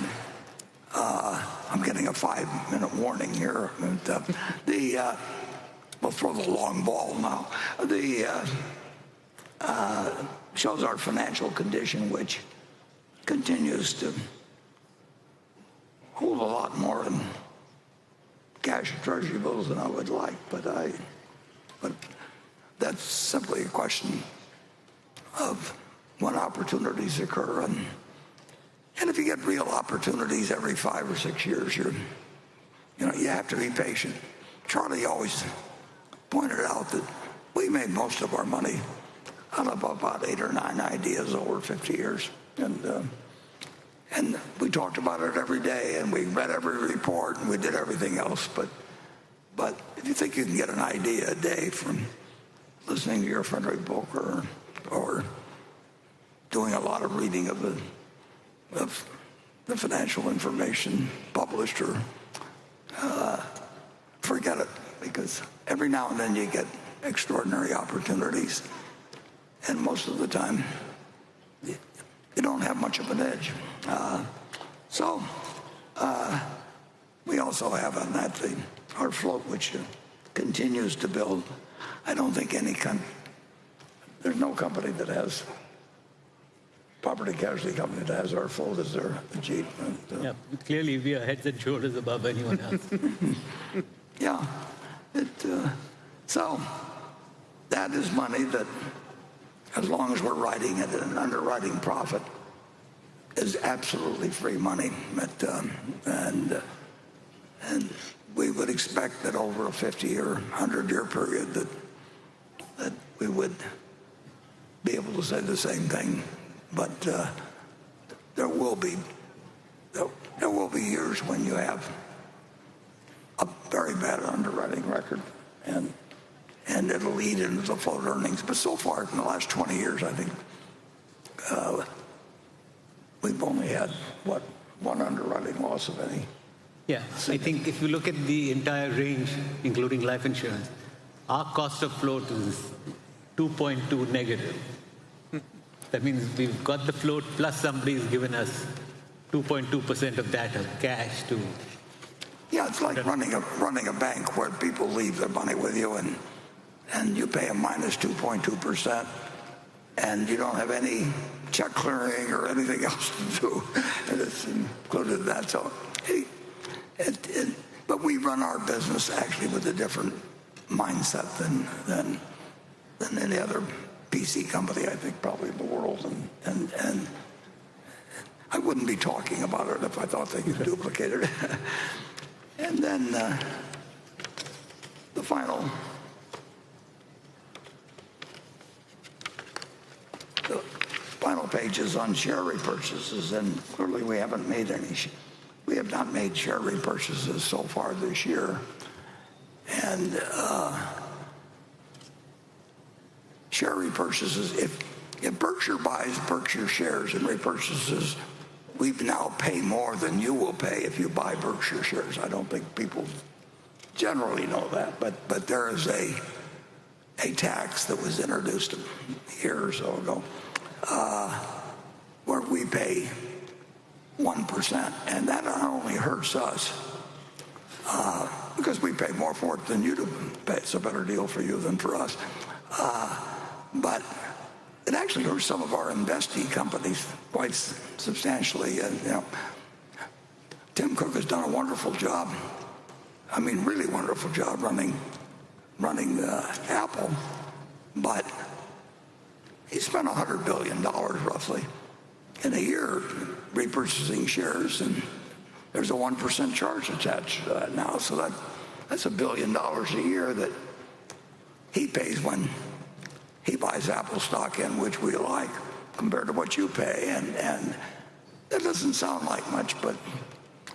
I'm getting a 5-minute warning here. We'll throw the long ball now. Shows our financial condition, which continues to hold a lot more in cash and treasury bills than I would like, but that's simply a question of when opportunities occur, and if you get real opportunities every 5 or 6 years, you have to be patient. Charlie always pointed out that we made most of our money out of about 8 or 9 ideas over 50 years. And we talked about it every day, and we read every report, and we did everything else. But if you think you can get an idea a day from listening to your Frederick book or doing a lot of reading of the financial information published, or forget it, because every now and then you get extraordinary opportunities, and most of the time you don't have much of an edge. We also have on that our float, which continues to build. I don't think there's no company that has, property casualty company that has our float as their Ajit. Yeah, clearly we are heads and shoulders above anyone else. Yeah. So that is money that, as long as we're writing it at an underwriting profit, is absolutely free money. And we would expect that over a 50 or 100-year period that we would be able to say the same thing. But there will be years when you have a very bad underwriting record, and it'll lead into the float earnings. But so far, in the last 20 years, I think we've only had, one underwriting loss of any. Yeah, I think if you look at the entire range, including life insurance, our cost of float is 2.2 negative. That means we've got the float plus somebody's given us 2.2% of that of cash to. Yeah, it's like running a bank where people leave their money with you, and you pay them minus 2.2%, and you don't have any check clearing or anything else to do, and it's included in that. So, but we run our business actually with a different mindset than any other PC company, I think, probably in the world, and I wouldn't be talking about it if I thought they could duplicate it. And then the final page is on share repurchases, and clearly we haven't made any. We have not made share repurchases so far this year, and share repurchases. If Berkshire buys Berkshire shares and repurchases, we now pay more than you will pay if you buy Berkshire shares. I don't think people generally know that, but there is a tax that was introduced a year or so ago where we pay 1%, and that not only hurts us because we pay more for it than you do. It's a better deal for you than for us, but it actually hurts some of our investee companies quite substantially. And Tim Cook has done a wonderful job. I mean, really wonderful job running Apple, but he spent $100 billion roughly in a year repurchasing shares, and there's a 1% charge attached to that now. So that's $1 billion a year that he pays when he buys Apple stock in, which we like, compared to what you pay. And that doesn't sound like much, but,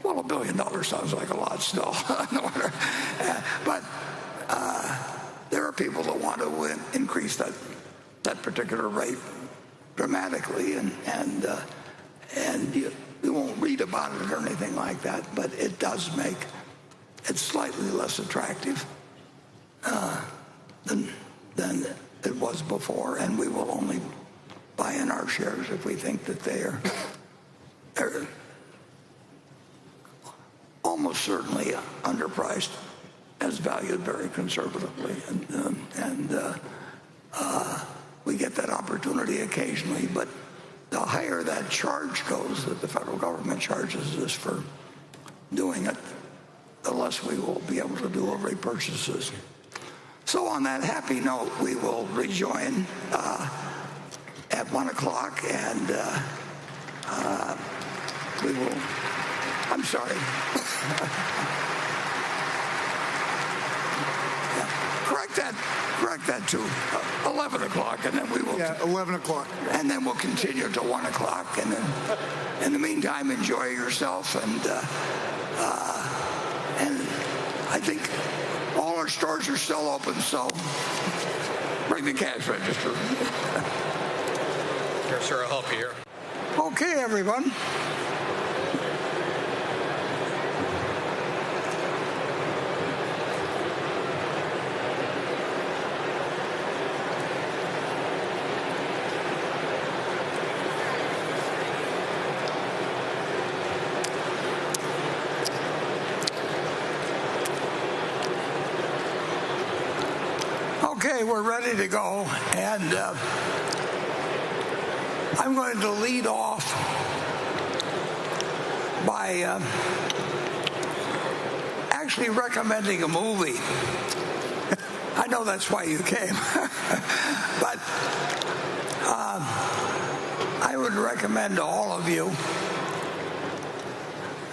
well, $1 billion sounds like a lot still. But there are people that want to increase that particular rate dramatically, and you won't read about it or anything like that, but it does make it slightly less attractive than it was before, and we will only buy in our shares if we think that they're almost certainly underpriced, as valued very conservatively, and we get that opportunity occasionally, but the higher that charge goes that the federal government charges us for doing it, the less we will be able to do of repurchases. So on that happy note, we will rejoin at 1 o'clock, and we will, I'm sorry. correct that to 11 o'clock, and then we will. Yeah, 11 o'clock. And then we'll continue to 1 o'clock, and then, in the meantime, enjoy yourself. And I think all our stores are still open, so bring the cash register. Sure, I'll help you here. Okay, everyone. Okay, we're ready to go, and I'm going to lead off by actually recommending a movie. I know that's why you came, but I would recommend to all of you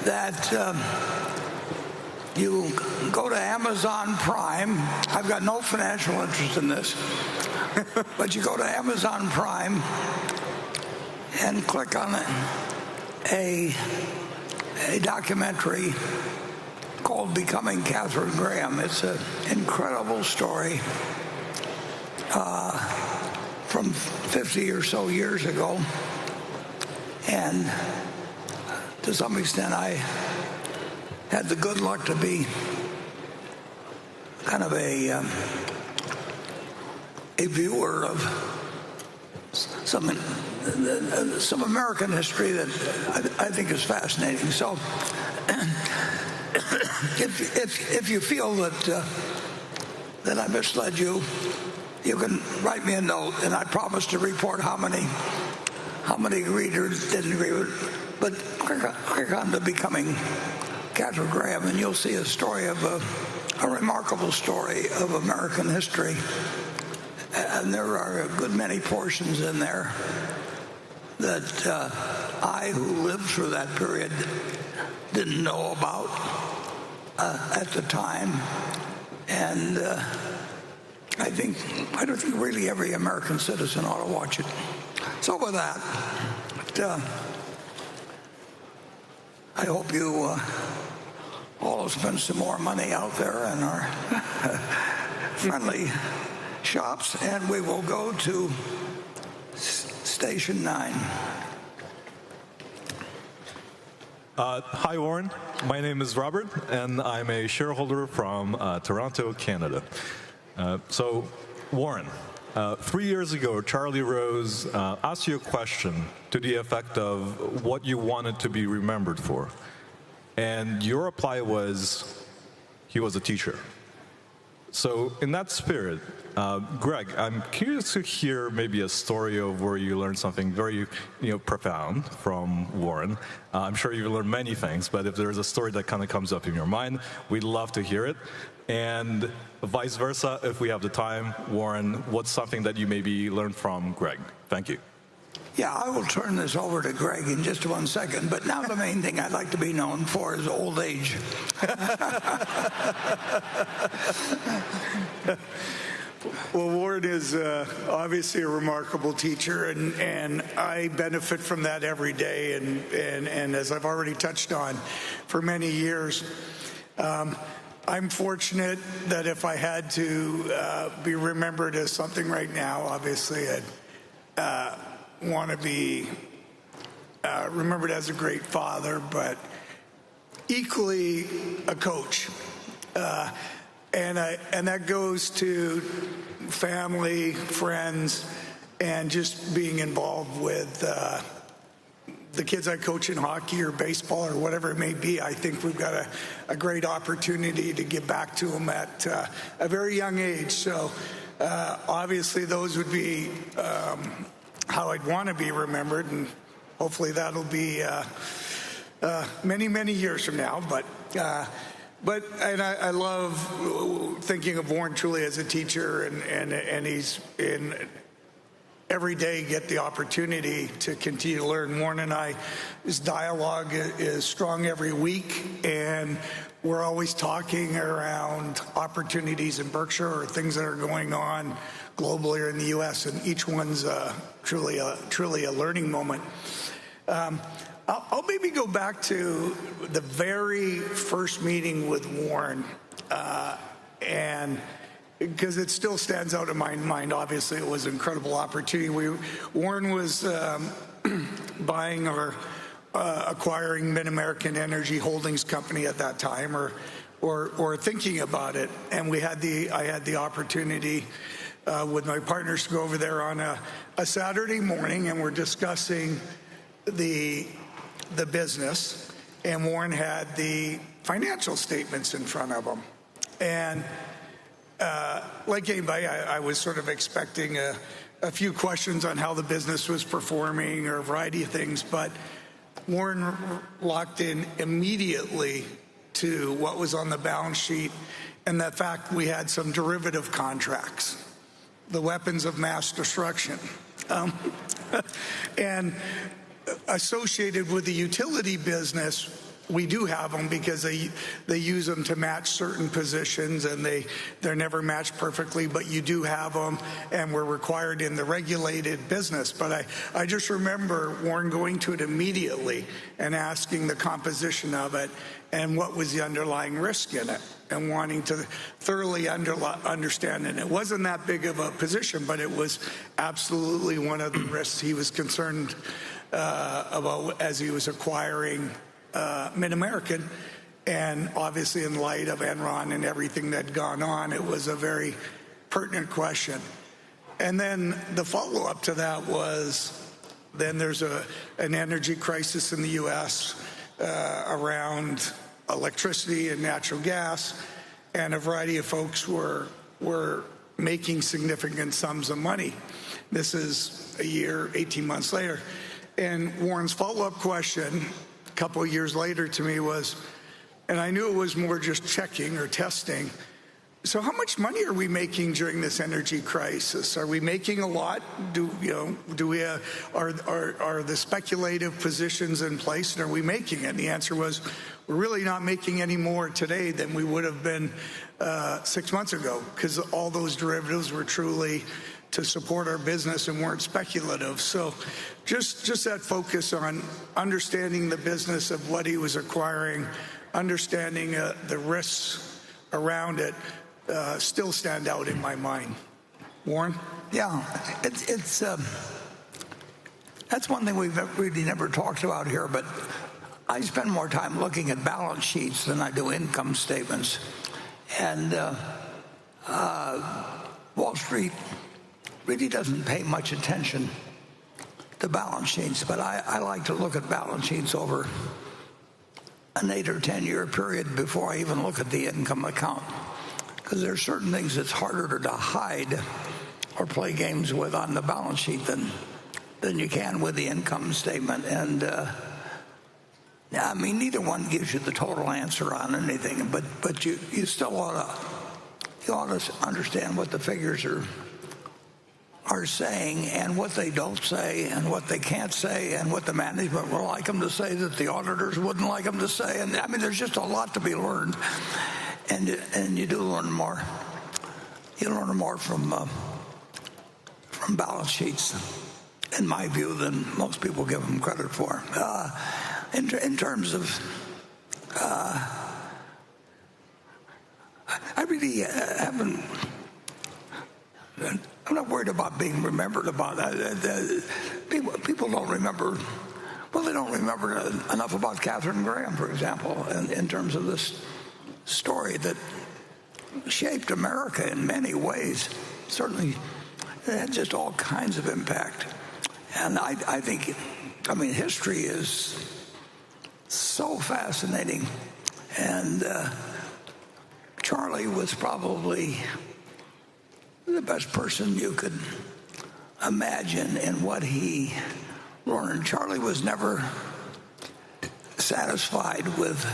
that you go to Amazon Prime. I've got no financial interest in this, but you go to Amazon Prime and click on a documentary called Becoming Katharine Graham. It's an incredible story from 50 or so years ago. And to some extent, I had the good luck to be kind of a viewer of some American history that I think is fascinating. So if you feel that I misled you, you can write me a note, and I promise to report how many readers didn't agree with it. But click on the Becoming Katharine Graham, and you'll see a story of a remarkable story of American history. And there are a good many portions in there that I, who lived through that period, didn't know about at the time. And I don't think really every American citizen ought to watch it. So with that, I hope you all spend some more money out there in our friendly shops, and we will go to Station 9. Hi, Warren. My name is Robert, and I'm a shareholder from Toronto, Canada. So, Warren, 3 years ago, Charlie Rose asked you a question to the effect of what you wanted to be remembered for. And your reply was, he was a teacher. So in that spirit, Greg, I'm curious to hear maybe a story of where you learned something very profound from Warren. I'm sure you've learned many things, but if there's a story that kind of comes up in your mind, we'd love to hear it. And vice versa, if we have the time, Warren, what's something that you maybe learned from Greg? Thank you. Yeah, I will turn this over to Greg in just 1 second, but now the main thing I'd like to be known for is old age. Well, Warren is obviously a remarkable teacher, and I benefit from that every day. And as I've already touched on, for many years, I'm fortunate that if I had to be remembered as something right now, obviously I'd want to be remembered as a great father, but equally a coach. And that goes to family, friends, and just being involved with the kids I coach in hockey or baseball or whatever it may be. I think we've got a great opportunity to give back to them at a very young age. So obviously those would be how I'd want to be remembered, and hopefully that'll be many, many years from now. But I love thinking of Warren truly as a teacher, and he's in every day get the opportunity to continue to learn. Warren and I, this dialogue is strong every week, and we're always talking around opportunities in Berkshire or things that are going on globally or in the U.S., and each one's truly a learning moment. I'll maybe go back to the very first meeting with Warren, and because it still stands out in my mind. Obviously, it was an incredible opportunity. Warren was buying or acquiring Mid-American Energy Holdings Company at that time, or thinking about it, and I had the opportunity with my partners to go over there on a Saturday morning, and we're discussing the business, and Warren had the financial statements in front of him, and like anybody, I was sort of expecting a few questions on how the business was performing or a variety of things, but Warren locked in immediately to what was on the balance sheet and the fact we had some derivative contracts, the weapons of mass destruction. And associated with the utility business, we do have them because they use them to match certain positions, and they're never matched perfectly, but you do have them, and we're required in the regulated business. But I just remember Warren going to it immediately and asking the composition of it and what was the underlying risk in it, and wanting to thoroughly understand it. It wasn't that big of a position, but it was absolutely one of the risks he was concerned about as he was acquiring Mid-American, and obviously in light of Enron and everything that had gone on, it was a very pertinent question. And then the follow-up to that was, then there's an energy crisis in the U.S. Around electricity and natural gas, and a variety of folks were making significant sums of money. This is a year, 18 months later. And Warren's follow-up question a couple of years later to me was, and I knew it was more just checking or testing, so how much money are we making during this energy crisis? Are we making a lot? Are the speculative positions in place, and are we making it? And the answer was, we're really not making any more today than we would have been 6 months ago, because all those derivatives were truly to support our business and weren't speculative. So just that focus on understanding the business of what he was acquiring, understanding the risks around it, still stand out in my mind. Warren? Yeah, it's that's one thing we've really never talked about here, but I spend more time looking at balance sheets than I do income statements. And Wall Street really doesn't pay much attention to balance sheets, but I like to look at balance sheets over an 8 or 10 year period before I even look at the income account, because there are certain things that's harder to hide or play games with on the balance sheet than you can with the income statement. And I mean, neither one gives you the total answer on anything, but you still ought to understand what the figures are saying, and what they don't say, and what they can't say, and what the management will like them to say that the auditors wouldn't like them to say. And I mean, there's just a lot to be learned, and you do learn more. You learn more from balance sheets, in my view, than most people give them credit for. In terms of, I really haven't. I'm not worried about being remembered about that. People don't remember. Well, they don't remember enough about Katharine Graham, for example, in terms of this story that shaped America in many ways. Certainly, it had just all kinds of impact. And I think, I mean, history is so fascinating. And Charlie was probably the best person you could imagine in what he learned. Charlie was never satisfied with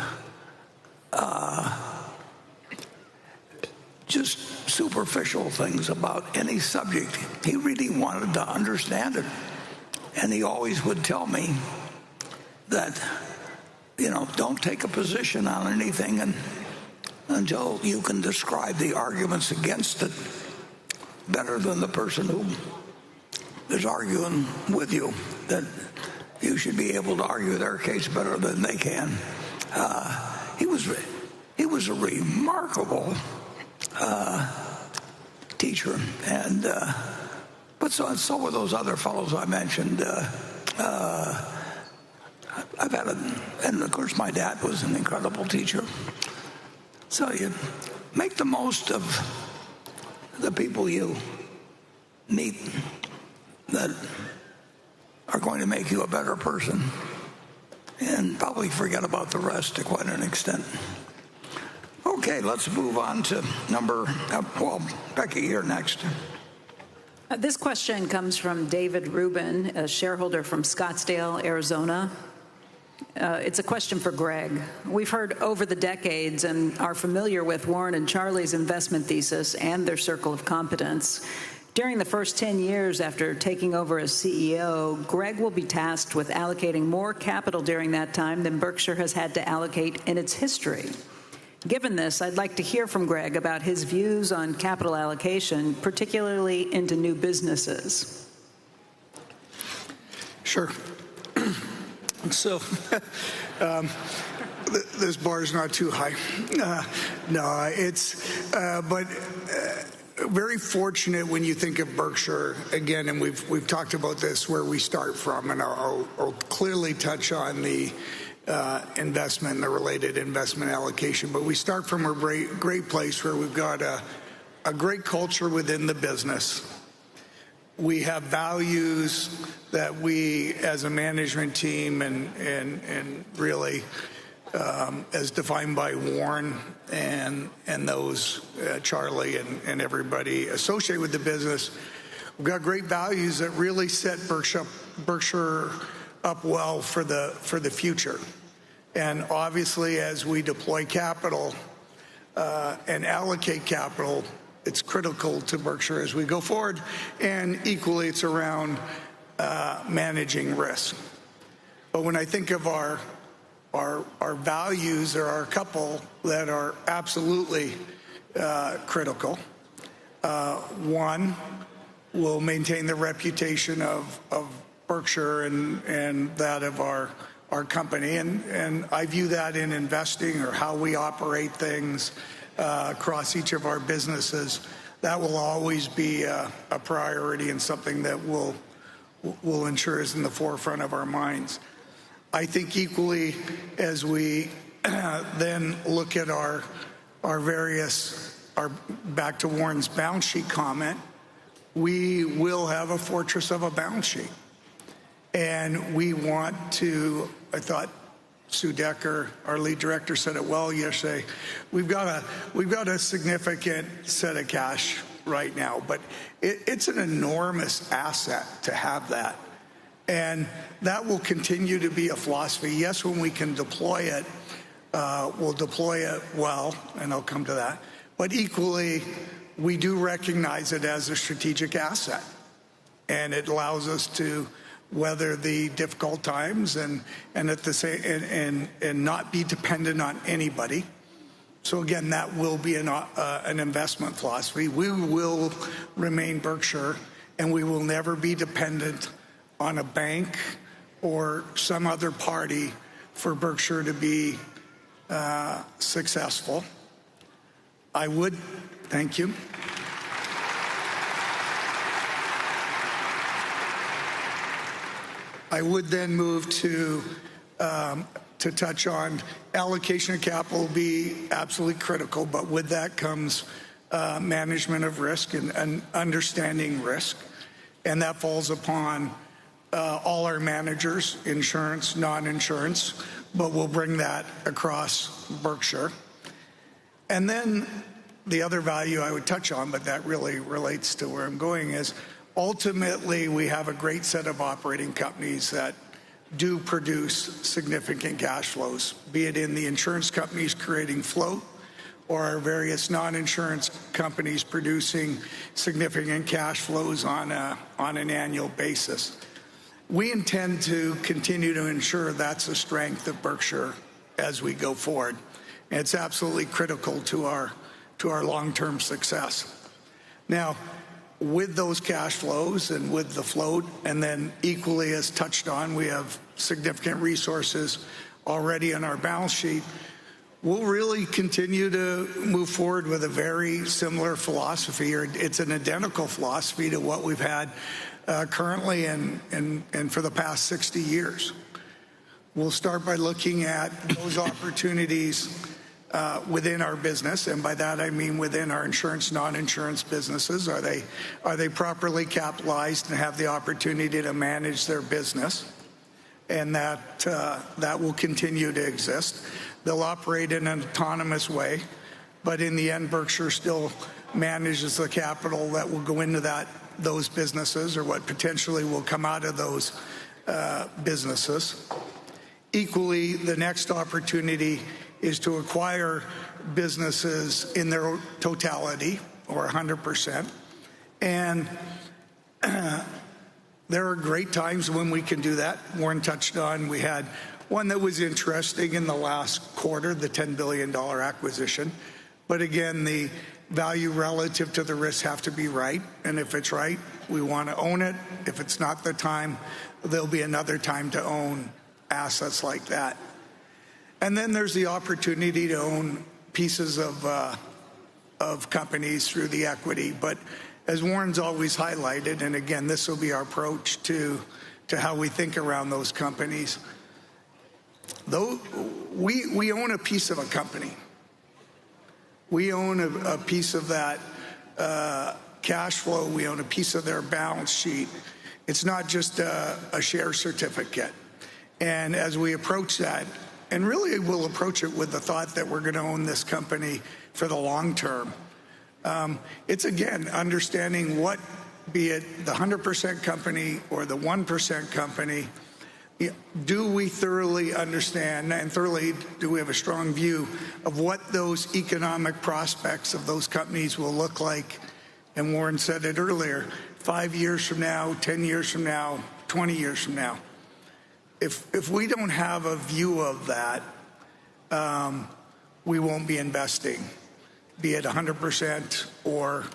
just superficial things about any subject. He really wanted to understand it. And he always would tell me that, don't take a position on anything until you can describe the arguments against it better than the person who is arguing with you, that you should be able to argue their case better than they can. He was a remarkable teacher, but so were those other fellows I mentioned. I've had and of course my dad was an incredible teacher. So you make the most of the people you meet that are going to make you a better person, and probably forget about the rest to quite an extent. Okay, let's move on to Becky, you're next. This question comes from David Rubin, a shareholder from Scottsdale, Arizona. It's a question for Greg. We've heard over the decades and are familiar with Warren and Charlie's investment thesis and their circle of competence. During the first 10 years after taking over as CEO, Greg will be tasked with allocating more capital during that time than Berkshire has had to allocate in its history. Given this, I'd like to hear from Greg about his views on capital allocation, particularly into new businesses. Sure. So, this bar is not too high. But very fortunate when you think of Berkshire, again, and we've talked about this, where we start from, and I'll clearly touch on the investment and the related investment allocation. But we start from a great place where we've got a great culture within the business. We have values that we, as a management team, and really as defined by Warren and those Charlie and everybody associated with the business, we've got great values that really set Berkshire up well for the future. And obviously, as we deploy capital and allocate capital, it's critical to Berkshire as we go forward, and equally it's around managing risk. But when I think of our values, there are a couple that are absolutely critical. One, will maintain the reputation of Berkshire and that of our company, and I view that in investing or how we operate things across each of our businesses. That will always be a priority and something that will ensure is in the forefront of our minds. I think equally, as we then look at our back to Warren's balance sheet comment, we will have a fortress of a balance sheet. And we want to, I thought Sue Decker, our lead director, said it well yesterday. We've got a significant set of cash right now, but it's an enormous asset to have that. And that will continue to be a philosophy. Yes, when we can deploy it, we'll deploy it well, and I'll come to that. But equally, we do recognize it as a strategic asset. And it allows us to weather the difficult times and at the same and not be dependent on anybody. So again, that will be an investment philosophy. We will remain Berkshire, and we will never be dependent on a bank or some other party for Berkshire to be successful. Thank you. I would then move to touch on allocation of capital will be absolutely critical, but with that comes management of risk and understanding risk. And that falls upon all our managers, insurance, non-insurance, but we'll bring that across Berkshire. And then the other value I would touch on, but that really relates to where I'm going, is ultimately we have a great set of operating companies that do produce significant cash flows, be it in the insurance companies creating float or our various non-insurance companies producing significant cash flows on an annual basis. We intend to continue to ensure that's a strength of Berkshire as we go forward. And it's absolutely critical to our long-term success. Now, with those cash flows and with the float, and then equally as touched on, we have significant resources already on our balance sheet. We'll really continue to move forward with a very similar philosophy, or it's an identical philosophy to what we've had currently and for the past 60 years. We'll start by looking at those opportunities within our business, and by that I mean within our insurance, non-insurance businesses. Are they properly capitalized and have the opportunity to manage their business? And that will continue to exist. They'll operate in an autonomous way, but in the end, Berkshire still manages the capital that will go into those businesses, or what potentially will come out of those businesses. Equally, the next opportunity is to acquire businesses in their totality, or 100%. And there are great times when we can do that. Warren touched on, we had one that was interesting in the last quarter, the $10 billion acquisition. But again, the value relative to the risks have to be right. And if it's right, we want to own it. If it's not the time, there'll be another time to own assets like that. And then there's the opportunity to own pieces of companies through the equity. But as Warren's always highlighted, and again, this will be our approach to how we think around those companies, though we own a piece of a company. We own a piece of that cash flow. We own a piece of their balance sheet. It's not just a share certificate. And as we approach that, and really we'll approach it with the thought that we're going to own this company for the long term. It's, again, understanding what, be it the 100% company or the 1% company, do we thoroughly understand and thoroughly do we have a strong view of what those economic prospects of those companies will look like? And Warren said it earlier, 5 years from now, 10 years from now, 20 years from now. If we don't have a view of that, we won't be investing, be it 100% or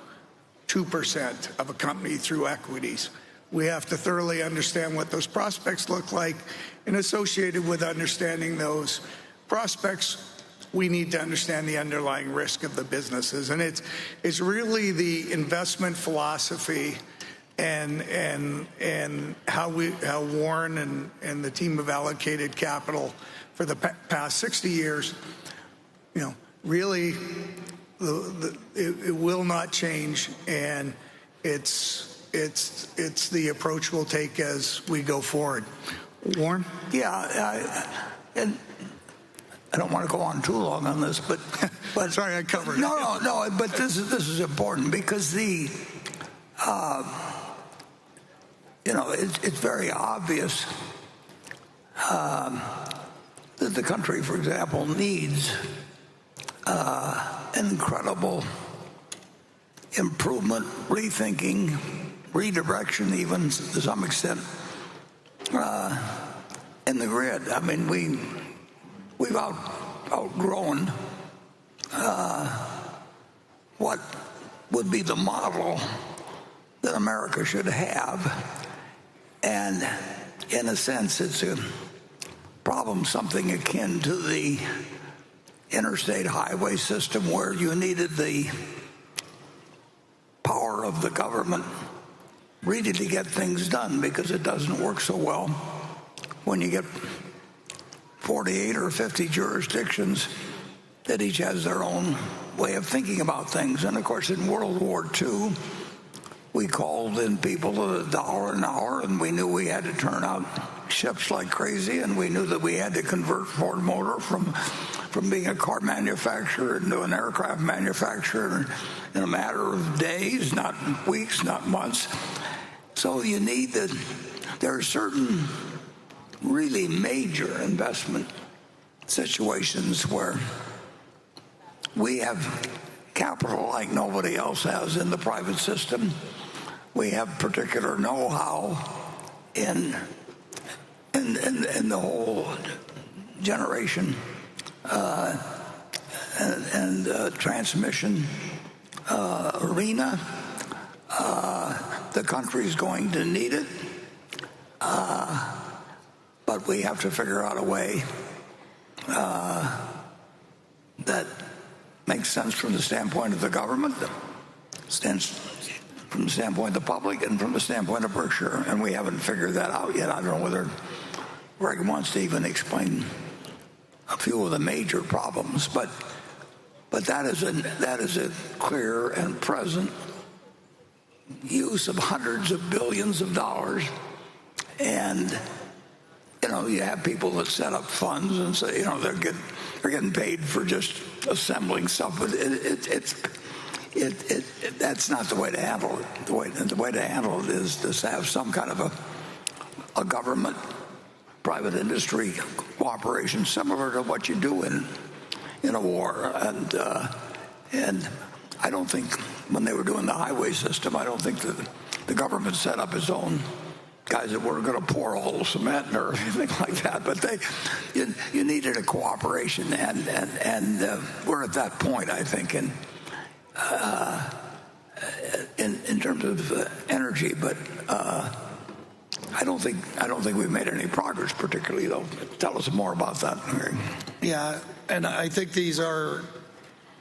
2% of a company through equities. We have to thoroughly understand what those prospects look like, and associated with understanding those prospects, we need to understand the underlying risk of the businesses. And it's really the investment philosophy and how Warren and the team have allocated capital for the past 60 years, really it will not change, and it's the approach we'll take as we go forward. Warren? Yeah, and I don't want to go on too long on this, but sorry, I covered it. No, but this is important because it's very obvious that the country, for example, needs an incredible improvement, rethinking, redirection, even to some extent, in the grid. I mean, we've outgrown what would be the model that America should have. And in a sense, it's a problem, something akin to the interstate highway system, where you needed the power of the government really to get things done, because it doesn't work so well when you get 48 or 50 jurisdictions that each has their own way of thinking about things. And of course, in World War II, we called in people at $1 an hour, and we knew we had to turn out ships like crazy, and we knew that we had to convert Ford Motor from being a car manufacturer into an aircraft manufacturer in a matter of days, not weeks, not months. So you need that. There are certain really major investment situations where we have capital like nobody else has in the private system. We have particular know-how in the whole generation and transmission arena. The country's going to need it, but we have to figure out a way that makes sense from the standpoint of the government, from the standpoint of the public, and from the standpoint of Berkshire. And we haven't figured that out yet. I don't know whether Greg wants to even explain a few of the major problems, but that is a clear and present use of hundreds of billions of dollars. And you have people that set up funds and say they're getting paid for just assembling stuff, but that's not the way to handle it. The way to handle it is to have some kind of a government private industry cooperation similar to what you do in a war. And I don't think when they were doing the highway system, I don't think that the government set up its own guys that were going to pour a whole cement or anything like that. But you needed a cooperation, and we're at that point, I think, in terms of energy. But I don't think we've made any progress, particularly, though. Tell us more about that. Yeah, and I think these are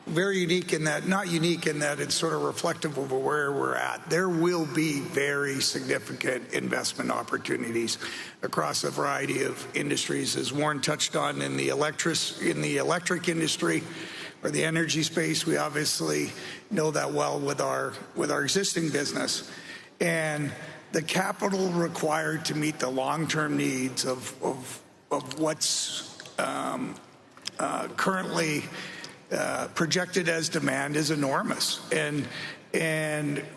very unique in that, not unique in that it's sort of reflective of where we're at. There will be very significant investment opportunities across a variety of industries, as Warren touched on in the electric industry or the energy space. We obviously know that well with our existing business. And the capital required to meet the long-term needs of what's currently projected as demand is enormous, and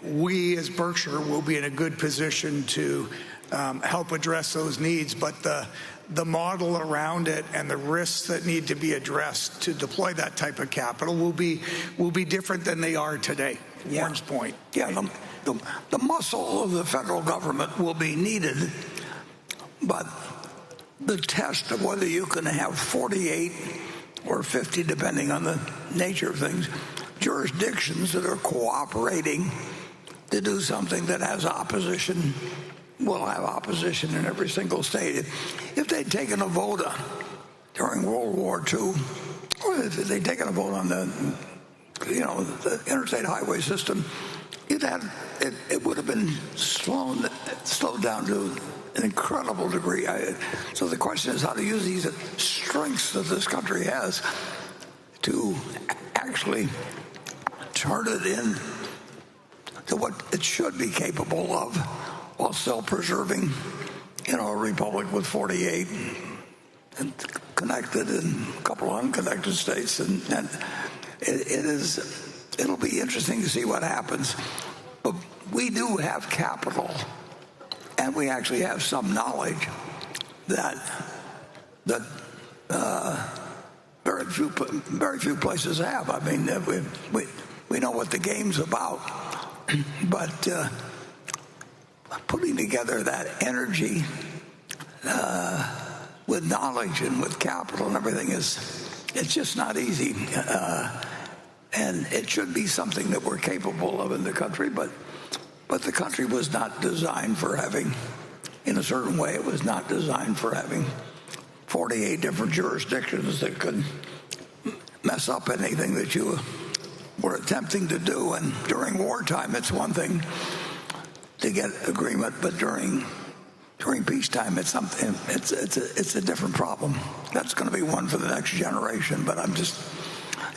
we as Berkshire will be in a good position to help address those needs. But the model around it and the risks that need to be addressed to deploy that type of capital will be different than they are today. Warren's point. Yeah, the muscle of the federal government will be needed, but the test of whether you can have 48 or 50, depending on the nature of things, jurisdictions that are cooperating to do something that has opposition, will have opposition in every single state. If they'd taken a vote during World War II, or if they'd taken a vote on the interstate highway system, it would have been slowed down to an incredible degree. So the question is how to use these strengths that this country has to actually turn it in to what it should be capable of, while still preserving, a republic with 48 and connected and a couple of unconnected states. And it'll be interesting to see what happens. But we do have capital, and we actually have some knowledge that very few places have. I mean, we know what the game's about, but putting together that energy with knowledge and with capital and everything it's just not easy. And it should be something that we're capable of in the country, but the country was not designed for having, in a certain way, it was not designed for having 48 different jurisdictions that could mess up anything that you were attempting to do. And during wartime, it's one thing to get agreement, but during peacetime, it's something. It's a different problem. That's going to be one for the next generation. But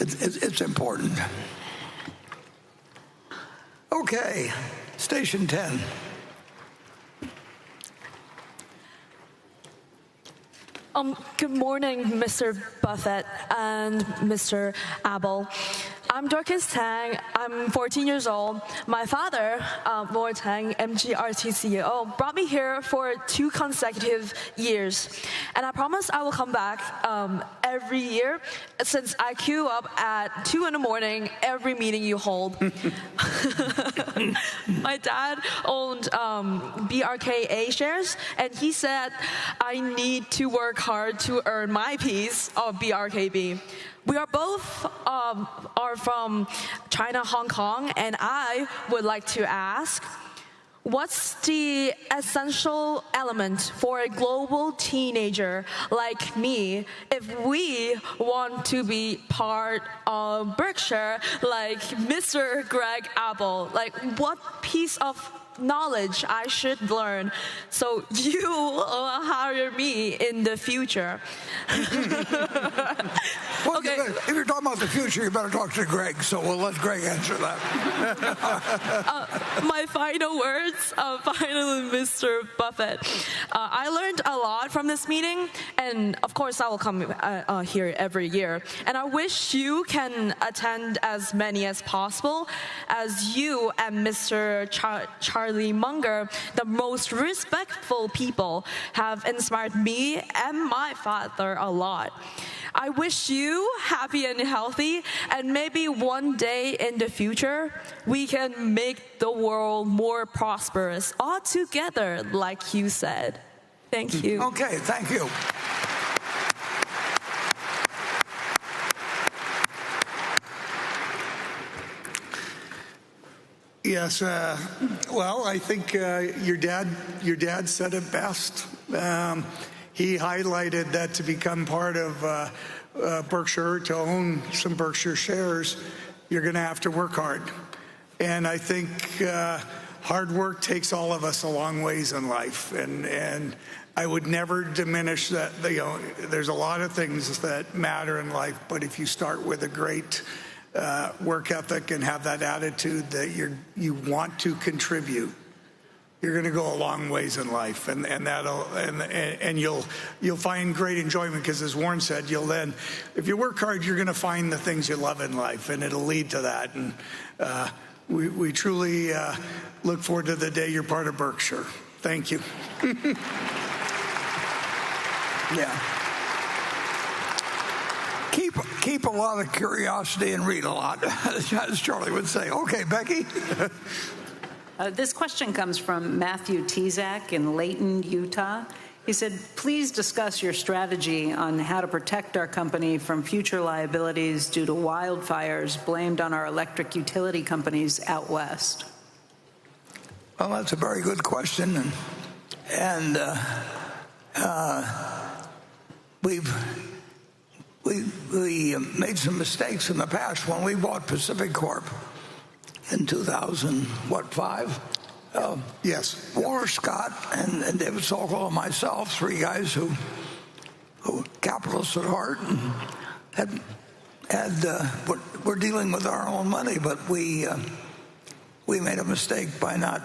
it's important. Okay, station 10. Good morning, Mr. Buffett and Mr. Abel. I'm Dorcas Tang. I'm 14 years old. My father, Roy Tang, MGRT CEO, brought me here for 2 consecutive years. And I promise I will come back every year since I queue up at 2 in the morning every meeting you hold. My dad owned BRKA shares, and he said I need to work hard to earn my piece of BRKB. We are both are from China, Hong Kong, and I would like to ask, what's the essential element for a global teenager like me if we want to be part of Berkshire like Mr. Greg Apple? Like, what piece of knowledge I should learn so you will hire me in the future? Well, okay. If you're talking about the future, you better talk to Greg, so we'll let Greg answer that. My final words, finally, Mr. Buffett. I learned a lot from this meeting, and of course I will come here every year. And I wish you can attend as many as possible, as you and Mr. Charlie Munger, the most respectful people, have inspired me and my father a lot. I wish you happy and healthy, and maybe one day in the future, we can make the world more prosperous all together, like you said. Thank you. Okay, thank you. Yes, well, I think your dad said it best. He highlighted that to become part of Berkshire, to own some Berkshire shares, you're going to have to work hard. And I think hard work takes all of us a long ways in life. And I would never diminish that. You know, there's a lot of things that matter in life, but if you start with a great work ethic and have that attitude that you want to contribute, you're going to go a long ways in life, and you'll find great enjoyment, because as Warren said, you'll then, if you work hard, you're going to find the things you love in life, and it'll lead to that. And we truly look forward to the day you're part of Berkshire. Thank you. Yeah. Keep a lot of curiosity and read a lot, as Charlie would say. Okay, Becky. This question comes from Matthew Tezak in Layton, Utah. He said, please discuss your strategy on how to protect our company from future liabilities due to wildfires blamed on our electric utility companies out west. Well, that's a very good question. And we made some mistakes in the past. When we bought Pacific Corp in 2005. Yes. Walter Scott and David Sokol and myself, 3 guys who capitalists at heart, and we're dealing with our own money, but we made a mistake by not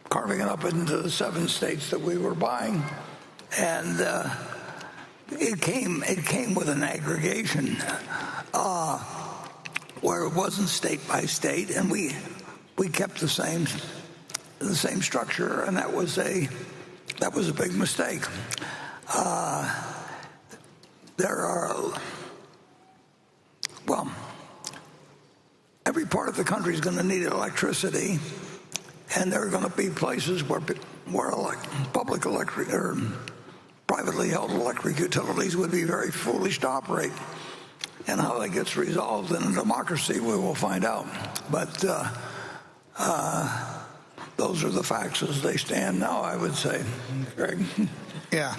carving it up into the 7 states that we were buying, and it came with an aggregation where it wasn't state by state, and we kept the same structure, and that was a big mistake. Every part of the country is going to need electricity, and there are going to be places where public electric or privately held electric utilities would be very foolish to operate. And how that gets resolved in a democracy, we will find out. But those are the facts as they stand now, I would say, Greg. Yeah.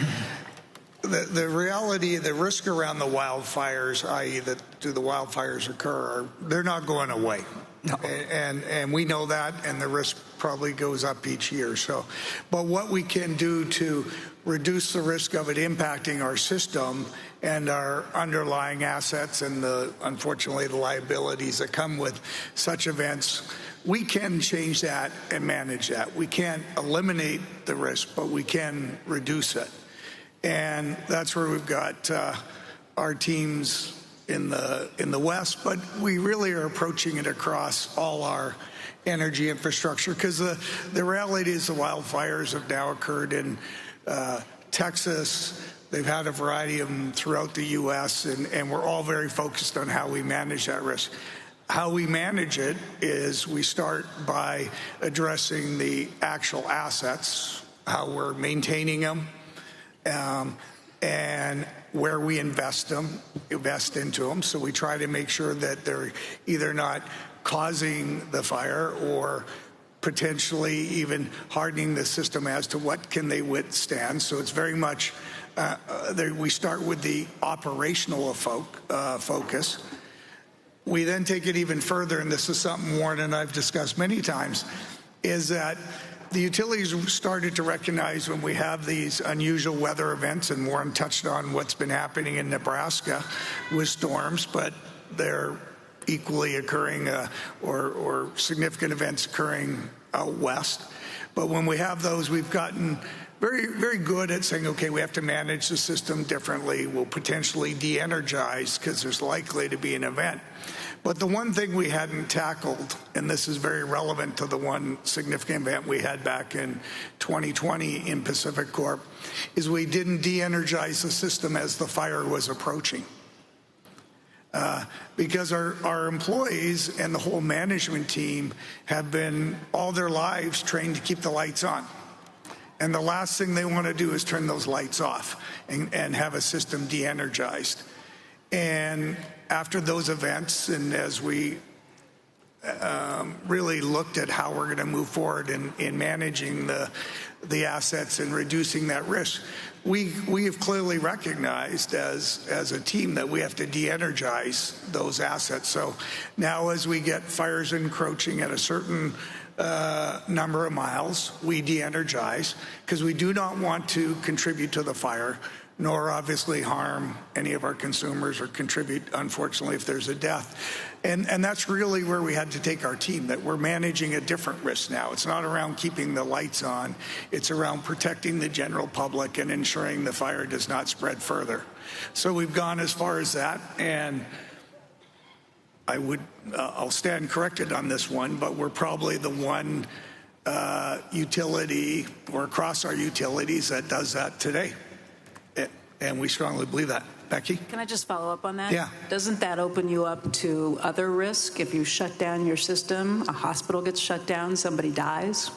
The reality, the risk around the wildfires, i.e. do the wildfires occur, they're not going away. No. And we know that, and the risk probably goes up each year. So, but what we can do to reduce the risk of it impacting our system and our underlying assets and unfortunately the liabilities that come with such events, we can change that and manage that. We can't eliminate the risk, but we can reduce it. And that's where we've got our teams in the West, but we really are approaching it across all our energy infrastructure, because the reality is the wildfires have now occurred in Texas. They've had a variety of them throughout the U.S., and we're all very focused on how we manage that risk. How we manage it is we start by addressing the actual assets, how we're maintaining them, and where we invest into them. So we try to make sure that they're either not causing the fire or potentially even hardening the system as to what can they withstand. So it's very much, we start with the operational focus. We then take it even further, and this is something Warren and I've discussed many times, is that the utilities started to recognize when we have these unusual weather events, and Warren touched on what's been happening in Nebraska with storms, but they're equally occurring or significant events occurring out west. But when we have those, we've gotten very, very good at saying, okay, we have to manage the system differently. We'll potentially de-energize because there's likely to be an event. But the one thing we hadn't tackled, and this is very relevant to the one significant event we had back in 2020 in Pacific Corp, is we didn't de-energize the system as the fire was approaching. Because our employees and the whole management team have been all their lives trained to keep the lights on. And the last thing they want to do is turn those lights off and have a system de-energized. And after those events, and as we really looked at how we're going to move forward in managing the assets and reducing that risk, we have clearly recognized as a team that we have to de-energize those assets. So now as we get fires encroaching at a certain number of miles, we de-energize, because we do not want to contribute to the fire, nor obviously harm any of our consumers or contribute, unfortunately, if there's a death. And that's really where we had to take our team, that we're managing a different risk now. It's not around keeping the lights on. It's around protecting the general public and ensuring the fire does not spread further. So we've gone as far as that, and I'll stand corrected on this one, but we're probably the one utility or across our utilities that does that today. And we strongly believe that. Becky? Can I just follow up on that? Yeah. Doesn't that open you up to other risk? If you shut down your system, a hospital gets shut down, somebody dies?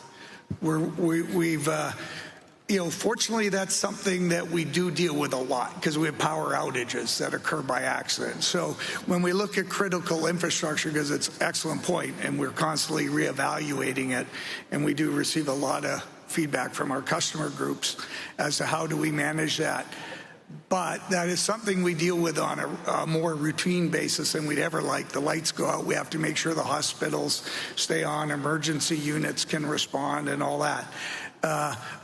Fortunately, that's something that we do deal with a lot, because we have power outages that occur by accident. So when we look at critical infrastructure, because it's an excellent point, and we're constantly reevaluating it, and we do receive a lot of feedback from our customer groups as to how do we manage that. But that is something we deal with on a more routine basis than we'd ever like. The lights go out, we have to make sure the hospitals stay on, emergency units can respond and all that.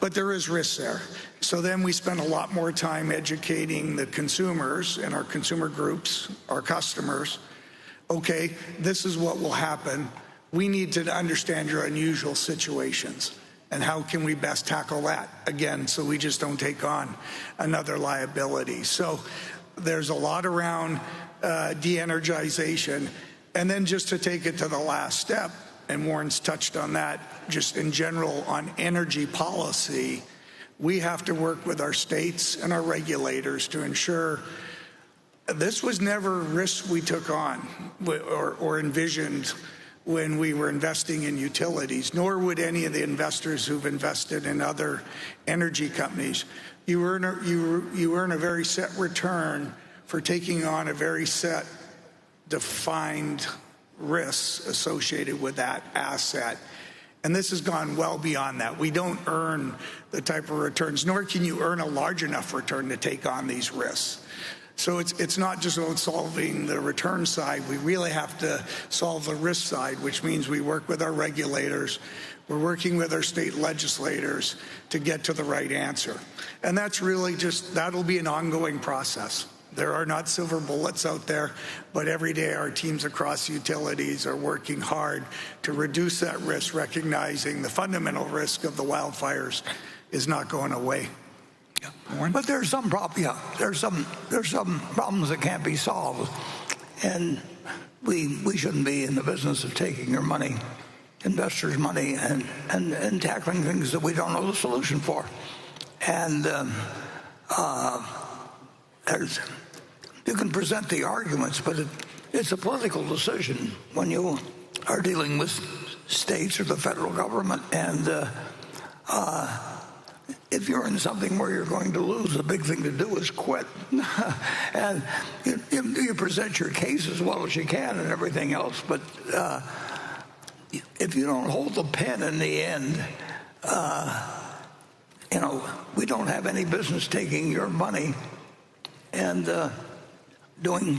But there is risk there. So then we spend a lot more time educating the consumers and our consumer groups, our customers. Okay, this is what will happen. We need to understand your unusual situations. And how can we best tackle that, again, so we just don't take on another liability. So there's a lot around de-energization. And then just to take it to the last step, and Warren's touched on that, just in general on energy policy, we have to work with our states and our regulators to ensure this was never a risk we took on or envisioned when we were investing in utilities, nor would any of the investors who've invested in other energy companies. You earn a very set return for taking on a very set, defined risks associated with that asset. And this has gone well beyond that. We don't earn the type of returns, nor can you earn a large enough return to take on these risks. So it's not just about solving the return side. We really have to solve the risk side, which means we work with our regulators. We're working with our state legislators to get to the right answer. And that's really that'll be an ongoing process. There are not silver bullets out there, but every day our teams across utilities are working hard to reduce that risk, recognizing the fundamental risk of the wildfires is not going away. But there's some problem. Yeah, there's some problems that can't be solved, and we shouldn't be in the business of taking your money, investors' money, and tackling things that we don't know the solution for. And you can present the arguments, but it's a political decision when you are dealing with states or the federal government. And if you're in something where you're going to lose, the big thing to do is quit. And you present your case as well as you can and everything else. But if you don't hold the pen in the end, we don't have any business taking your money and doing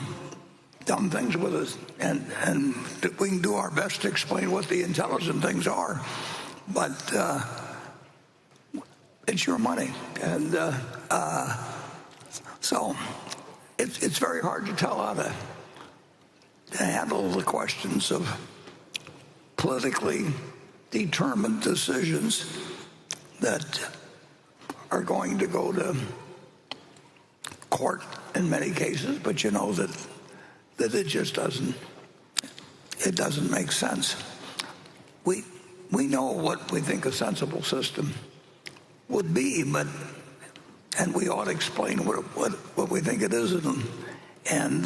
dumb things with us. And we can do our best to explain what the intelligent things are, but it's your money. And so it's very hard to tell how to handle the questions of politically determined decisions that are going to go to court in many cases, but you know that it just doesn't make sense. We know what we think a sensible system would be, and we ought to explain what we think it is, and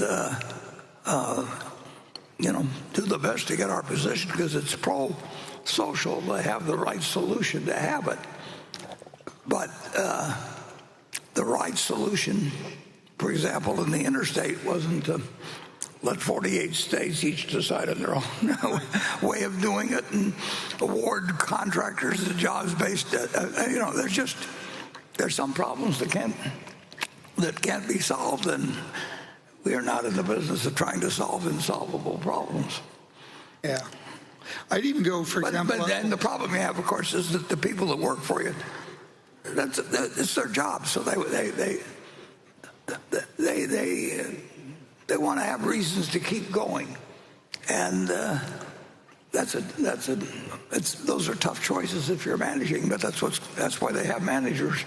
do the best to get our position, because it's pro-social to have the right solution to have it. But the right solution, for example, in the interstate, wasn't to let 48 states each decide on their own way of doing it and award contractors the jobs based. There's some problems that can't be solved, and we are not in the business of trying to solve insolvable problems. Yeah, I'd even go, for example. But then the problem you have, of course, is that the people that work for you, it's their job, so they want to have reasons to keep going, and those are tough choices if you're managing, but that's why they have managers.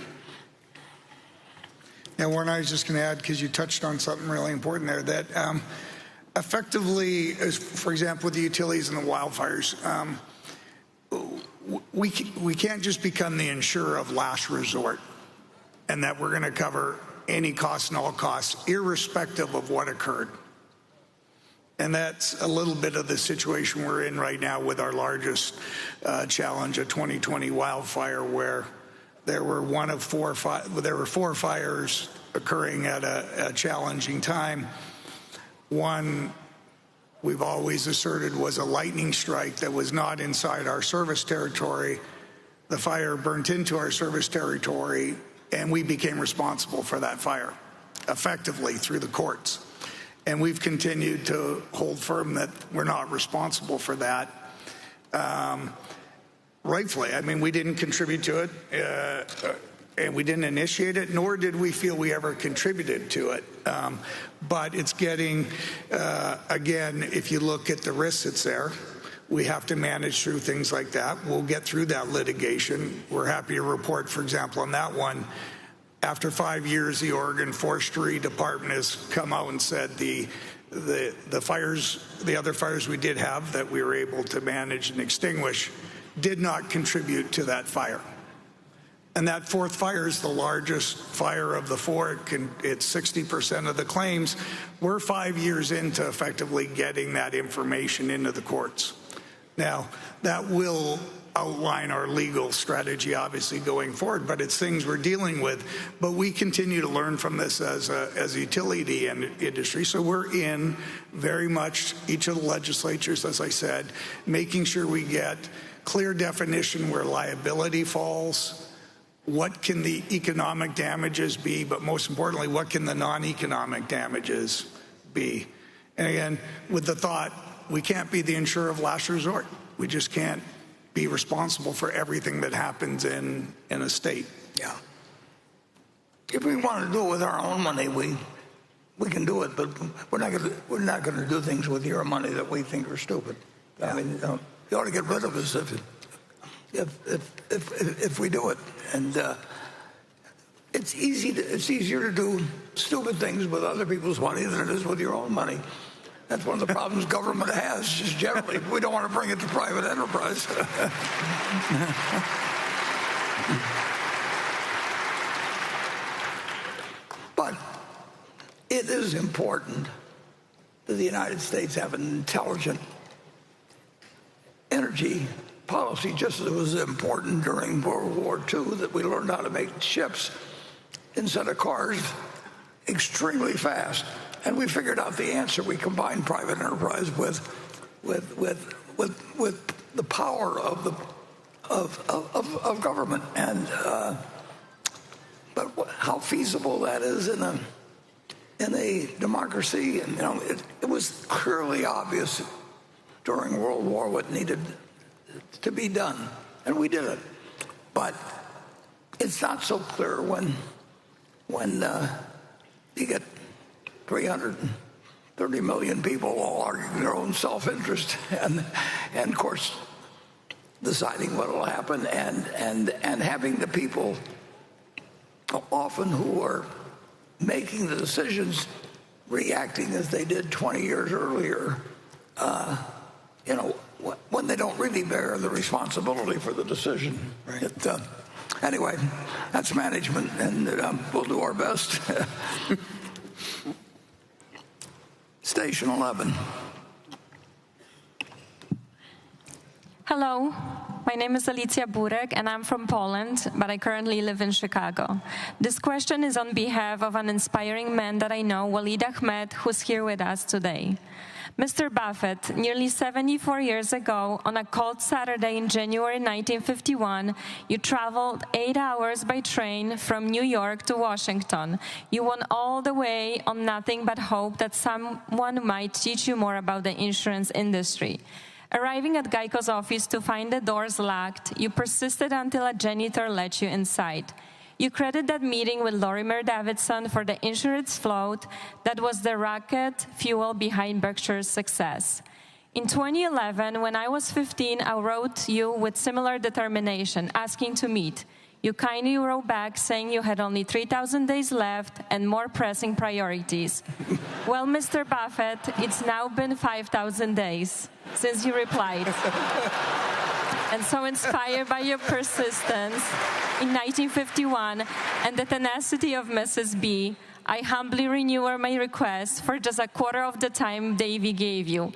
Yeah, Warren, I was just going to add, because you touched on something really important there, that effectively, for example, with the utilities and the wildfires, we can't just become the insurer of last resort, and that we're going to cover any cost and all costs, irrespective of what occurred. And that's a little bit of the situation we're in right now with our largest challenge, a 2020 wildfire, where there were four fires occurring at a challenging time. One, we've always asserted, was a lightning strike that was not inside our service territory. The fire burnt into our service territory, and we became responsible for that fire, effectively through the courts. And we've continued to hold firm that we're not responsible for that. Rightfully, I mean, we didn't contribute to it, and we didn't initiate it, nor did we feel we ever contributed to it. But it's getting, again, if you look at the risks that's there, we have to manage through things like that. We'll get through that litigation. We're happy to report, for example, on that one, after 5 years, the Oregon Forestry Department has come out and said the fires, the other fires we did have that we were able to manage and extinguish, did not contribute to that fire. And that fourth fire is the largest fire of the four. It's 60% of the claims. We're 5 years into effectively getting that information into the courts. Now, that will outline our legal strategy, obviously, going forward, but it's things we're dealing with. But we continue to learn from this as a utility industry. So we're in very much each of the legislatures, as I said, making sure we get clear definition where liability falls, what can the economic damages be, but most importantly, what can the non-economic damages be? And again, with the thought, we can't be the insurer of last resort. We just can't be responsible for everything that happens in a state. Yeah. If we want to do it with our own money, we can do it, but we're not going to do things with your money that we think are stupid. Yeah. I mean, you ought to get rid of us if we do it. And it's easier to do stupid things with other people's money than it is with your own money. That's one of the problems government has, just generally. We don't want to bring it to private enterprise. But it is important that the United States have an intelligent energy policy, just as it was important during World War II that we learned how to make ships instead of cars extremely fast. And we figured out the answer. We combined private enterprise with the power of government. And but how feasible that is in a democracy, and it was clearly obvious during World War what needed to be done, and we did it. But it's not so clear when you get 330 million people all arguing their own self-interest, and of course deciding what will happen, and having the people often who are making the decisions reacting as they did 20 years earlier, when they don't really bear the responsibility for the decision. Right. Anyway, that's management, and we'll do our best. Station 11. Hello, my name is Alicja Burek and I'm from Poland, but I currently live in Chicago. This question is on behalf of an inspiring man that I know, Waleed Ahmed, who's here with us today. Mr. Buffett, nearly 74 years ago, on a cold Saturday in January 1951, you traveled 8 hours by train from New York to Washington. You went all the way on nothing but hope that someone might teach you more about the insurance industry. Arriving at Geico's office to find the doors locked, you persisted until a janitor let you inside. You credit that meeting with Lorimer Davidson for the insurance float that was the rocket fuel behind Berkshire's success. In 2011, when I was 15, I wrote you with similar determination, asking to meet. You kindly wrote back saying you had only 3,000 days left and more pressing priorities. Well, Mr. Buffett, it's now been 5,000 days since you replied. And so inspired by your persistence in 1951 and the tenacity of Mrs. B, I humbly renew my request for just a quarter of the time Davy gave you,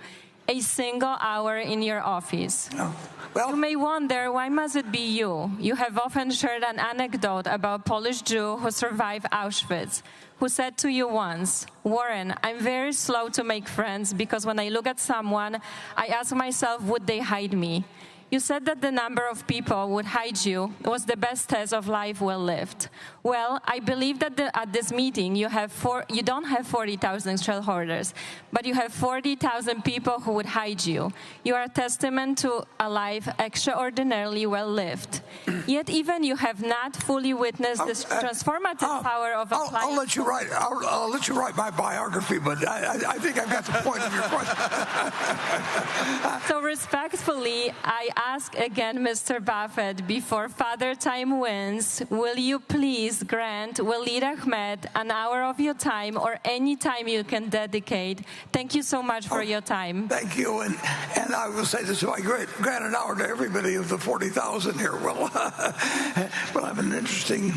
a single hour in your office. Oh. Well, you may wonder, why must it be you? You have often shared an anecdote about a Polish Jew who survived Auschwitz, who said to you once, Warren, I'm very slow to make friends because when I look at someone, I ask myself, would they hide me? You said that the number of people who would hide you was the best test of life well lived. Well, I believe that at this meeting you don't have 40,000 shareholders, but you have 40,000 people who would hide you. You are a testament to a life extraordinarily well lived. Yet even you have not fully witnessed this transformative power of applying. I'll let you write. I'll let you write my biography, but I think I've got the point of your question. So respectfully, I ask again, Mr. Buffett, before Father Time wins, will you please grant Waleed Ahmed an hour of your time or any time you can dedicate? Thank you so much for your time. Thank you, and I will say this: if I grant an hour to everybody of the 40,000 here, well, we'll have an interesting.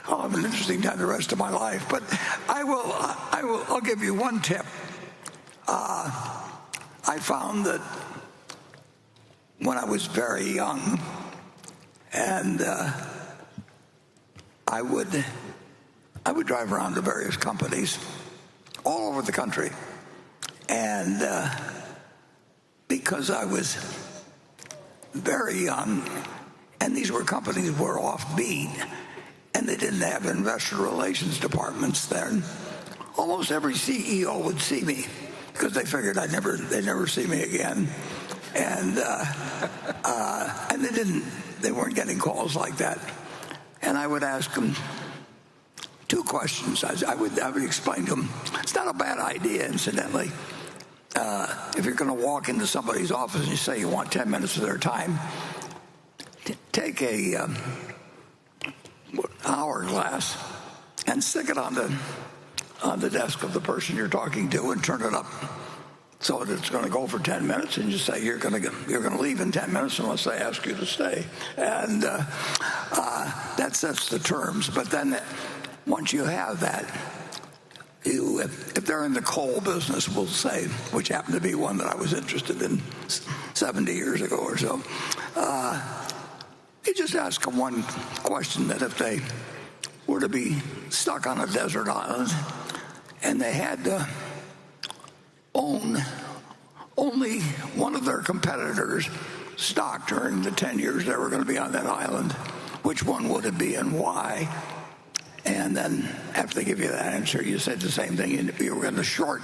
I'll have an interesting time the rest of my life. But I'll give you one tip. I found that when I was very young, and I would drive around to various companies all over the country, and because I was very young, and these were companies that were offbeat, and they didn't have investor relations departments then, almost every CEO would see me because they figured they'd never see me again. And they weren't getting calls like that. And I would ask them two questions. I would explain to them, it's not a bad idea, incidentally. If you're going to walk into somebody's office and you say you want 10 minutes of their time, take a hourglass and stick it on the desk of the person you're talking to and turn it up so that it's going to go for 10 minutes, and you say you're going to leave in 10 minutes unless they ask you to stay. And that sets the terms. But then once you have that, if they're in the coal business, we'll say, which happened to be one that I was interested in 70 years ago or so, you just ask them one question, that if they were to be stuck on a desert island and they had to own only one of their competitors' stock during the 10 years they were going to be on that island, which one would it be and why? And then after they give you that answer, you said the same thing. If you were going to short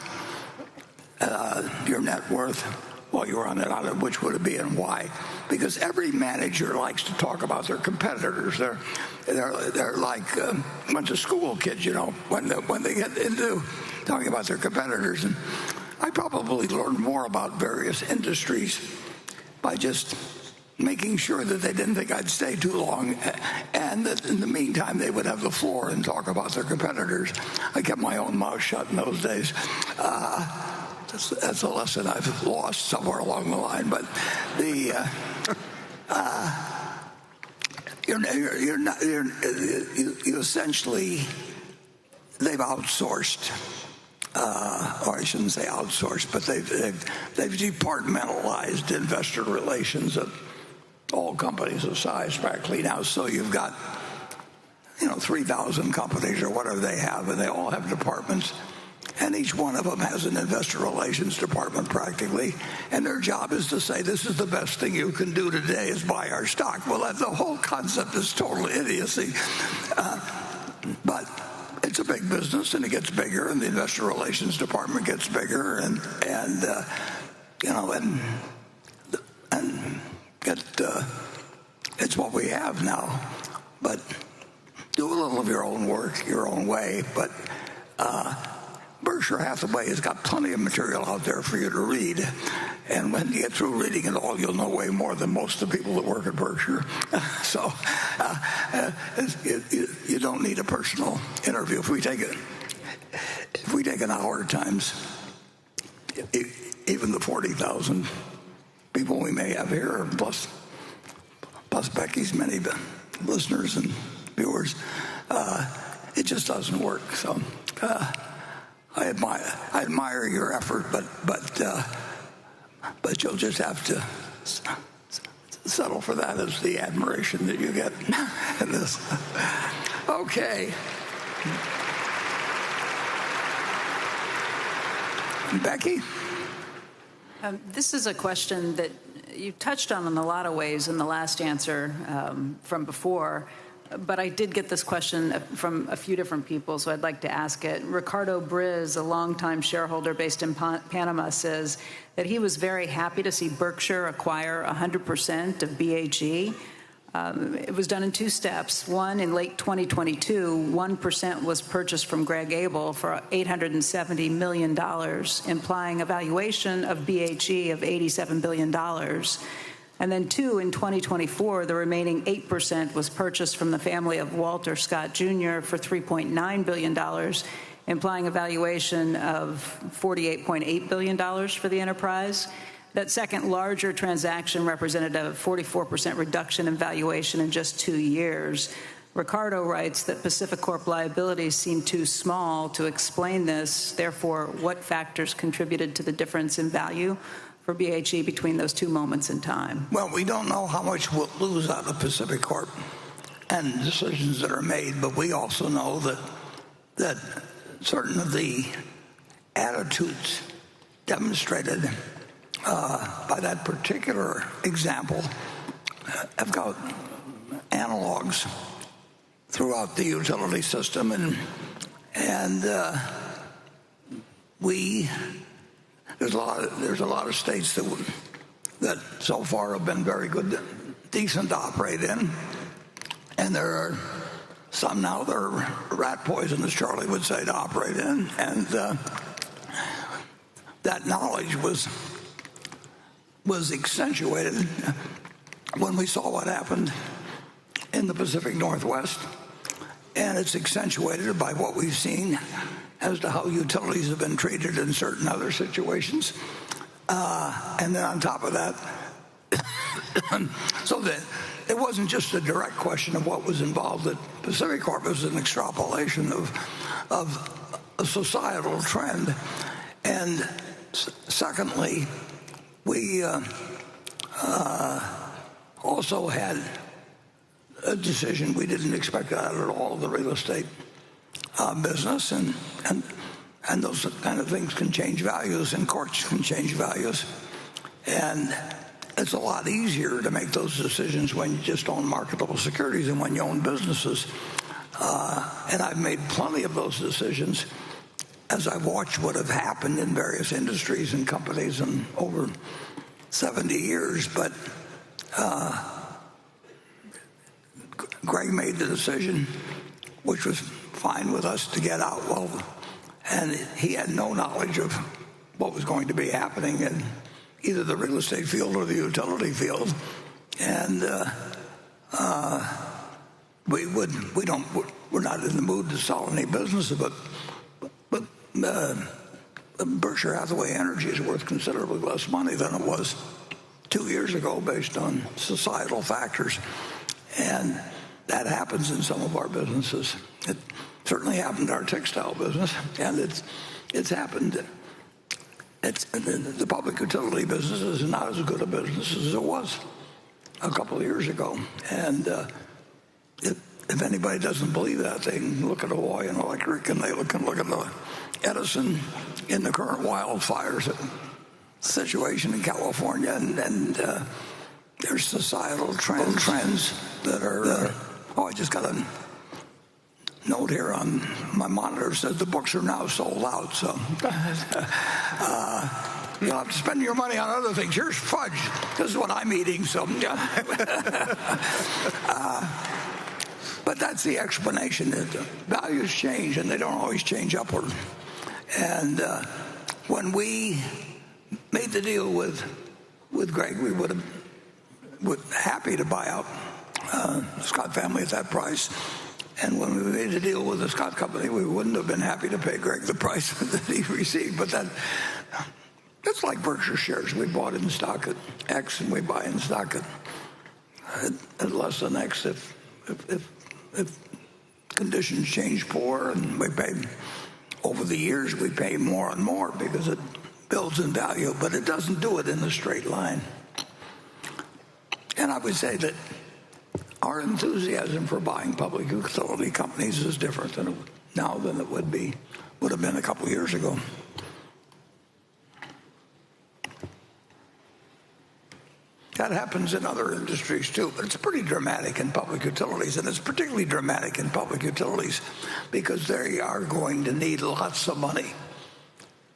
your net worth while you were on that island, which would it be and why? Because every manager likes to talk about their competitors. They're like a bunch of school kids, when they get into talking about their competitors. And I probably learned more about various industries by just making sure that they didn't think I'd stay too long, and that in the meantime they would have the floor and talk about their competitors. I kept my own mouth shut in those days. That's a lesson I've lost somewhere along the line. But you essentially, they've outsourced. Or I shouldn't say outsourced, but they've departmentalized investor relations at all companies of size practically now. So you've got 3,000 companies or whatever they have, and they all have departments, and each one of them has an investor relations department practically, and their job is to say, this is the best thing you can do today is buy our stock. Well, the whole concept is total idiocy, but it's a big business, and it gets bigger, and the investor relations department gets bigger, and it's what we have now. But do a little of your own work your own way. But Berkshire Hathway has got plenty of material out there for you to read, and when you get through reading it all, you'll know way more than most of the people that work at Berkshire. So you don't need a personal interview. If we take an hour times even the 40,000 people we may have here, plus Becky's many listeners and viewers, it just doesn't work. So I admire your effort, but you'll just have to settle for that as the admiration that you get in this. Okay. Becky? This is a question that you touched on in a lot of ways in the last answer from before, but I did get this question from a few different people, so I'd like to ask it. Ricardo Briz, a longtime shareholder based in Panama, says that he was very happy to see Berkshire acquire 100% of BHE. It was done in two steps. One, in late 2022, 1% was purchased from Greg Abel for $870 million, implying a valuation of BHE of $87 billion. And then two, in 2024, the remaining 8% was purchased from the family of Walter Scott Jr. for $3.9 billion, implying a valuation of $48.8 billion for the enterprise. That second larger transaction represented a 44% reduction in valuation in just 2 years. Ricardo writes that Pacific Corp liabilities seem too small to explain this. Therefore, what factors contributed to the difference in value for BHE between those two moments in time? Well, we don't know how much we'll lose out of Pacific Corp and decisions that are made, but we also know that certain of the attitudes demonstrated by that particular example have got analogs throughout the utility system, and there's a lot of states that so far have been very good, decent to operate in, and there are some now that are rat poison, as Charlie would say, to operate in, and that knowledge was accentuated when we saw what happened in the Pacific Northwest And it's accentuated by what we've seen as to how utilities have been treated in certain other situations. And then on top of that, so that it wasn't just a direct question of what was involved at Pacific Corp. It was an extrapolation of a societal trend. And secondly, we also had a decision we didn't expect out at all, the real estate business, and those kind of things can change values, and courts can change values. And it's a lot easier to make those decisions when you just own marketable securities than when you own businesses. And I've made plenty of those decisions as I've watched what have happened in various industries and companies in over 70 years. But Greg made the decision, which was fine with us, to get out. Well, and he had no knowledge of what was going to be happening in either the real estate field or the utility field. And we're not in the mood to sell any business, but Berkshire Hathway Energy is worth considerably less money than it was 2 years ago based on societal factors. And that happens in some of our businesses. It certainly happened in our textile business, and it's happened. The public utility business is not as good a business as it was a couple of years ago. And if anybody doesn't believe that, they can look at Hawaiian Electric, and they can look at the Edison in the current wildfires situation in California, and there's societal trends that are. I just got a note here on my monitor that says the books are now sold out. So you'll have to spend your money on other things. Here's fudge. This is what I'm eating. So, but that's the explanation. That values change, and they don't always change upward. And when we made the deal with Greg, we would have been happy to buy out the Scott family at that price. And when we made a deal with the Scott company, we wouldn't have been happy to pay Greg the price that he received. But that's like Berkshire shares. We bought in stock at X, and we buy in stock at less than X if conditions change poor, and we pay over the years. We pay more and more because it builds in value, but it doesn't do it in a straight line. And I would say that our enthusiasm for buying public utility companies is different now than it would have been a couple of years ago. That happens in other industries too, but it's pretty dramatic in public utilities, and it's particularly dramatic in public utilities because they are going to need lots of money.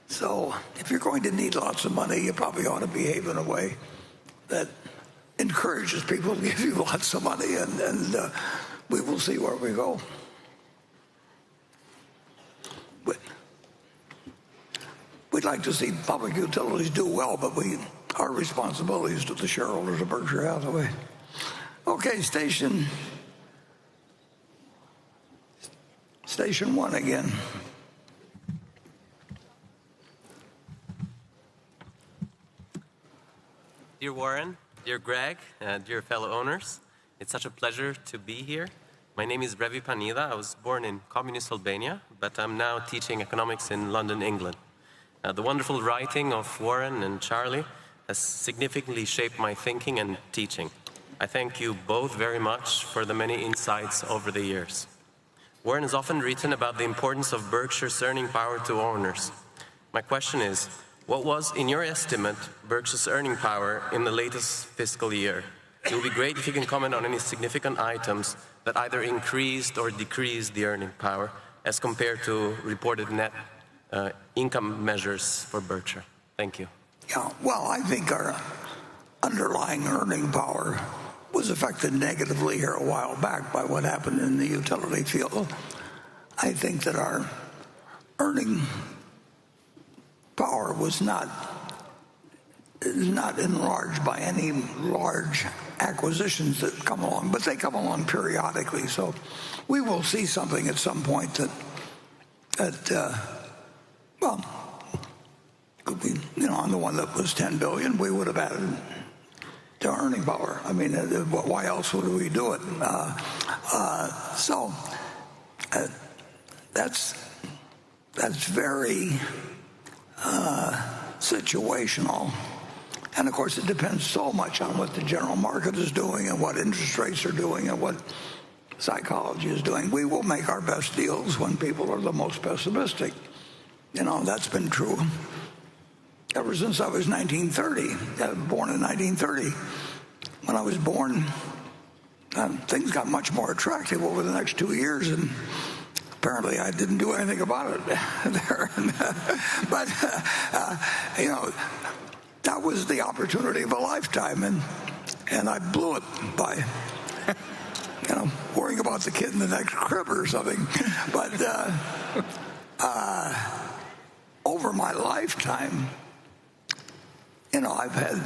So if you're going to need lots of money, you probably ought to behave in a way that encourages people to give you lots of money, and we will see where we go. But we'd like to see public utilities do well, but our responsibility is to the shareholders of Berkshire Hathaway. Okay, station 1 again. Dear Warren, dear Greg, dear fellow owners, it's such a pleasure to be here. My name is Revi Panida. I was born in communist Albania, but I'm now teaching economics in London, England. The wonderful writing of Warren and Charlie has significantly shaped my thinking and teaching. I thank you both very much for the many insights over the years. Warren has often written about the importance of Berkshire's earning power to owners. My question is, what was, in your estimate, Berkshire's earning power in the latest fiscal year? It would be great if you can comment on any significant items that either increased or decreased the earning power as compared to reported net income measures for Berkshire. Thank you. Yeah, well, I think our underlying earning power was affected negatively here a while back by what happened in the utility field. I think that our earning power was not is not enlarged by any large acquisitions that come along, but they come along periodically. So we will see something at some point that well, could be, on the one that was $10 billion, we would have added to earning power. I mean, why else would we do it? So that's very situational. And of course, it depends so much on what the general market is doing and what interest rates are doing and what psychology is doing. We will make our best deals when people are the most pessimistic. That's been true ever since I was 1930. I was born in 1930. When I was born, things got much more attractive over the next 2 years, and apparently I didn't do anything about it there. But, that was the opportunity of a lifetime, and I blew it by, worrying about the kid in the next crib or something. But over my lifetime, I've had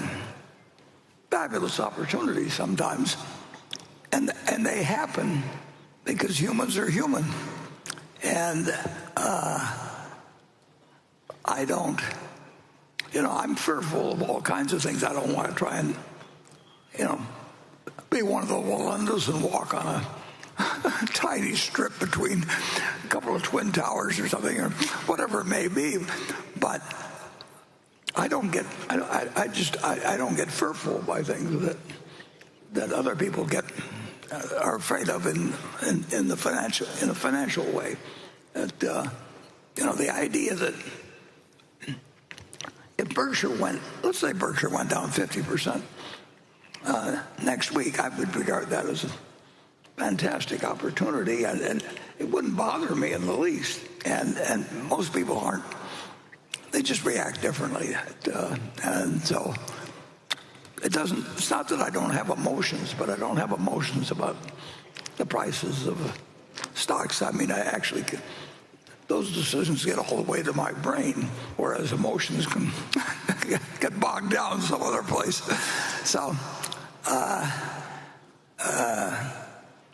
fabulous opportunities sometimes, and they happen because humans are human. And I don't, I'm fearful of all kinds of things. I don't want to try and, be one of the Wallendas and walk on a tiny strip between a couple of twin towers or something, or whatever it may be. But I don't get fearful by things that other people are afraid of in a financial way. That the idea that if Berkshire let's say Berkshire went down 50% next week, I would regard that as a fantastic opportunity, and it wouldn't bother me in the least. And most people aren't. They just react differently, and so it's not that I don't have emotions, but I don't have emotions about the prices of stocks. I mean, those decisions get all the way to my brain, whereas emotions can get bogged down some other place. So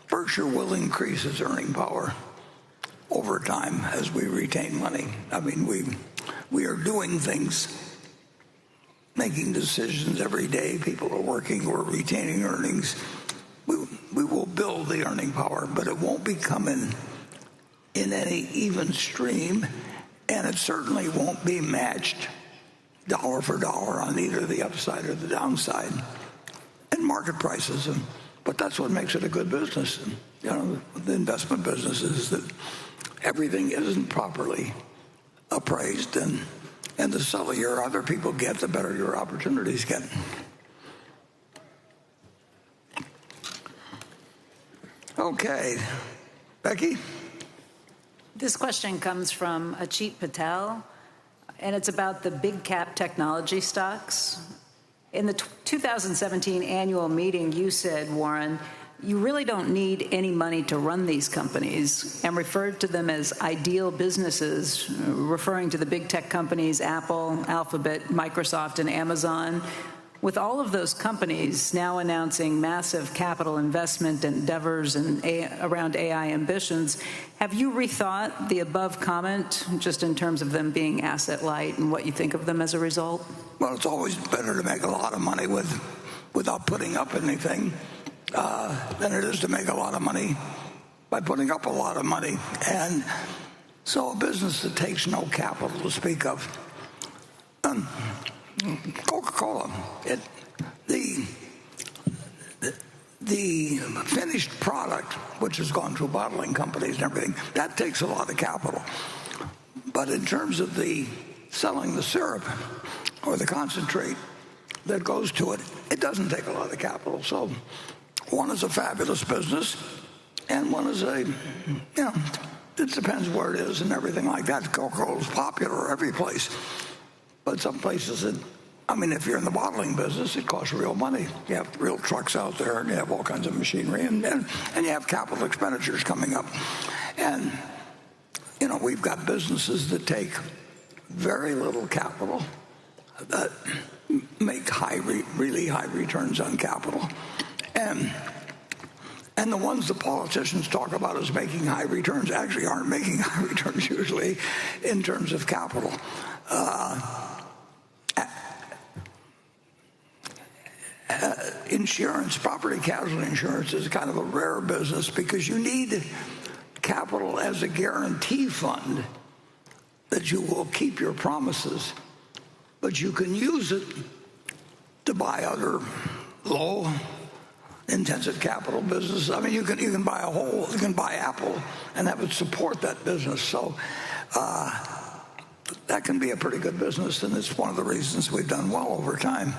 Berkshire will increase its earning power over time as we retain money. I mean, we are doing things, making decisions every day. People are working, we're retaining earnings. We will build the earning power, but it won't be coming in any even stream, and it certainly won't be matched dollar for dollar on either the upside or the downside in market prices. But that's what makes it a good business. The investment business is that everything isn't properly appraised, and the sillier other people get, the better your opportunities get. Okay, Becky? This question comes from Ajit Patel, and it's about the big cap technology stocks. In the 2017 annual meeting, you said, Warren, you really don't need any money to run these companies, and referred to them as ideal businesses, referring to the big tech companies, Apple, Alphabet, Microsoft, and Amazon. With all of those companies now announcing massive capital investment endeavors around AI ambitions, have you rethought the above comment, just in terms of them being asset light and what you think of them as a result? Well, it's always better to make a lot of money without putting up anything than it is to make a lot of money by putting up a lot of money. And so a business that takes no capital to speak of, Coca-Cola, the finished product, which has gone through bottling companies and everything, that takes a lot of capital. But in terms of selling the syrup or the concentrate that goes to it, it doesn't take a lot of capital. So one is a fabulous business, and one is it depends where it is and everything like that. Coca-Cola is popular every place. But some places, if you're in the bottling business, it costs real money. You have real trucks out there, and you have all kinds of machinery, and you have capital expenditures coming up. And, we've got businesses that take very little capital, that make really high returns on capital. And the ones the politicians talk about as making high returns actually aren't making high returns usually in terms of capital. Insurance, property casualty insurance is kind of a rare business because you need capital as a guarantee fund that you will keep your promises, but you can use it to buy other low intensive capital businesses. I mean, you can buy you can buy Apple and that would support that business. So that can be a pretty good business, and it's one of the reasons we've done well over time.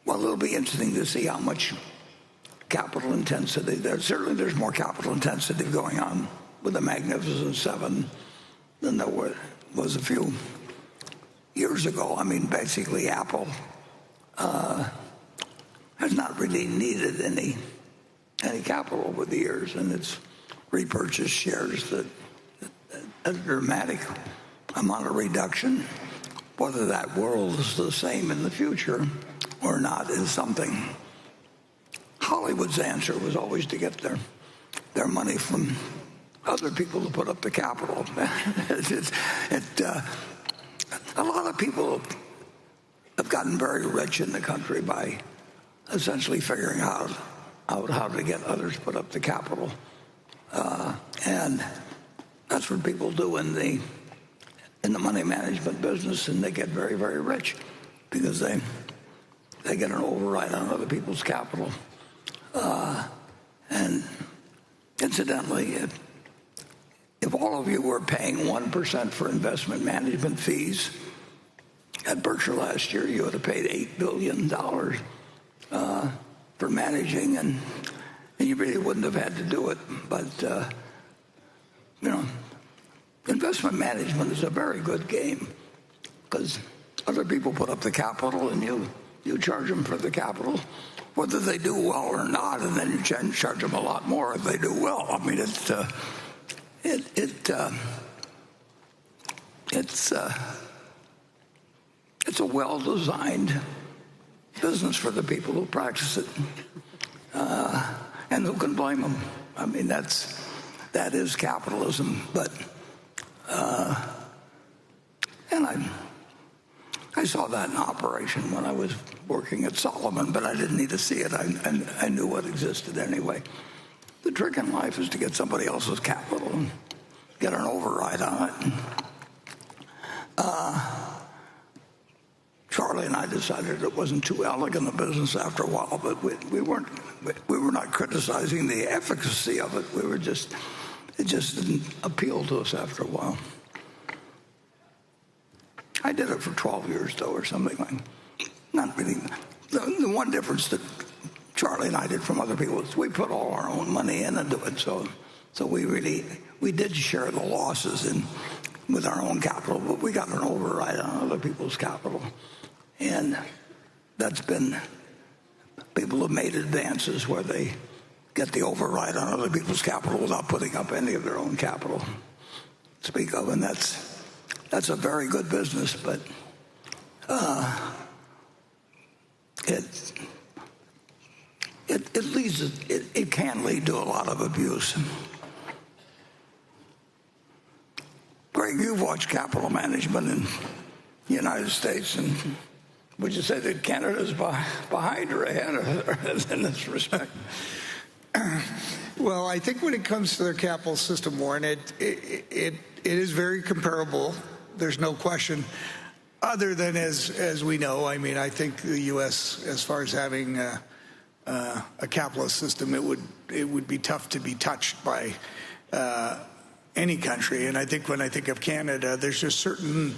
Well, it'll be interesting to see how much capital intensity. There's more capital intensity going on with the Magnificent Seven than there was a few years ago. I mean, basically, Apple has not really needed any capital over the years, and it's repurchased shares that a dramatic amount of reduction. Whether that world is the same in the future or not is something. Hollywood's answer was always to get their money from other people to put up the capital. A lot of people have gotten very rich in the country by essentially figuring out how to get others to put up the capital. And that's what people do in the money management business, and they get very, very rich because they get an override on other people's capital. And incidentally, if all of you were paying 1% for investment management fees at Berkshire last year, you would have paid $8 billion for managing, and you really wouldn't have had to do it. But, investment management is a very good game because other people put up the capital and you charge them for the capital, whether they do well or not, and then you charge them a lot more if they do well. I mean, it's a well-designed business for the people who practice it, and who can blame them? I mean, that is capitalism, but and I saw that in operation when I was working at Solomon, but I didn't need to see it. I knew what existed anyway. The trick in life is to get somebody else's capital and get an override on it. Charlie and I decided it wasn't too elegant a business after a while, but we were not criticizing the efficacy of it. It just didn't appeal to us after a while. I did it for 12 years, though, or something like. Not really. The one difference that Charlie and I did from other people is we put all our own money in into it, so we did share the losses with our own capital, but we got an override on other people's capital, and that's been. People have made advances where they get the override on other people's capital without putting up any of their own capital to speak of, and that's a very good business, but it can lead to a lot of abuse. Greg, you've watched capital management in the United States, and would you say that Canada's behind or ahead in this respect? Well, I think when it comes to their capital system, Warren, it is very comparable. There's no question. Other than as we know, I mean, I think the U.S., as far as having a capitalist system, it would be tough to be touched by any country. And I think when I think of Canada, there's just certain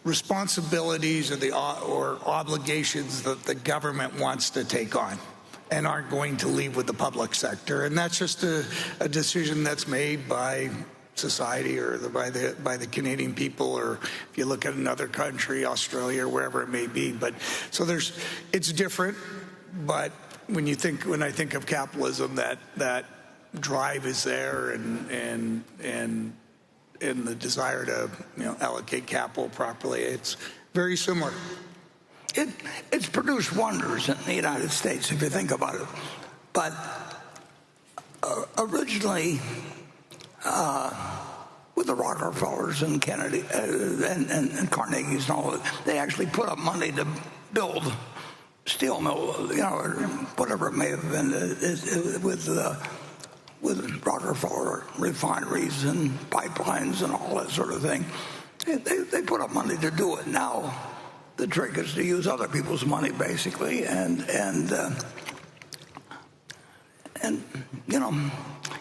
responsibilities or obligations that the government wants to take on and aren't going to leave with the public sector. And that's just a decision that's made by society or by the Canadian people, or if you look at another country, Australia, or wherever it may be. But so it's different. But when I think of capitalism, that drive is there and the desire to allocate capital properly. It's very similar. It's produced wonders in the United States if you think about it. But originally, with the Rockefellers and Kennedy and Carnegie's and all that, they actually put up money to build steel mill, or whatever it may have been, with Rockefeller refineries and pipelines and all that sort of thing. They put up money to do it. Now the trick is to use other people's money, basically, and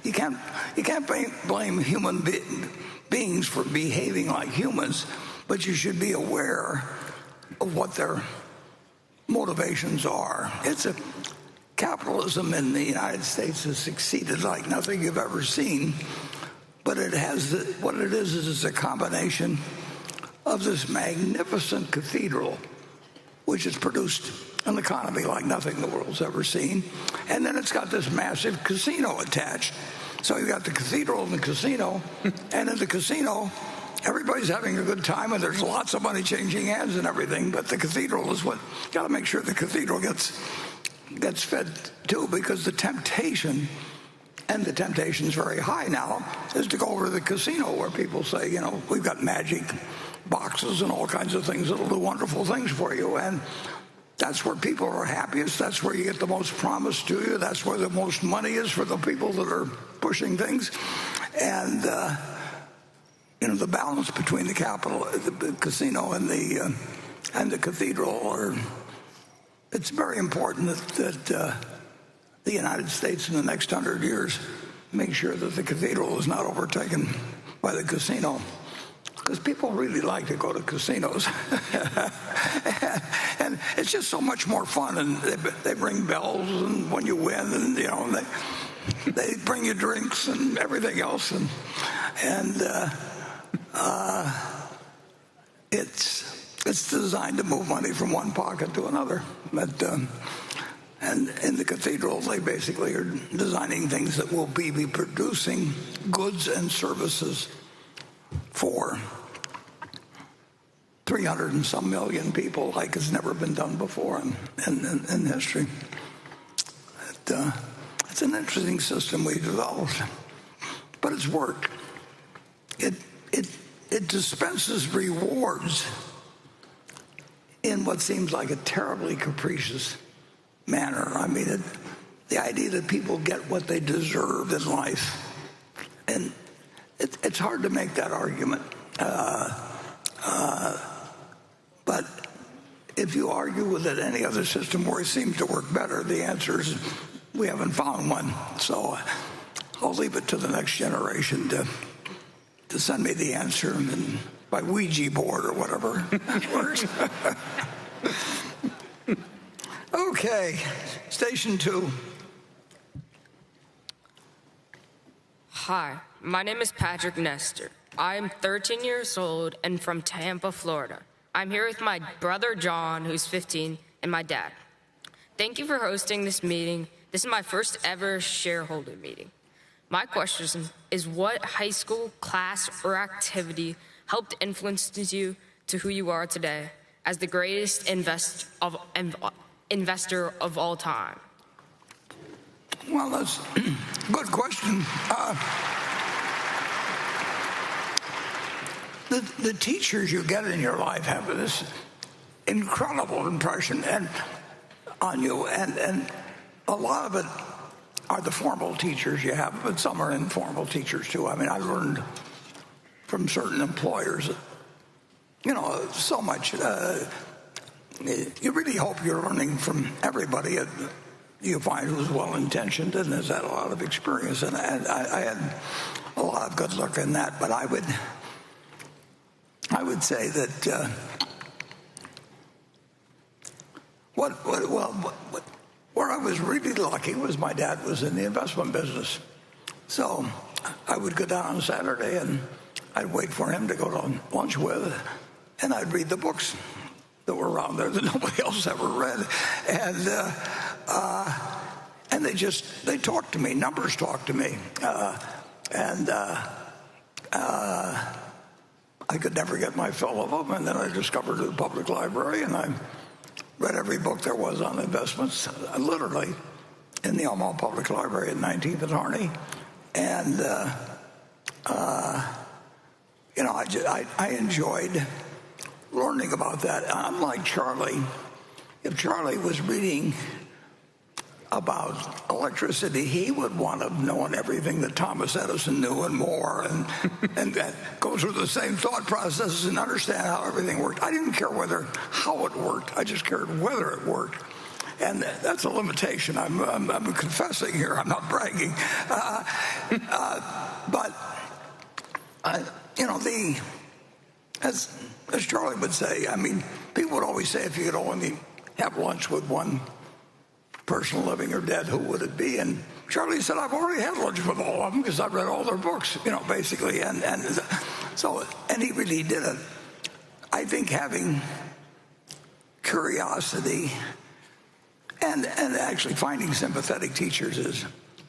you can't blame human beings for behaving like humans, but you should be aware of what their motivations are. Capitalism in the United States has succeeded like nothing you've ever seen, but what it is a combination of this magnificent cathedral, which has produced an economy like nothing the world's ever seen, and then it's got this massive casino attached. So you got the cathedral and the casino, and in the casino, everybody's having a good time, and there's lots of money changing hands and everything, but the cathedral is what, got to make sure the cathedral gets fed too, because the temptation, and the temptation's very high now, is to go over to the casino where people say, we've got magic boxes and all kinds of things that'll do wonderful things for you, and that's where people are happiest. That's where you get the most promised to you. That's where the most money is for the people that are pushing things. And the balance between the casino and the cathedral it's very important that the United States in the next 100 years make sure that the cathedral is not overtaken by the casino, because people really like to go to casinos. And it's just so much more fun, and they ring bells, and when you win, and they bring you drinks and everything else, and it's designed to move money from one pocket to another. But and in the cathedral, they basically are designing things that will be producing goods and services for 300 and some million people, like has never been done before in history. It's an interesting system we developed, but it's worked. It dispenses rewards in what seems like a terribly capricious manner. I mean, the idea that people get what they deserve in life, and it's hard to make that argument. But if you argue with any other system where it seems to work better, the answer is we haven't found one. So I'll leave it to the next generation to send me the answer, and by Ouija board or whatever that works. Okay, station 2. Hi, my name is Patrick Nestor. I am 13 years old and from Tampa, Florida. I'm here with my brother John, who's 15, and my dad. Thank you for hosting this meeting. This is my first ever shareholder meeting. My question is, what high school class or activity helped influence you to who you are today as the greatest investor of all time? Well, that's a good question. The teachers you get in your life have this incredible impression on you, and a lot of it are the formal teachers you have, but some are informal teachers too. I mean, I learned from certain employers, so much. You really hope you're learning from everybody you find who's well-intentioned and has had a lot of experience, and I had a lot of good luck in that. But I would say that where I was really lucky was my dad was in the investment business. So I would go down on Saturday and I'd wait for him to go to lunch with, and I'd read the books that were around there that nobody else ever read. And and they talk to me. Numbers talk to me, and I could never get my fill of them. And then I discovered the public library, and I read every book there was on investments, literally, in the Omaha Public Library at 19th and Harney. And I enjoyed learning about that. Unlike Charlie, if Charlie was reading about electricity, he would want to have known everything that Thomas Edison knew and more, and go through the same thought processes and understand how everything worked. I didn't care how it worked. I just cared whether it worked. And that's a limitation. I'm confessing here. I'm not bragging. As Charlie would say, I mean, people would always say, if you could only have lunch with one person living or dead, who would it be? And Charlie said, I've already had lunch with all of them because I've read all their books, basically. And he really did it. I think having curiosity and actually finding sympathetic teachers is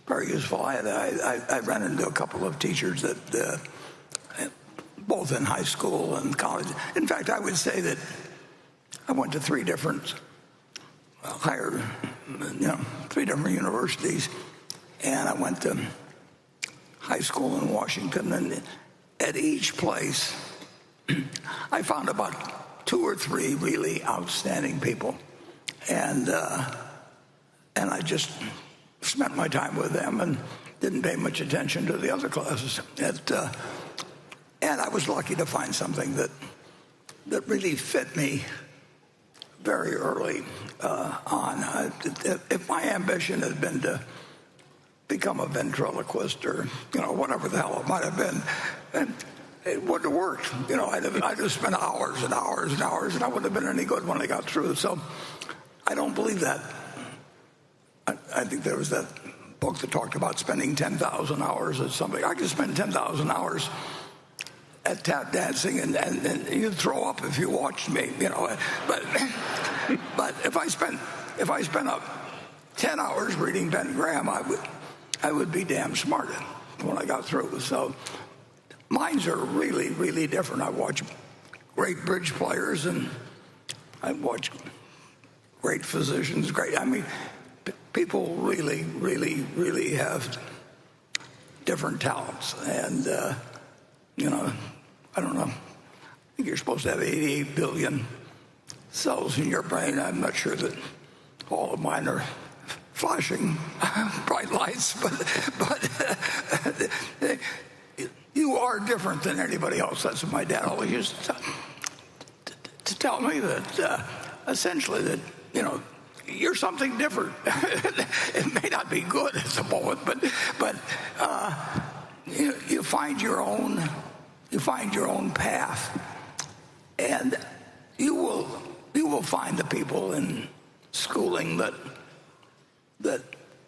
very useful. I ran into a couple of teachers that both in high school and college. In fact, I would say that I went to three different universities, and I went to high school in Washington, and at each place I found about 2 or 3 really outstanding people, and I just spent my time with them and didn't pay much attention to the other classes. And I was lucky to find something that really fit me very early on. If my ambition had been to become a ventriloquist or whatever the hell it might have been, and it wouldn't have worked. I'd have spent hours and hours and hours, and I wouldn't have been any good when I got through. So I don't believe that. I think there was that book that talked about spending 10,000 hours at something. I could spend 10,000 hours at tap dancing, and you'd throw up if you watched me, But if I spent up 10 hours reading Ben Graham, I would be damn smart when I got through. So minds are really, really different. I watch great bridge players, and I watch great physicians. People really, really, really have different talents, and I don't know. I think you're supposed to have 88 billion cells in your brain. I'm not sure that all of mine are flashing bright lights, but you are different than anybody else. That's what my dad always used to tell me, that essentially that, you're something different. It may not be good at the moment, but you find your own path, and you will find the people in schooling that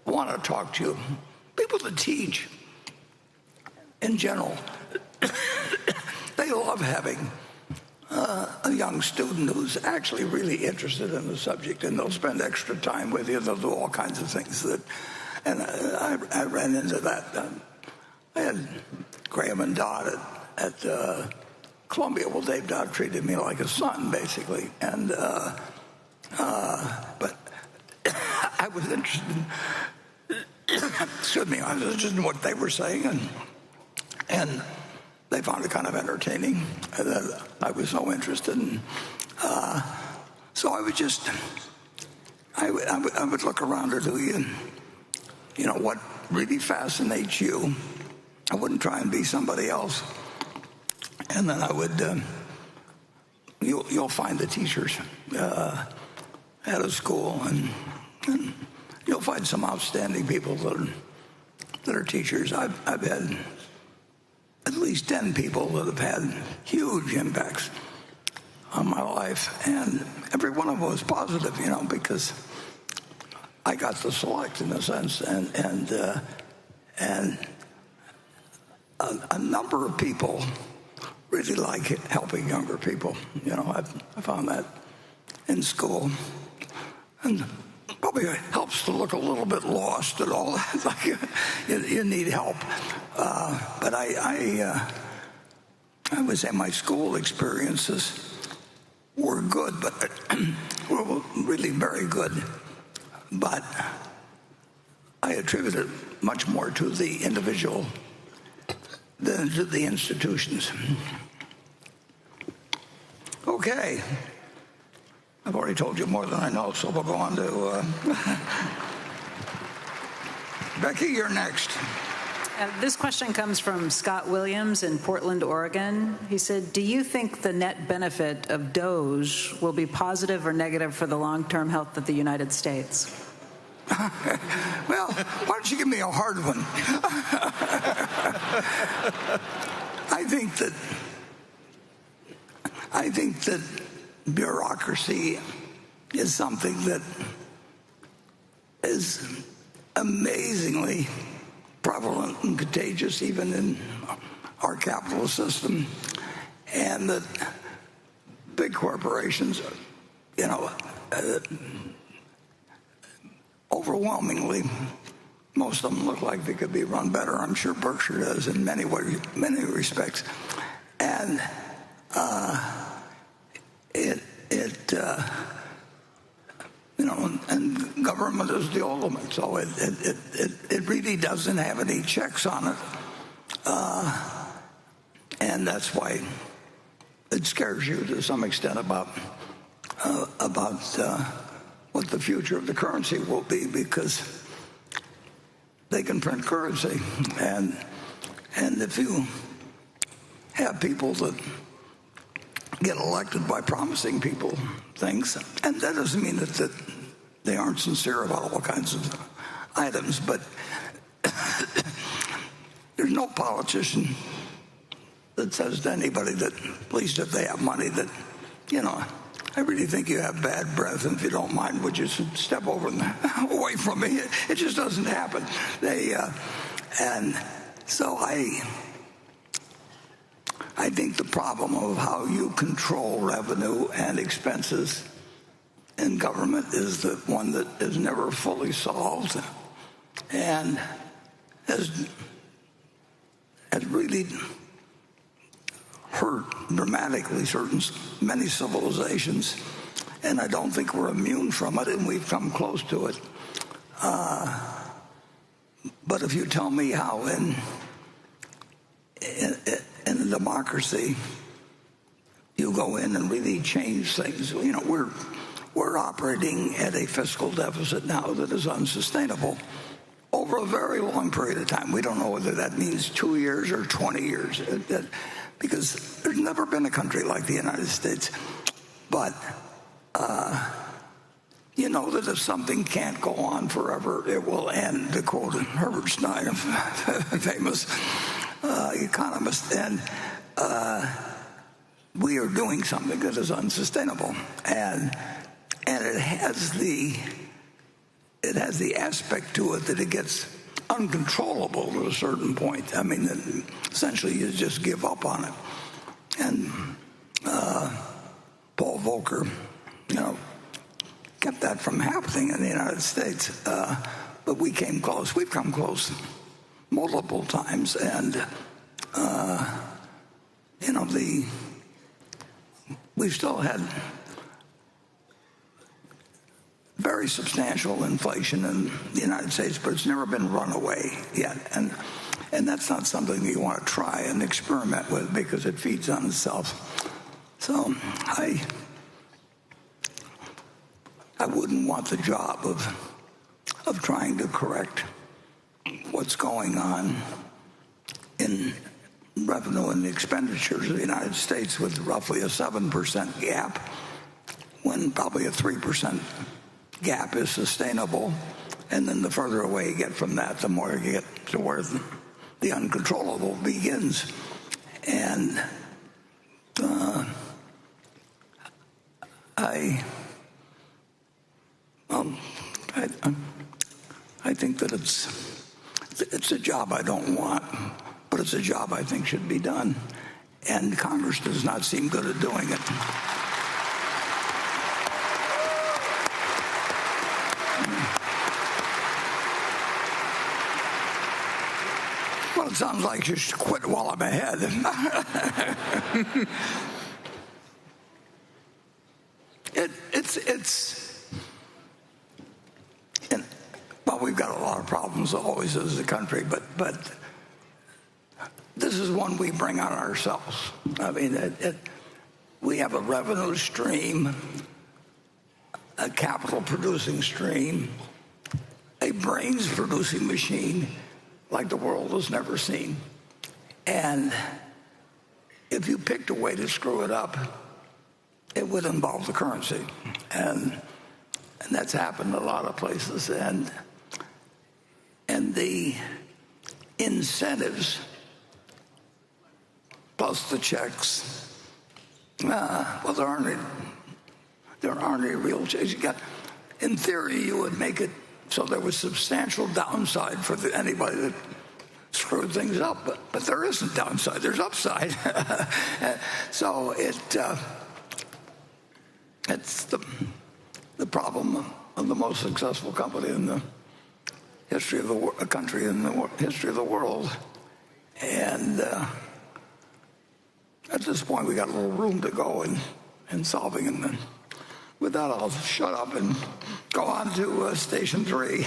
want to talk to you. People that teach in general, they love having a young student who's actually really interested in the subject, and they'll spend extra time with you. They'll do all kinds of things and I ran into that. I had Graham and Dodd at Columbia. Well, Dave Dodd treated me like a son, basically, and but I was interested. Excuse me, I was interested in what they were saying, and they found it kind of entertaining that I was so interested in. So I would just, I would look around at what really fascinates you. I wouldn't try and be somebody else. And then I would, you'll find the teachers at a school, and you'll find some outstanding people that are teachers. I've had at least 10 people that have had huge impacts on my life, and every one of them was positive, because I got to select, in a sense, and a number of people really like helping younger people. I found that in school, and probably helps to look a little bit lost at all. Like you need help. But I would say my school experiences were good, but were really very good. But I attribute it much more to the individual than to the institutions. Okay. I've already told you more than I know, so we'll go on to Becky, you're next. This question comes from Scott Williams in Portland, Oregon. He said, do you think the net benefit of DOGE will be positive or negative for the long-term health of the United States? Well, why don't you give me a hard one? I think that bureaucracy is something that is amazingly prevalent and contagious even in our capitalist system, and that big corporations, overwhelmingly, most of them look like they could be run better. I'm sure Berkshire does in many respects. And and government is the ultimate. So it really doesn't have any checks on it. And that's why it scares you to some extent about what the future of the currency will be, because they can print currency. And if you have people that get elected by promising people things, and that doesn't mean that they aren't sincere about all kinds of items, but there's no politician that says to anybody that, at least if they have money, that, I really think you have bad breath, and if you don't mind, would you step over away from me? It just doesn't happen. And so I think the problem of how you control revenue and expenses in government is the one that is never fully solved, and has really hurt dramatically many civilizations, and I don't think we're immune from it, and we've come close to it. But if you tell me how in a democracy you go in and really change things, we're operating at a fiscal deficit now that is unsustainable over a very long period of time. We don't know whether that means 2 years or 20 years, because there's never been a country like the United States. But you know that if something can't go on forever, it will end, to quote Herbert Stein, a famous economist. And we are doing something that is unsustainable, and it has the aspect to it that it gets uncontrollable to a certain point. I mean, essentially, you just give up on it. And Paul Volcker, kept that from happening in the United States. But we came close. We've come close multiple times, and we've still had very substantial inflation in the United States, but it's never been runaway yet. And that's not something you want to try and experiment with, because it feeds on itself. So I wouldn't want the job of trying to correct what's going on in revenue and expenditures of the United States with roughly a 7% gap, when probably a 3% gap is sustainable. And then the further away you get from that, the more you get to where the uncontrollable begins. And I think that it's a job I don't want, but it's a job I think should be done. And Congress does not seem good at doing it. Well, it sounds like you should quit while I'm ahead. Well, we've got a lot of problems always as a country, but this is one we bring on ourselves. I mean, we have a revenue stream, a capital-producing stream, a brains-producing machine like the world has never seen. And if you picked a way to screw it up, it would involve the currency. And that's happened in a lot of places. And the incentives plus the checks, well, there aren't any real checks. In theory, you would make it so there was substantial downside for anybody that screwed things up, but there isn't downside. There's upside. So it's the problem of the most successful company in the history of the country in the history of the world. And at this point, we got a little room to go in solving it. And with that, I'll shut up and go on to station 3.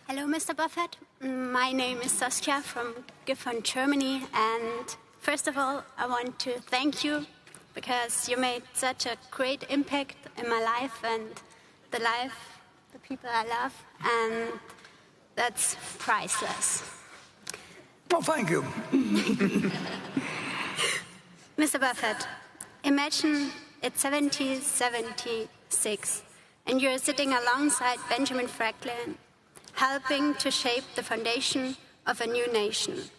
Hello, Mr. Buffett. My name is Saskia from Gifhorn, Germany. And first of all, I want to thank you because you made such a great impact in my life and the people I love. And that's priceless. Well, thank you. Mr. Buffett, imagine it's 1776 and you're sitting alongside Benjamin Franklin, helping to shape the foundation of a new nation.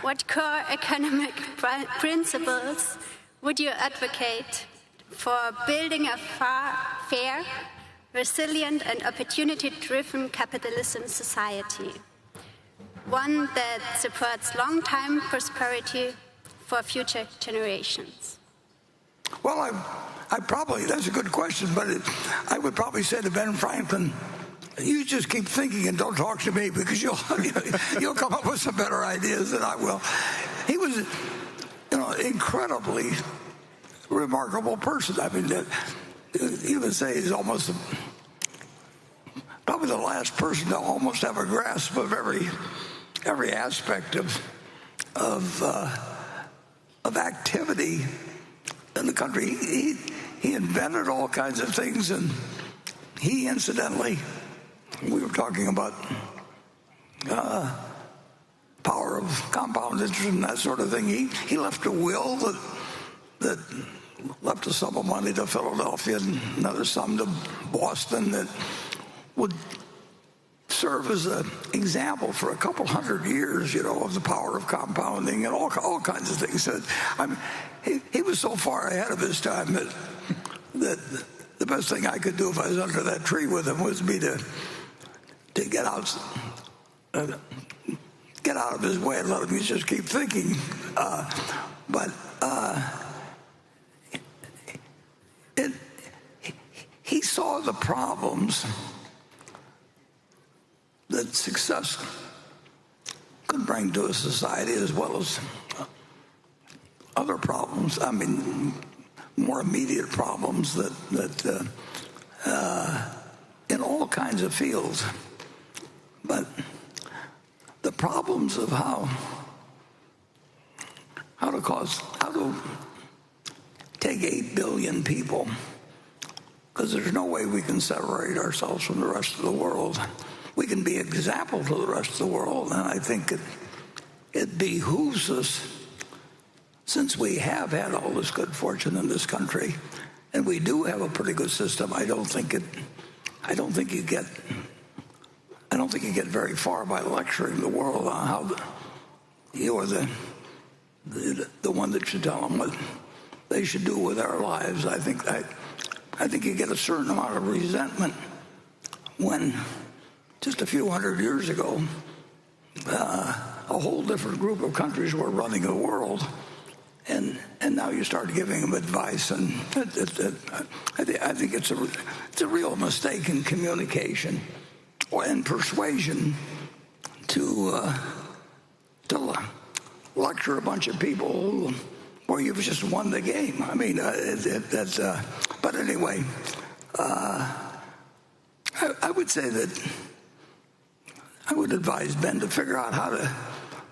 What core economic principles would you advocate for building a fair, resilient, and opportunity-driven capitalism society? One that supports long-term prosperity for future generations? Well, I probably, that's a good question, but I would probably say to Ben Franklin, you just keep thinking and don't talk to me because you'll come up with some better ideas than I will. He was, incredibly remarkable person. I mean, you would say he's almost probably the last person to almost have a grasp of every aspect of activity in the country. He invented all kinds of things, and he incidentally, we were talking about power of compound interest and that sort of thing. He left a will that left a sum of money to Philadelphia and another sum to Boston that would serve as an example for a couple hundred years, of the power of compounding and all kinds of things. I mean, he was so far ahead of his time that the best thing I could do if I was under that tree with him was be to get out of his way and let him just keep thinking. But he saw the problems that success could bring to a society as well as other problems. I mean, more immediate problems that in all kinds of fields. But the problems of how to take 8 billion people, because there's no way we can separate ourselves from the rest of the world. We can be an example to the rest of the world, and I think it behooves us, since we have had all this good fortune in this country, and we do have a pretty good system. I don't think you get very far by lecturing the world on how you are the one that should tell them what they should do with their lives. I think you get a certain amount of resentment when just a few hundred years ago, a whole different group of countries were running the world, and now you start giving them advice, and I think it's a real mistake in communication or in persuasion to lecture a bunch of people where you've just won the game. I mean, but anyway, I would say that I would advise Ben to figure out how to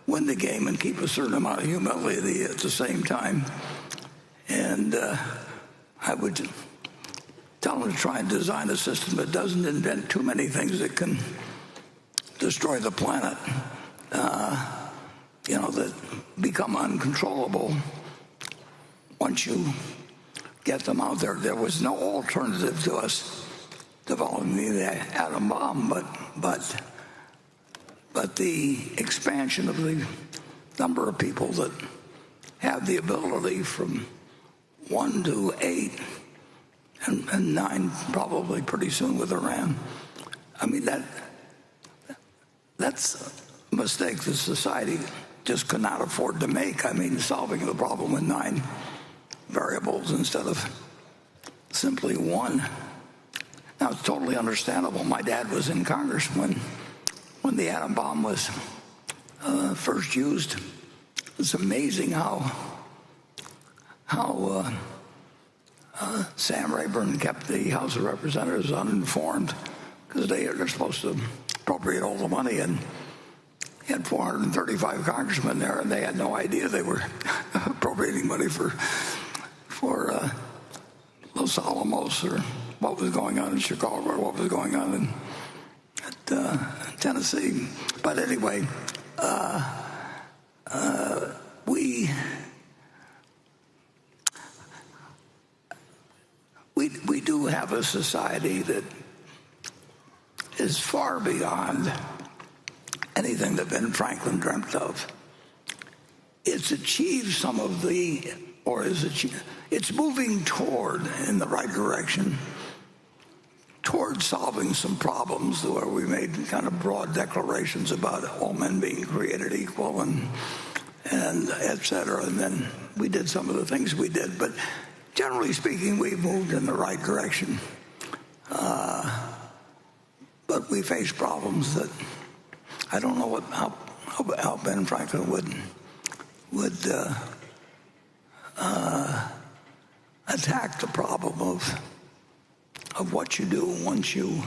win the game and keep a certain amount of humility at the same time. And I would tell him to try and design a system that doesn't invent too many things that can destroy the planet, that become uncontrollable once you get them out there. There was no alternative to us developing the atom bomb, but the expansion of the number of people that have the ability from 1 to 8 and 9 probably pretty soon with Iran. I mean, that's a mistake that society just could not afford to make. I mean, solving the problem with 9 variables instead of simply 1. Now, it's totally understandable. My dad was in Congress when the atom bomb was first used. It's amazing how Sam Rayburn kept the House of Representatives uninformed, because they're supposed to appropriate all the money, and he had 435 congressmen there, and they had no idea they were appropriating money for Los Alamos, or what was going on in Chicago, or what was going on at Tennessee. But anyway, we do have a society that is far beyond anything that Ben Franklin dreamt of. It's achieved some of it's moving toward, in the right direction, toward solving some problems where we made kind of broad declarations about all men being created equal and et cetera. And then we did some of the things we did. But generally speaking, we've moved in the right direction. But we face problems that I don't know how Ben Franklin would attack the problem of what you do once you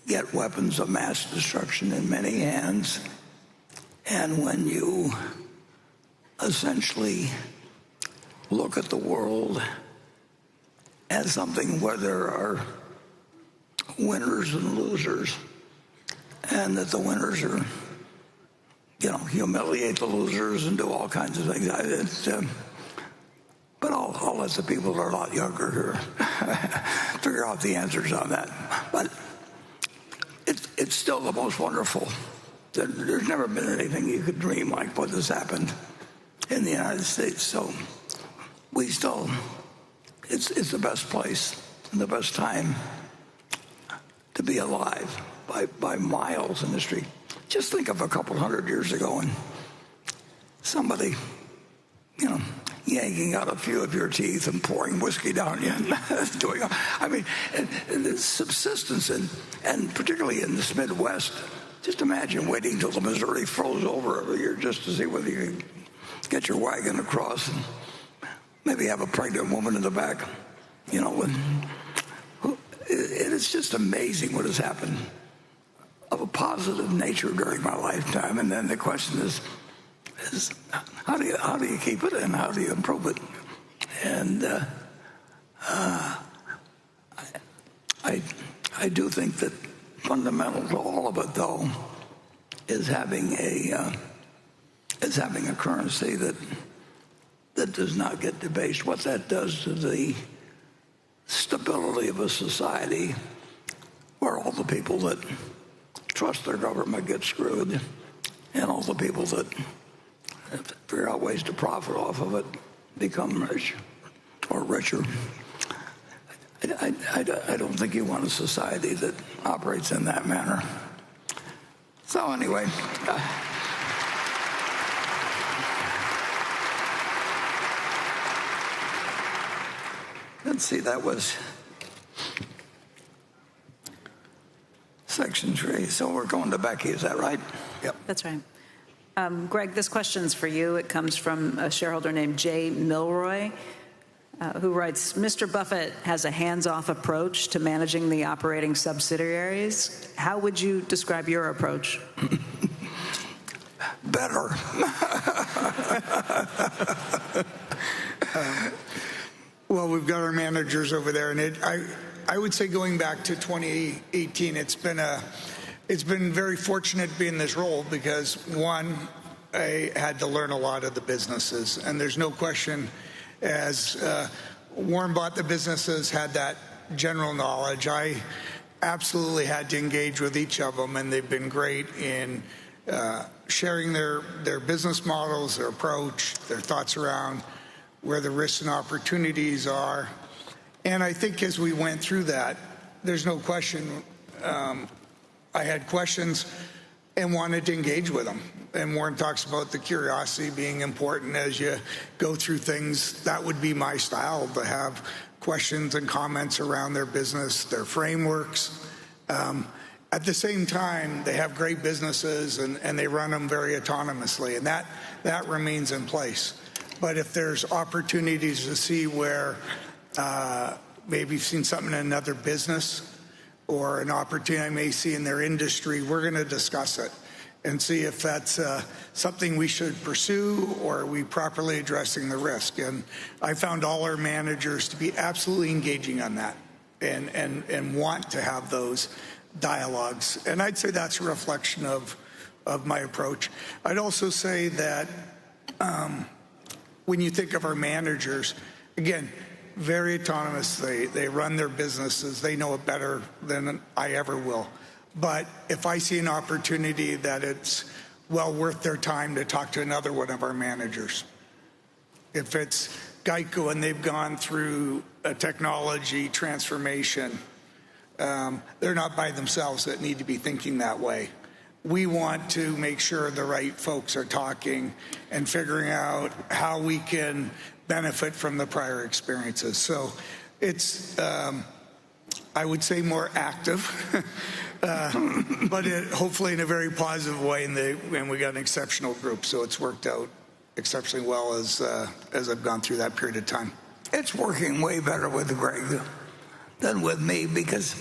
get weapons of mass destruction in many hands, and when you essentially look at the world as something where there are winners and losers, and that the winners are, humiliate the losers and do all kinds of things. But I'll let the people that are a lot younger here figure out the answers on that. But it's still the most wonderful. There's never been anything you could dream like what has happened in the United States. So it's the best place and the best time to be alive by miles in history. Just think of a couple hundred years ago and somebody, yanking out a few of your teeth and pouring whiskey down you and and subsistence, and particularly in this Midwest, just imagine waiting until the Missouri froze over every year just to see whether you can get your wagon across and maybe have a pregnant woman in the back, it's just amazing what has happened of a positive nature during my lifetime. And then the question is how do you keep it and how do you improve it? And I do think that fundamental to all of it, though, is having a currency that does not get debased. What that does to the stability of a society where all the people that trust their government get screwed, and all the people that figure out ways to profit off of it become rich or richer. I don't think you want a society that operates in that manner. So anyway, let's see, that was section 3. So we're going to Becky, is that right? Yep. That's right. Greg, this question's for you. It comes from a shareholder named Jay Milroy, who writes, Mr. Buffett has a hands-off approach to managing the operating subsidiaries. How would you describe your approach? Better. Well, we've got our managers over there, and I would say going back to 2018, it's been very fortunate to be in this role because, one, I had to learn a lot of the businesses, and there's no question, as Warren bought the businesses, had that general knowledge. I absolutely had to engage with each of them, and they've been great in sharing their business models, their approach, their thoughts around where the risks and opportunities are. And I think as we went through that, there's no question I had questions and wanted to engage with them. And Warren talks about the curiosity being important as you go through things. That would be my style, to have questions and comments around their business, their frameworks. At the same time, they have great businesses and they run them very autonomously, and that remains in place. But if there's opportunities to see where maybe you've seen something in another business or an opportunity I may see in their industry, we're going to discuss it and see if that's something we should pursue, or are we properly addressing the risk. And I found all our managers to be absolutely engaging on that and want to have those dialogues. And I'd say that's a reflection of my approach. I'd also say that when you think of our managers, again, very autonomous. They run their businesses. They know it better than I ever will. But if I see an opportunity that it's well worth their time to talk to another one of our managers, if it's Geico and they've gone through a technology transformation, they're not by themselves that need to be thinking that way. We want to make sure the right folks are talking and figuring out how we can benefit from the prior experiences. So it's, I would say, more active, but hopefully in a very positive way. And we got an exceptional group, so it's worked out exceptionally well as I've gone through that period of time. It's working way better with Greg than with me because,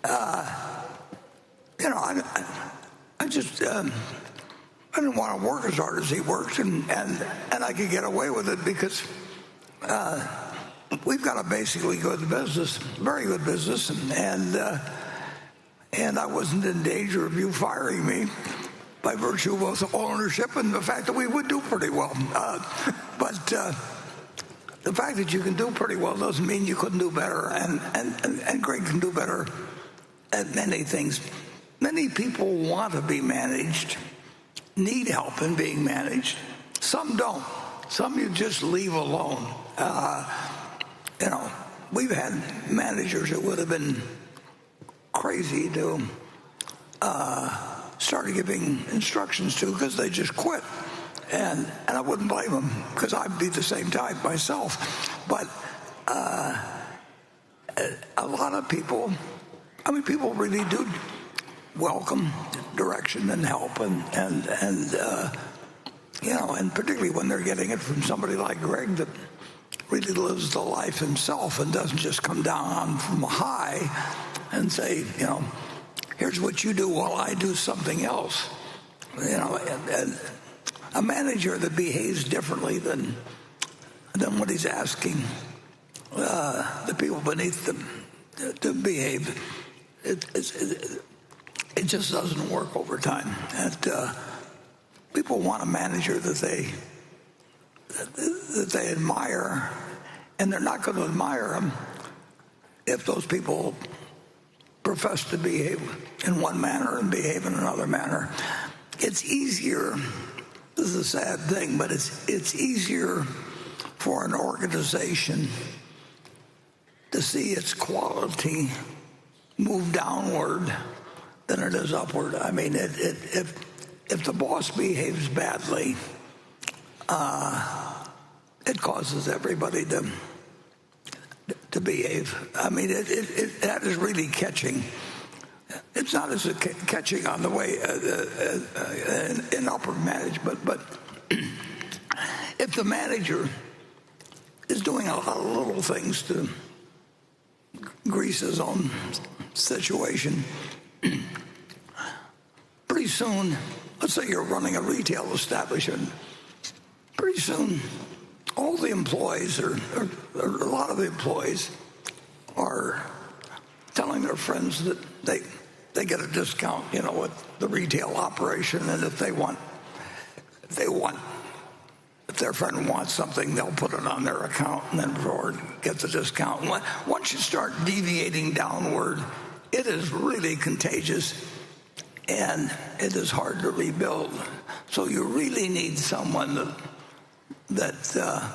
you know, I just I didn't want to work as hard as he works, and I could get away with it because we've got a basically good business, very good business, and I wasn't in danger of you firing me by virtue of ownership and the fact that we would do pretty well. But the fact that you can do pretty well doesn't mean you couldn't do better, and Greg can do better at many things. Many people want to be managed, need help in being managed. Some don't. Some you just leave alone. You know, we've had managers that would have been crazy to start giving instructions to because they just quit. And I wouldn't blame them because I'd be the same type myself. But a lot of people, I mean, people really do welcome direction and help, and you know, and particularly when they're getting it from somebody like Greg that really lives the life himself and doesn't just come down from high and say, you know, here's what you do while I do something else. You know, and a manager that behaves differently than what he's asking the people beneath them to behave, it just doesn't work over time. And people want a manager that they admire, and they're not going to admire him if those people profess to behave in one manner and behave in another manner. It's easier. This is a sad thing, but it's easier for an organization to see its quality move downward than it is upward. I mean, if the boss behaves badly, it causes everybody behave. I mean, that is really catching. It's not as catching on the way in upper management, but if the manager is doing a lot of little things to grease his own situation, pretty soon, let's say you're running a retail establishment, pretty soon all the employees, or a lot of the employees, are telling their friends that they get a discount, with the retail operation, and if their friend wants something, they'll put it on their account and then get the discount. Once you start deviating downward, it is really contagious and it is hard to rebuild. So you really need someone that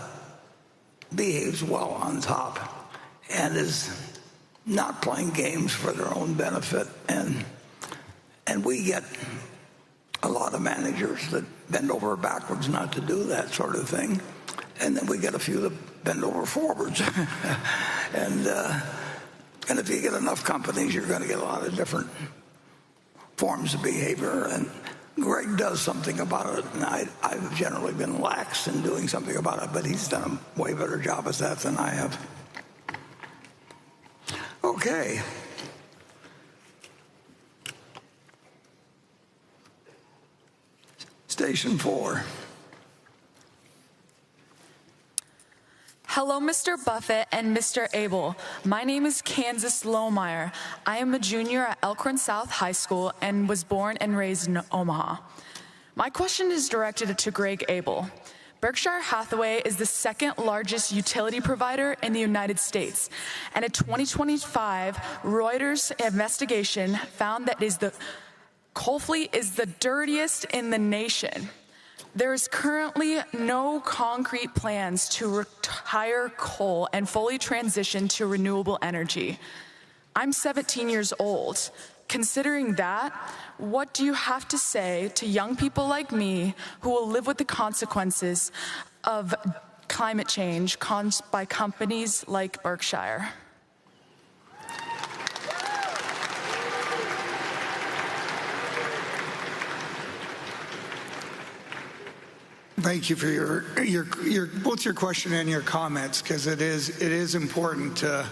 behaves well on top and is not playing games for their own benefit. And we get a lot of managers that bend over backwards not to do that sort of thing. And then we get a few that bend over forwards. And if you get enough companies, you're going to get a lot of different forms of behavior. And Greg does something about it, and I've generally been lax in doing something about it, but he's done a way better job at that than I have. Okay. Station 4. Hello, Mr. Buffett and Mr. Abel. My name is Kansas Lohmeyer. I am a junior at Elkhorn South High School and was born and raised in Omaha. My question is directed to Greg Abel. Berkshire Hathway is the second largest utility provider in the United States, and a 2025 Reuters investigation found that coal fleet is the dirtiest in the nation. There is currently no concrete plans to retire coal and fully transition to renewable energy. I'm 17 years old. Considering that, what do you have to say to young people like me who will live with the consequences of climate change caused by companies like Berkshire? Thank you for both your question and your comments, because it is important to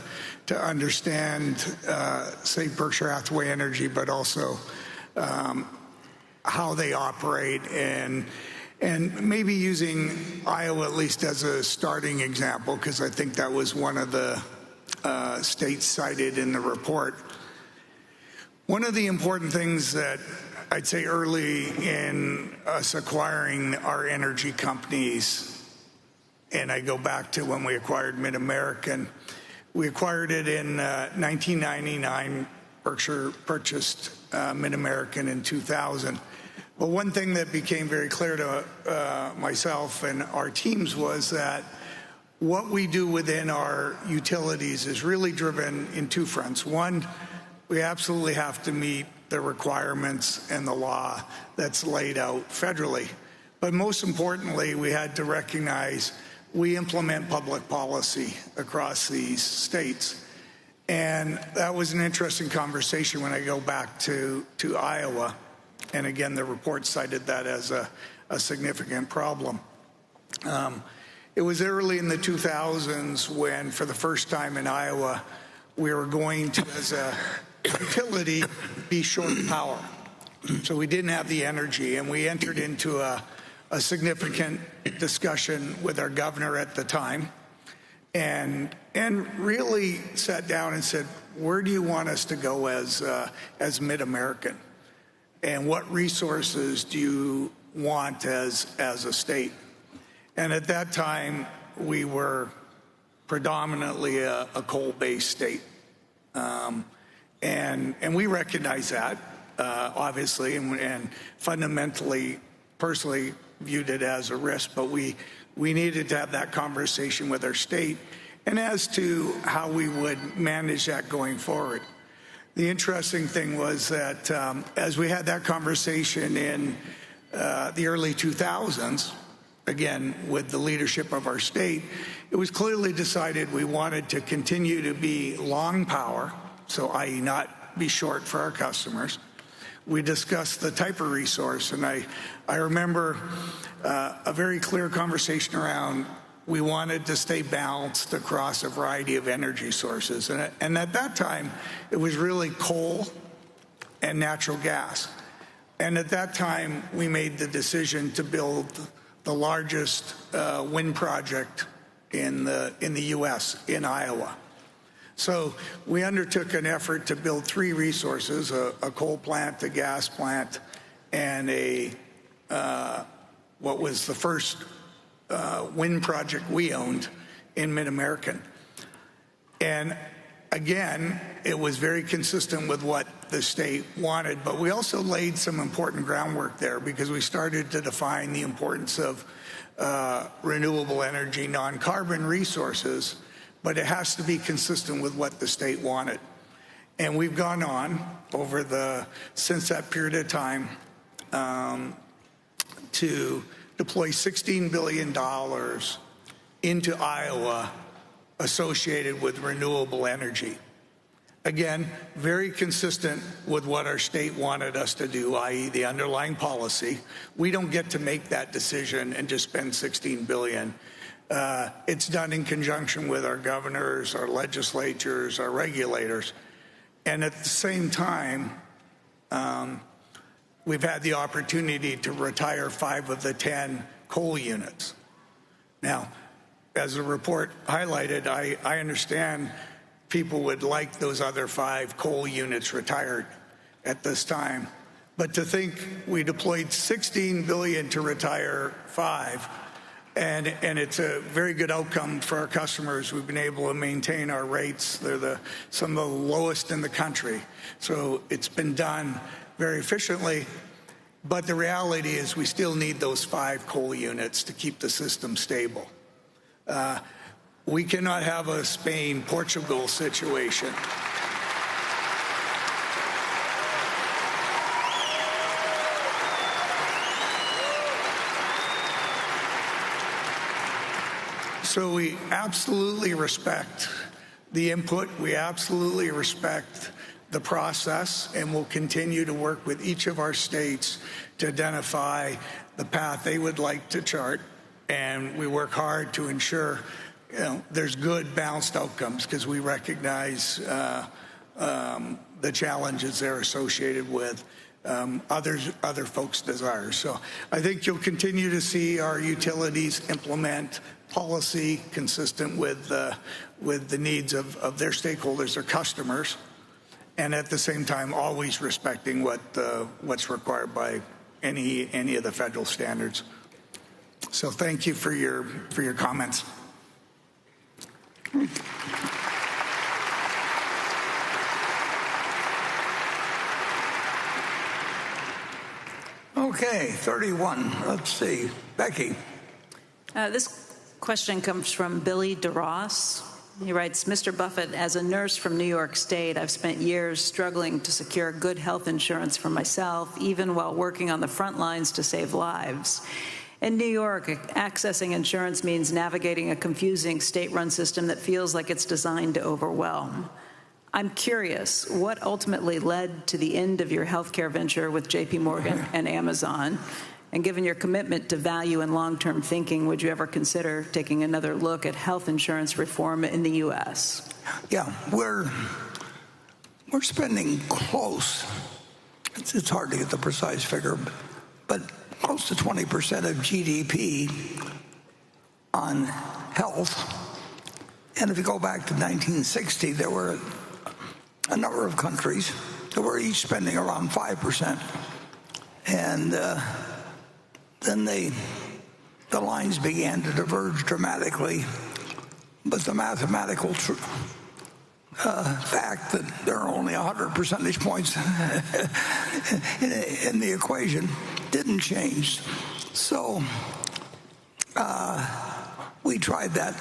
understand, say, Berkshire Hathaway Energy, but also how they operate, and maybe using Iowa at least as a starting example, because I think that was one of the states cited in the report. One of the important things that I'd say early in us acquiring our energy companies, and I go back to when we acquired Mid-American, we acquired it in 1999. Berkshire purchased Mid-American in 2000. But one thing that became very clear to myself and our teams was that what we do within our utilities is really driven in two fronts. One, we absolutely have to meet the requirements and the law that's laid out federally. But most importantly, we had to recognize we implement public policy across these states. And that was an interesting conversation when I go back to Iowa. And again, the report cited that as a significant problem. It was early in the 2000s when, for the first time in Iowa, we were going to, as a utility, be short power. So we didn't have the energy, and we entered into a significant discussion with our governor at the time, and really sat down and said, where do you want us to go as Mid-American? And what resources do you want as a state? And at that time, we were predominantly a coal-based state. And we recognize that, obviously, and fundamentally, personally viewed it as a risk, but we needed to have that conversation with our state and as to how we would manage that going forward. The interesting thing was that as we had that conversation in the early 2000s, again, with the leadership of our state, it was clearly decided we wanted to continue to be long power, so i.e. not be short for our customers. We discussed the type of resource, and I remember a very clear conversation around we wanted to stay balanced across a variety of energy sources. And at that time, it was really coal and natural gas. And at that time, we made the decision to build the largest wind project in the U.S., in Iowa. So we undertook an effort to build three resources, a coal plant, a gas plant, and what was the first wind project we owned in Mid-American. And again, it was very consistent with what the state wanted, but we also laid some important groundwork there because we started to define the importance of renewable energy, non-carbon resources, but it has to be consistent with what the state wanted. And we've gone on since that period of time to deploy $16 billion into Iowa associated with renewable energy. Again, very consistent with what our state wanted us to do, i.e. the underlying policy. We don't get to make that decision and just spend $16 billion. It's done in conjunction with our governors, our legislatures, our regulators. And at the same time, we've had the opportunity to retire 5 of the 10 coal units. Now, as the report highlighted, I understand people would like those other 5 coal units retired at this time. But to think we deployed $16 billion to retire 5, and it's a very good outcome for our customers. We've been able to maintain our rates. They're some of the lowest in the country. So it's been done very efficiently. But the reality is we still need those 5 coal units to keep the system stable. We cannot have a Spain-Portugal situation. So we absolutely respect the input. We absolutely respect the process, and we'll continue to work with each of our states to identify the path they would like to chart. And we work hard to ensure there's good, balanced outcomes because we recognize the challenges they're associated with other folks' desires. So I think you'll continue to see our utilities implement policy consistent with the needs of their stakeholders, their customers, and at the same time always respecting what's required by any of the federal standards. So thank you for your comments. Okay, 31. Let's see. Becky. This question comes from Billy DeRoss. He writes, Mr. Buffett, as a nurse from New York State, I've spent years struggling to secure good health insurance for myself, even while working on the front lines to save lives. In New York, accessing insurance means navigating a confusing state-run system that feels like it's designed to overwhelm. I'm curious, what ultimately led to the end of your healthcare venture with JP Morgan and Amazon? And given your commitment to value and long-term thinking, would you ever consider taking another look at health insurance reform in the U.S.? Yeah, we're spending close. It's hard to get the precise figure, but close to 20% of GDP on health. And if you go back to 1960, there were a number of countries that were each spending around 5%. And then the lines began to diverge dramatically. But the mathematical fact that there are only 100 percentage points in the equation didn't change. So we tried that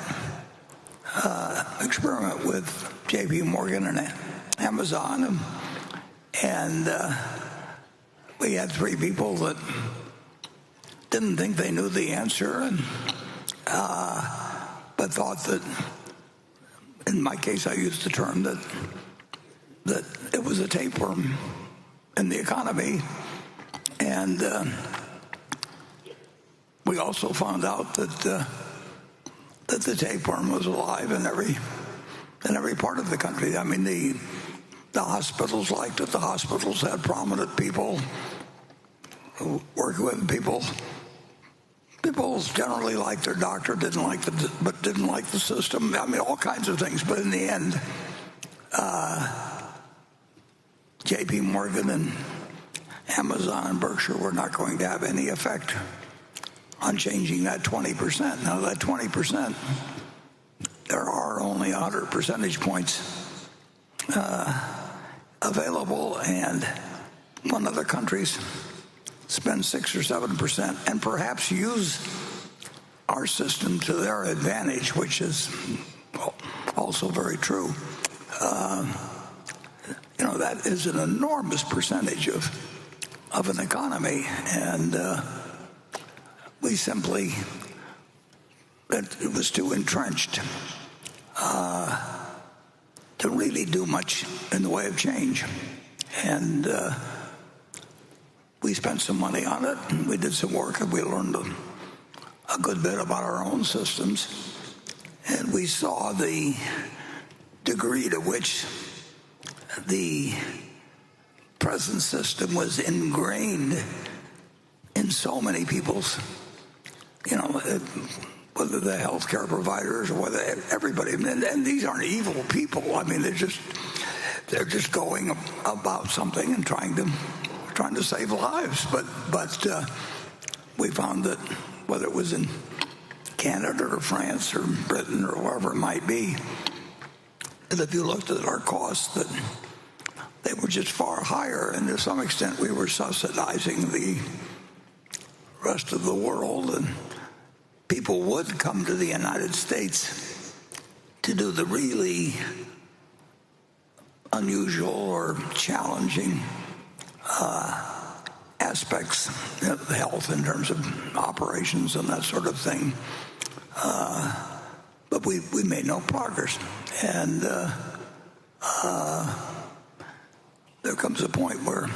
experiment with JP Morgan and Amazon, and we had 3 people that didn't think they knew the answer, but thought that, in my case, I used the term that it was a tapeworm in the economy, and we also found out that the tapeworm was alive in every part of the country. I mean, the hospitals liked it. The hospitals had prominent people who worked with people. People generally liked their doctor, didn't like the system. I mean, all kinds of things. But in the end, J.P. Morgan and Amazon and Berkshire were not going to have any effect on changing that 20%. Now, that 20%, there are only 100 percentage points available, and when other countries spend 6 or 7% and perhaps use our system to their advantage, which is also very true. That is an enormous percentage of an economy, and we simply, it was too entrenched to really do much in the way of change. And we spent some money on it, and we did some work, and we learned a good bit about our own systems. And we saw the degree to which the present system was ingrained in so many people's, whether the healthcare providers or whether everybody, and these aren't evil people. I mean, they're just going about something and trying to save lives. But we found that whether it was in Canada or France or Britain or wherever it might be, that if you looked at our costs, that they were just far higher, and to some extent we were subsidizing the rest of the world, and people would come to the United States to do the really unusual or challenging aspects of health in terms of operations and that sort of thing. But we made no progress. And there comes a point where,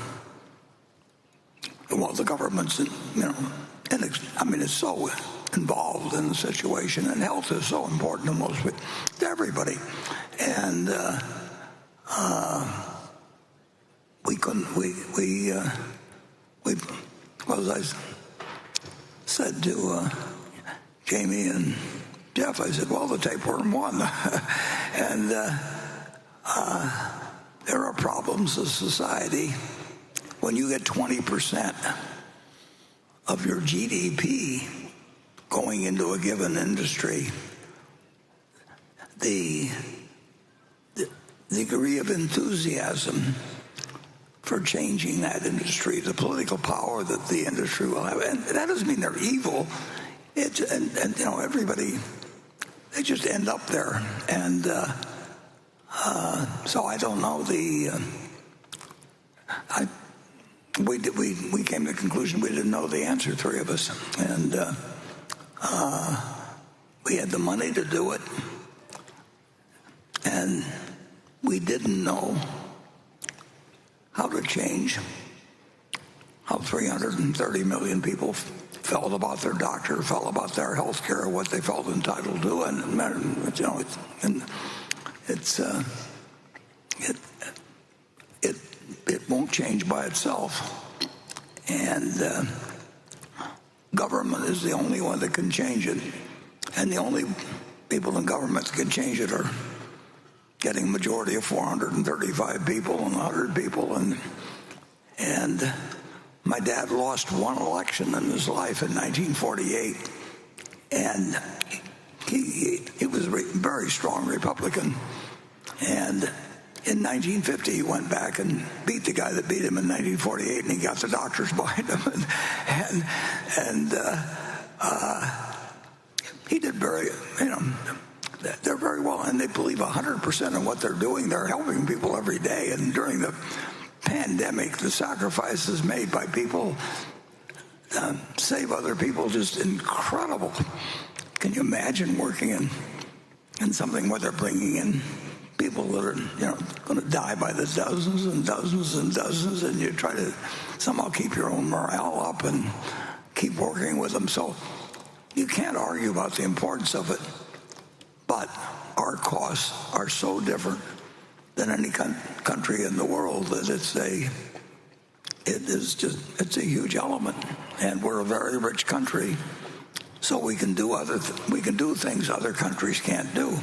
the government's, it's so involved in the situation, and health is so important to everybody. And as I said to Jamie and Jeff, I said, the tapeworm won. And there are problems of society when you get 20% of your GDP going into a given industry. The degree of enthusiasm for changing that industry, the political power that the industry will have, and that doesn't mean they're evil. Everybody, they just end up there, and so I don't know. We came to the conclusion we didn't know the answer, three of us, and we had the money to do it, and we didn't know how to change how 330 million people felt about their doctor, felt about their health care, what they felt entitled to, it won't change by itself. And government is the only one that can change it. And the only people in government that can change it are getting a majority of 435 people and 100 people. And my dad lost one election in his life in 1948. And he was a very strong Republican. And in 1950, he went back and beat the guy that beat him in 1948, and he got the doctors behind him. And he did they're very well, and they believe 100% in what they're doing. They're helping people every day. And during the pandemic, the sacrifices made by people save other people, just incredible. Can you imagine working in in something where they're bringing in people that are, going to die by the dozens and dozens and dozens, and you try to somehow keep your own morale up and keep working with them. So you can't argue about the importance of it, but our costs are so different than any country in the world that it's a huge element. And we're a very rich country, so we can do things other countries can't do.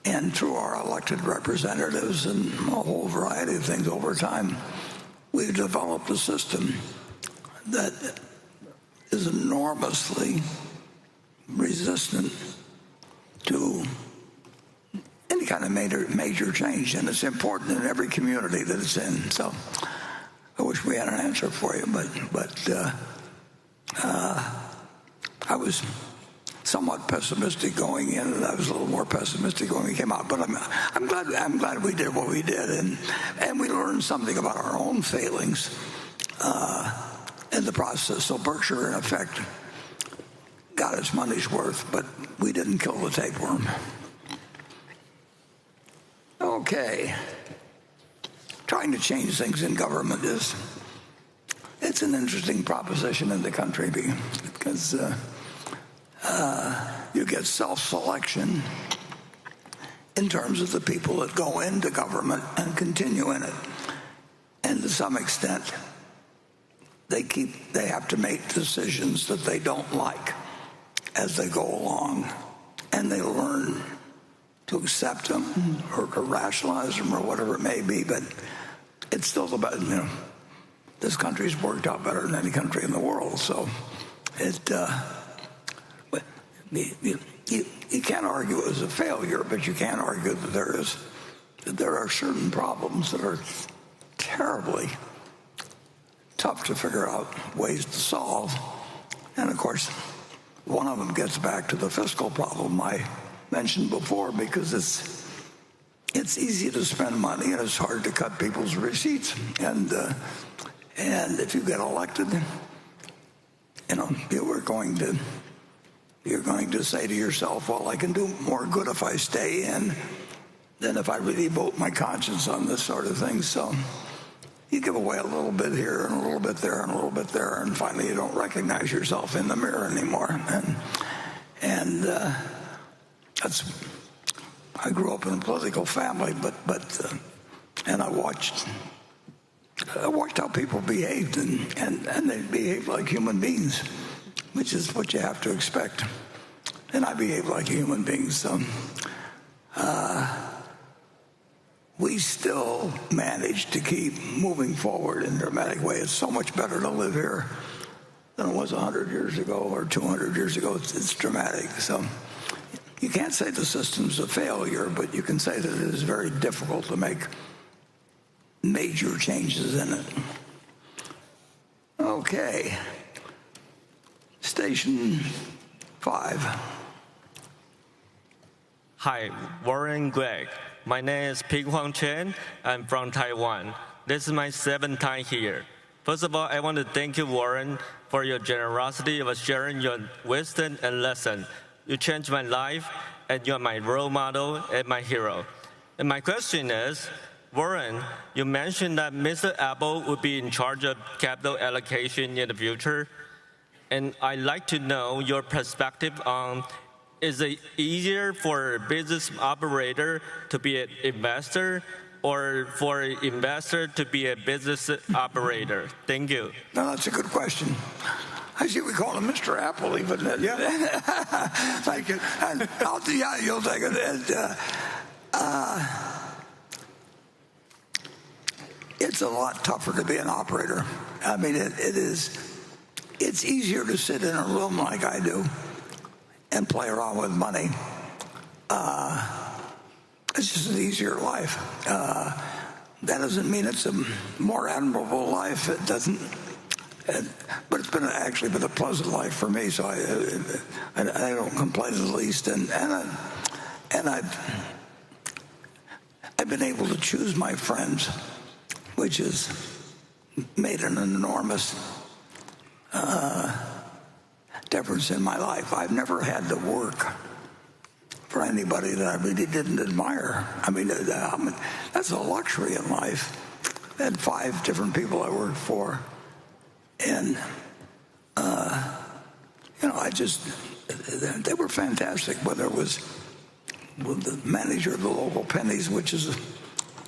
And through our elected representatives and a whole variety of things over time, we've developed a system that is enormously resistant to any kind of major change, and it's important in every community that it's in. So I wish we had an answer for you, but I was somewhat pessimistic going in, and I was a little more pessimistic when we came out. But I'm glad we did what we did, and we learned something about our own failings in the process. So Berkshire, in effect, got its money's worth, but we didn't kill the tapeworm. Okay. Trying to change things in government it's an interesting proposition in the country because you get self-selection in terms of the people that go into government and continue in it. And to some extent, they have to make decisions that they don't like as they go along. And they learn to accept them or to rationalize them or whatever it may be. But it's still this country's worked out better than any country in the world. So you can't argue it was a failure, but you can argue that there are certain problems that are terribly tough to figure out ways to solve. And of course, one of them gets back to the fiscal problem I mentioned before, because it's easy to spend money and it's hard to cut people's receipts. And if you get elected, you're going to say to yourself, well, I can do more good if I stay in than if I really vote my conscience on this sort of thing. So you give away a little bit here and a little bit there and a little bit there, and finally you don't recognize yourself in the mirror anymore. And I grew up in a political family, and I watched how people behaved, and they behaved like human beings, which is what you have to expect. And I behave like a human being, so we still manage to keep moving forward in a dramatic way. It's so much better to live here than it was 100 years ago or 200 years ago. It's dramatic. So you can't say the system's a failure, but you can say that it is very difficult to make major changes in it. Okay. Station 5. Hi, Warren Greg. My name is Ping Huang Chen. I'm from Taiwan. This is my 7th time here. First of all, I want to thank you, Warren, for your generosity of sharing your wisdom and lesson. You changed my life, and you're my role model and my hero. And my question is, Warren, you mentioned that Mr. Apple would be in charge of capital allocation in the future. And I'd like to know your perspective on, is it easier for a business operator to be an investor or for an investor to be a business operator? Thank you. No, that's a good question. I see we call him Mr. Apple even. Yeah. Thank you. And you'll take it. It's a lot tougher to be an operator. I mean, it's easier to sit in a room like I do and play around with money. It's just an easier life. That doesn't mean it's a more admirable life. It doesn't. But it's actually been a pleasant life for me, so I don't complain in the least. And I've been able to choose my friends, which has made an enormous difference in my life. I've never had to work for anybody that I really didn't admire. I mean, that's a luxury in life. I had 5 different people I worked for, and they were fantastic. Whether it was the manager of the local Pennies, which is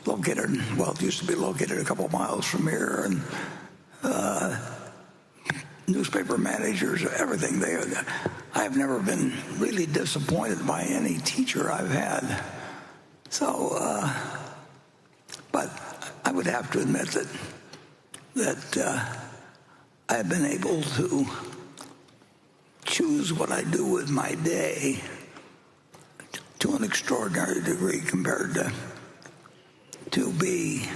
located, it used to be located a couple miles from here, and newspaper managers, everything. I have never been really disappointed by any teacher I've had. So, but I would have to admit that I have been able to choose what I do with my day to an extraordinary degree compared to be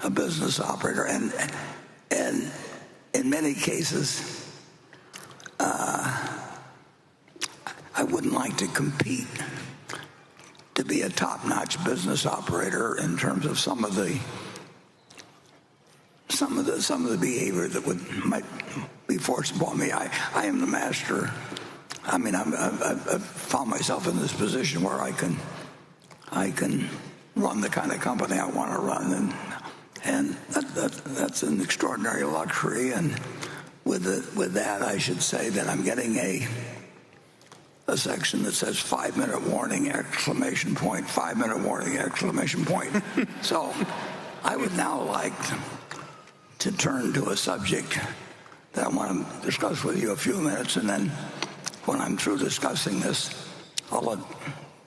a business operator. And in many cases, I wouldn't like to compete to be a top-notch business operator in terms of some of the behavior that might be forced upon me. I am the master. I mean, I've found myself in this position where I can run the kind of company I want to run, and that's an extraordinary luxury. And with that, I should say that I'm getting a section that says 5-minute warning, exclamation point, 5-minute warning, exclamation point. So I would now like to turn to a subject that I want to discuss with you a few minutes, and then when I'm through discussing this, I'll let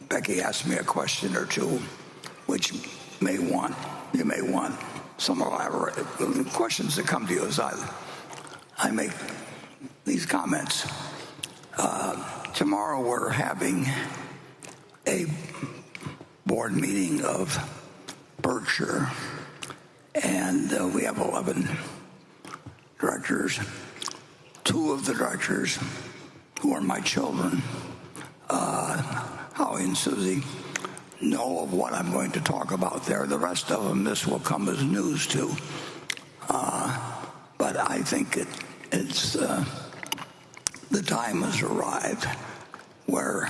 Becky ask me a question or two, which you may want some elaborate questions that come to you as I make these comments. Tomorrow we're having a board meeting of Berkshire, and we have 11 directors. 2 of the directors, who are my children, Howie and Susie, know of what I'm going to talk about there. The rest of them, this will come as news to. But I think it's the time has arrived where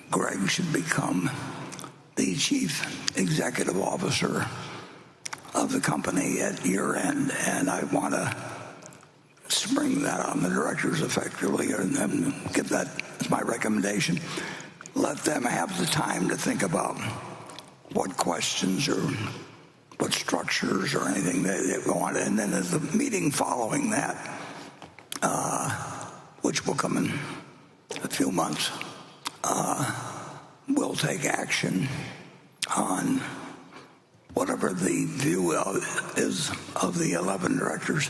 Greg should become the chief executive officer of the company at year end, and I want to spring that on the directors effectively and give that as my recommendation. Let them have the time to think about what questions or what structures or anything they want, and then as the meeting following that, which will come in a few months, we'll take action on whatever the view is of the 11 directors.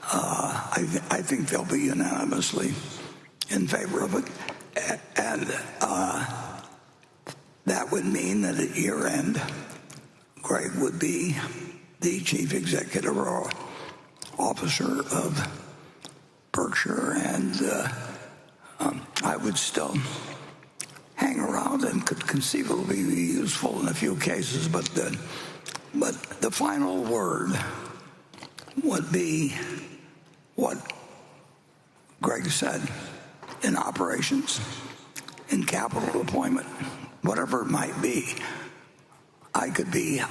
I think they'll be unanimously in favor of it. And that would mean that at year end, Greg would be the chief executive officer of Berkshire, and I would still hang around and could conceivably be useful in a few cases, but the final word would be what Greg said in operations, in capital deployment, whatever it might be. I could be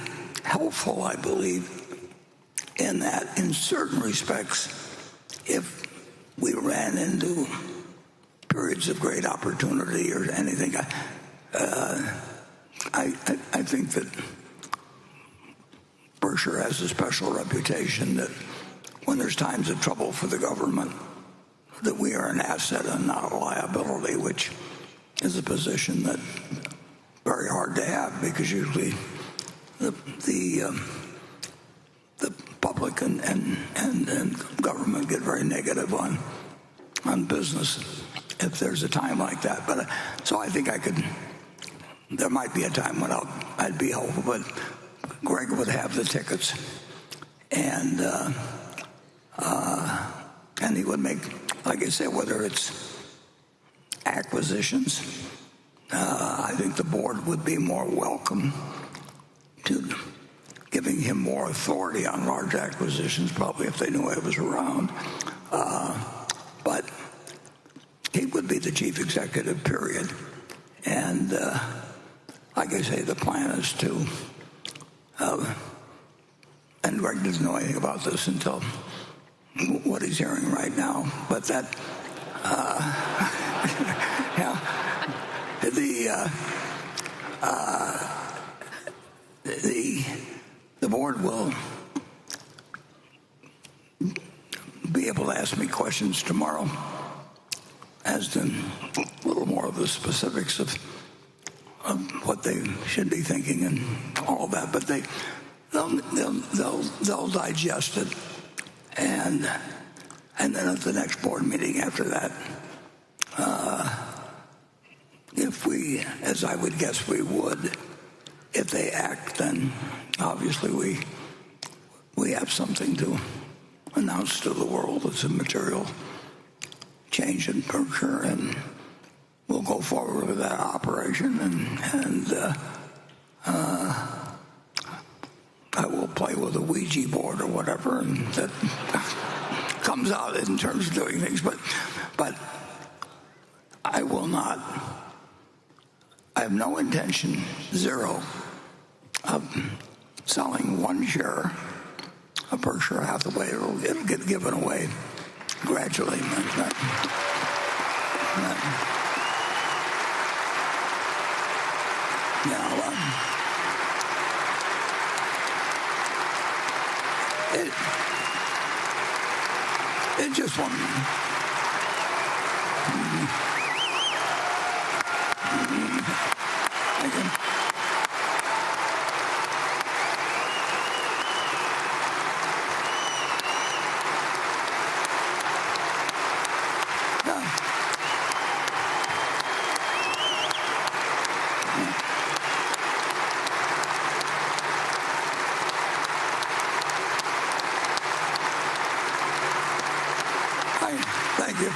helpful, I believe, in that in certain respects if we ran into periods of great opportunity or anything. I think that Berkshire has a special reputation that when there's times of trouble for the government, that we are an asset and not a liability, which is a position that's very hard to have, because usually the public and government get very negative on business if there's a time like that. But so I think there might be a time when I'd be helpful, but Greg would have the tickets, and he would make, like I said, whether it's acquisitions, I think the board would be more welcome to giving him more authority on large acquisitions, probably if they knew I was around. But he would be the chief executive, period. And like I say, the plan is to, and Greg doesn't know anything about this until what he's hearing right now, but that, yeah, the board will be able to ask me questions tomorrow as to a little more of the specifics of what they should be thinking and all of that. But they'll digest it, and then at the next board meeting after that, if we, as I would guess we would, if they act, then obviously we have something to announce to the world. It's a material change in Berkshire, and we'll go forward with that operation, and I will play with a Ouija board or whatever, and that comes out in terms of doing things. But I will not. I have no intention, zero, of selling one share of Berkshire Hathaway. It'll get given away gradually. It just won't. Thank you.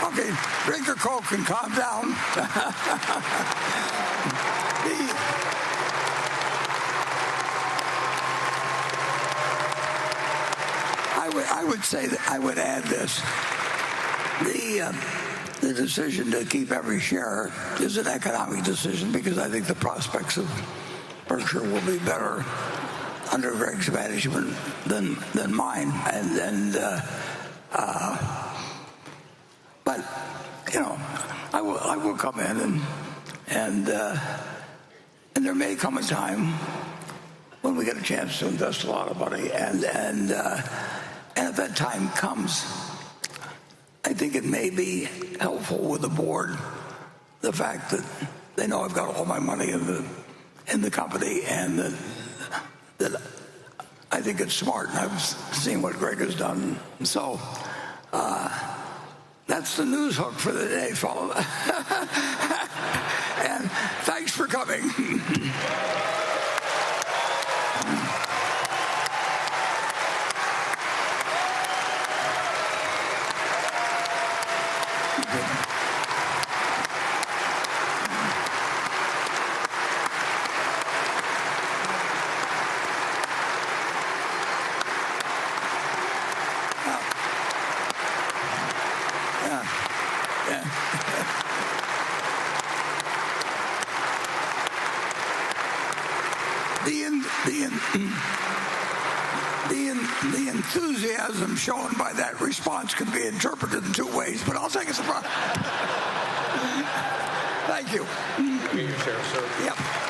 Okay, drink your Coke and calm down. I would say that I would add this. The decision to keep every share is an economic decision, because I think the prospects of Berkshire will be better under Greg's management than mine. But I will come in and there may come a time when we get a chance to invest a lot of money, and if that time comes, I think it may be helpful with the board, the fact that they know I've got all my money in the company, and that I think it's smart, and I've seen what Greg has done. So that's the news hook for the day, fellow. And thanks for coming. The enthusiasm shown by that response can be interpreted in two ways, but I'll take it as a problem. Thank you. Can you share, sir? Yep.